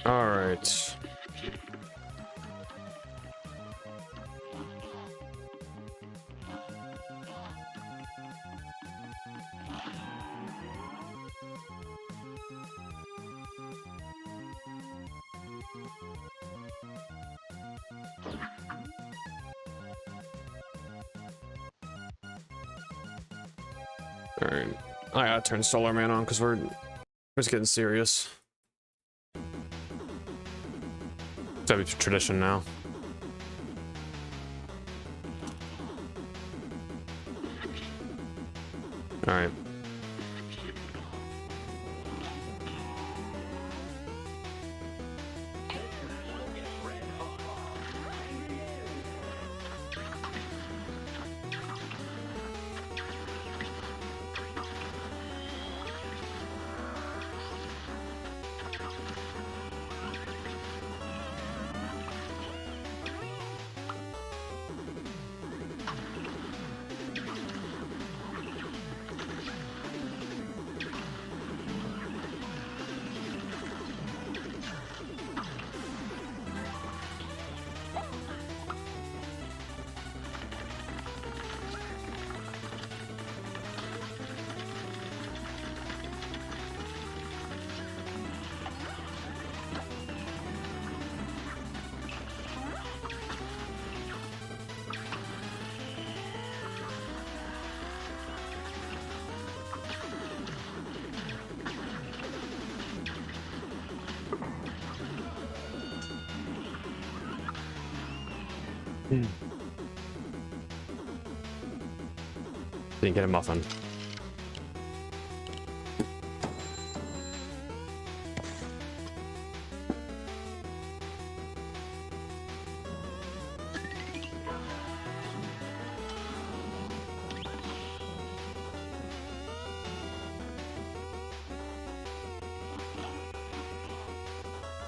All right. All right. I gotta turn Solar Man on because we're just getting serious. It's gotta be tradition now. All right. Didn't get a muffin.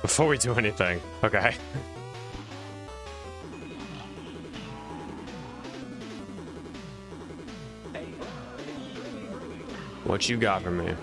Before we do anything, okay. What you got for me?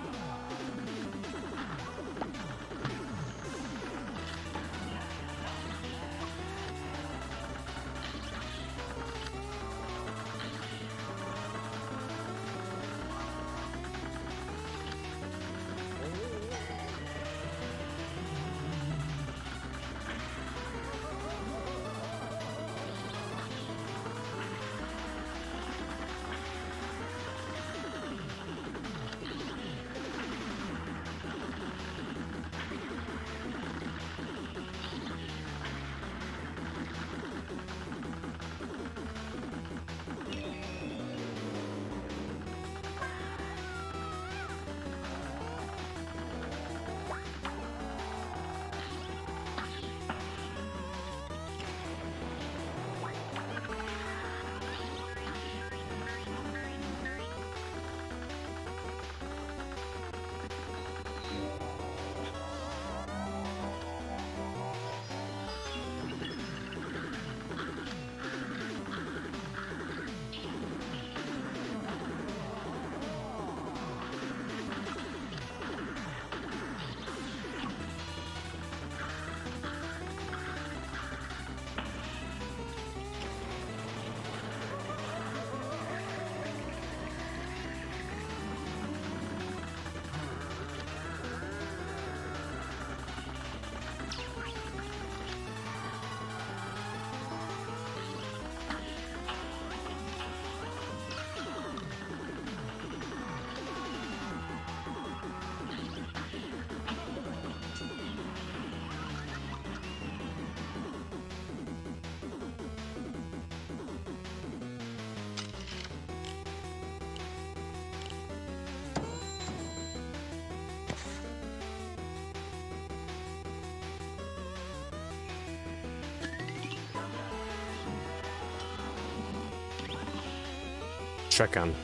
Shotgun.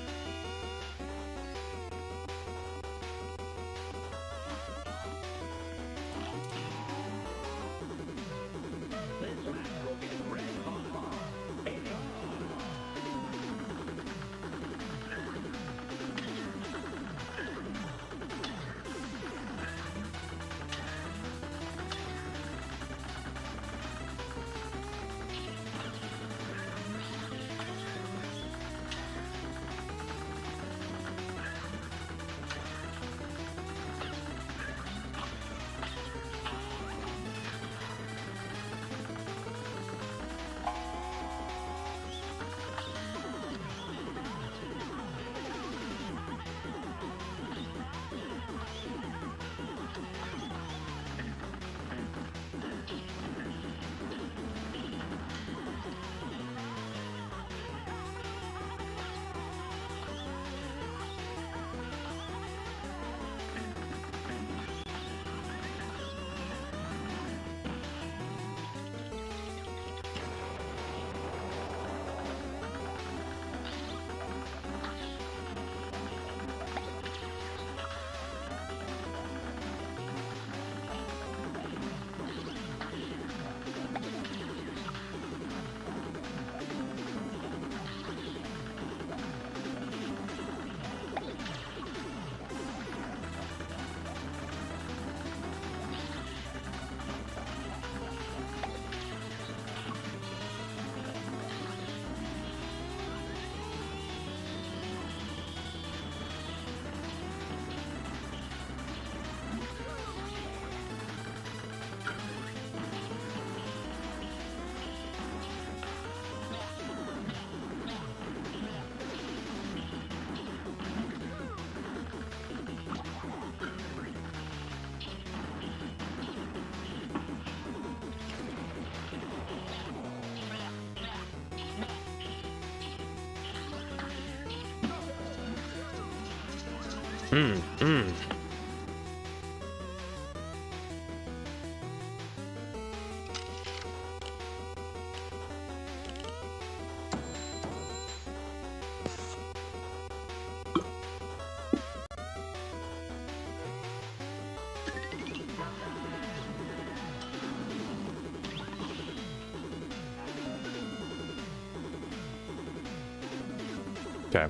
Okay.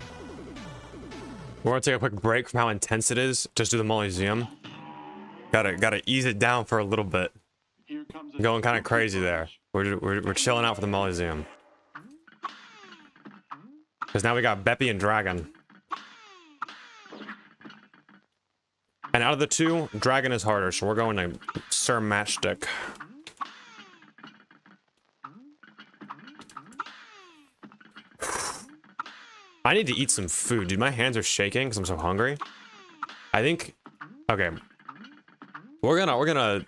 We're gonna take a quick break from how intense it is. Just do the Museum. Gotta ease it down for a little bit. Going kind of crazy there. We're chilling out for the Museum. Because now we got Beppy and Dragon. And out of the two, Dragon is harder, so we're going to Sir Matchstick. I need to eat some food, dude. My hands are shaking because I'm so hungry. I think, okay. We're gonna.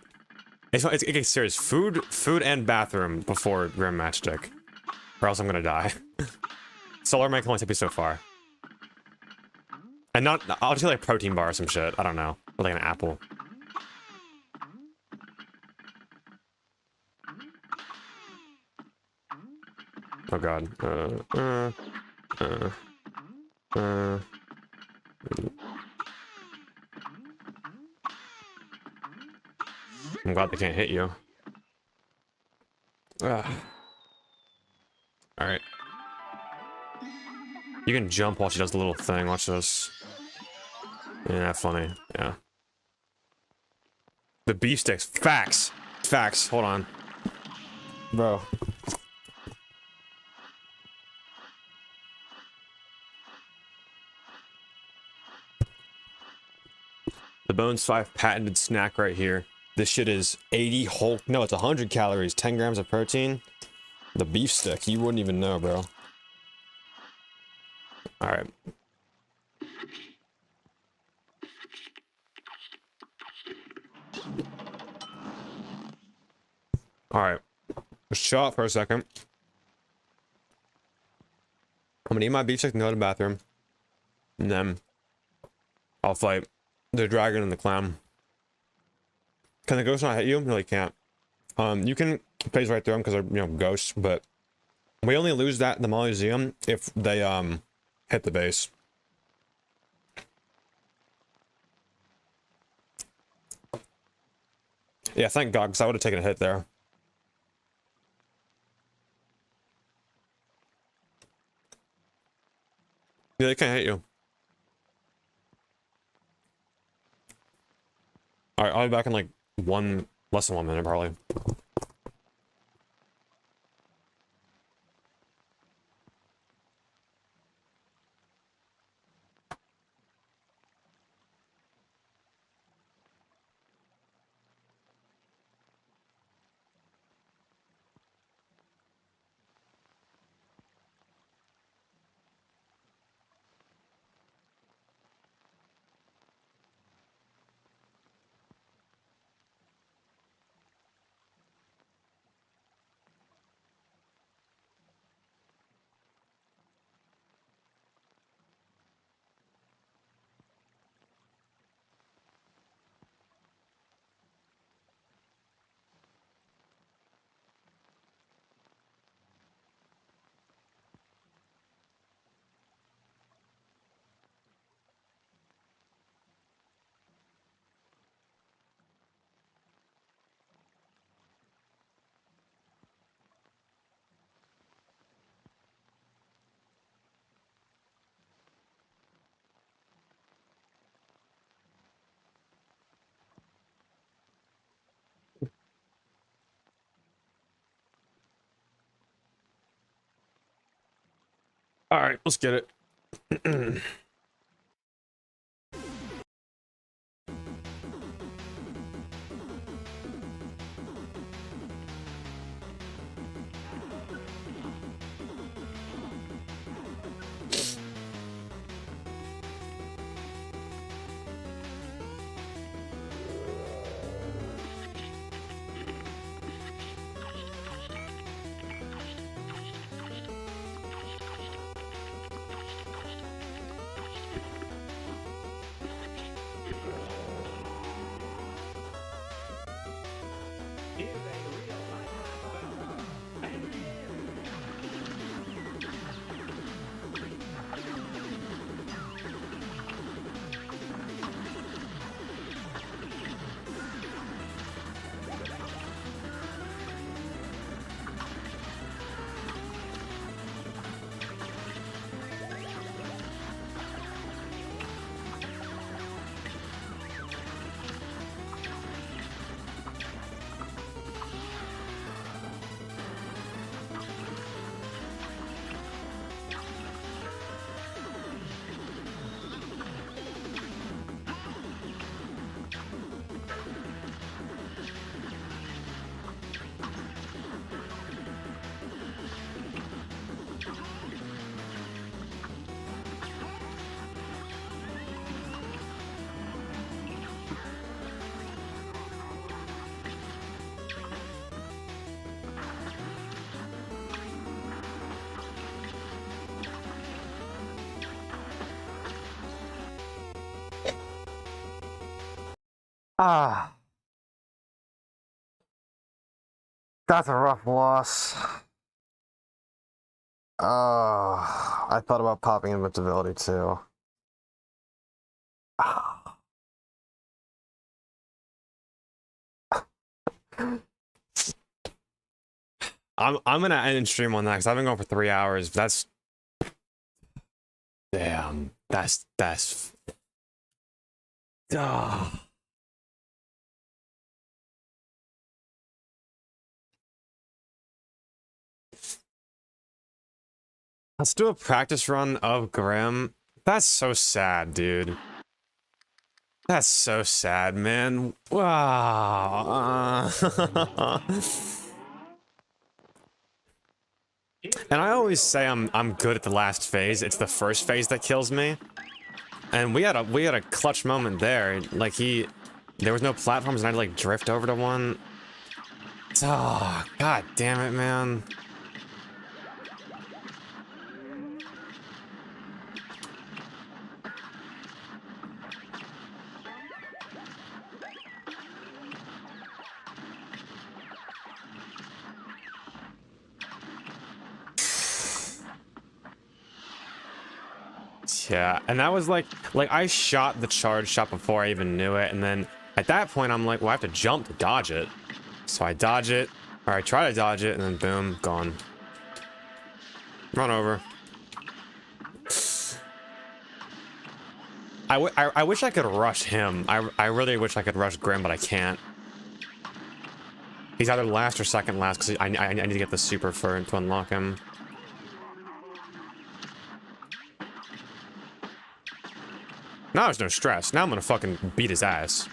It's serious. Food and bathroom before Grim Matchstick, or else I'm gonna die. Solar Man can only take me so far. And not, I'll just get like a protein bar or some shit. I don't know, or like an apple. Oh god. I'm glad they can't hit you. Alright. You can jump while she does the little thing. Watch this. Yeah, funny. Yeah. The beef sticks. Facts. Facts. Hold on. Bro. The Bones 5 patented snack right here. This shit is 80 whole... No, it's 100 calories, 10 grams of protein. The beef stick, you wouldn't even know, bro. Alright. Alright. Just chill out for a second. I'm gonna eat my beef stick and go to the bathroom. And then... I'll fight the dragon and the clown. Can the ghost not hit you? No, he can't. You can phase right through them because they're, you know, ghosts, but we only lose that in the Museum if they hit the base. Yeah, thank God, because I would have taken a hit there. Yeah, they can't hit you. Alright, I'll be back in like less than 1 minute, probably. Alright, let's get it. Ah, that's a rough loss. I thought about popping invincibility too. I'm gonna end stream on that because I've been going for 3 hours. That's damn. That's. Ah. Let's do a practice run of Grim. That's so sad, dude. That's so sad, man. Wow. And I always say I'm good at the last phase. It's the first phase that kills me. And we had a clutch moment there. Like there was no platforms and I'd like drift over to one. Oh, god damn it, man. Yeah, and that was like I shot the charge shot before I even knew it, and then at that point I'm like, well, I have to jump to dodge it. So I dodge it, or I try to dodge it, and then boom, gone. Run over. I wish I could rush him. I really wish I could rush Grim, but I can't. He's either last or second last, because I need to get the super to unlock him. Now there's no stress. Now I'm gonna fucking beat his ass.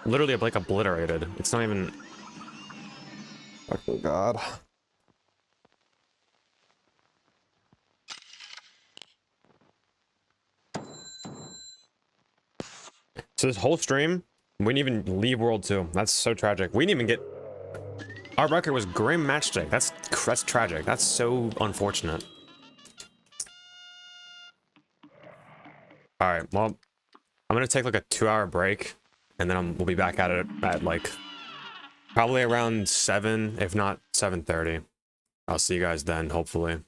Literally, like, obliterated. It's not even... Oh, God. So this whole stream, we didn't even leave World 2. That's so tragic. We didn't even get... Our record was Grim Matchstick. That's tragic. That's so unfortunate. Alright, well, I'm gonna take like a 2-hour break, and then we'll be back at it at like... probably around 7, if not 7:30. I'll see you guys then, hopefully.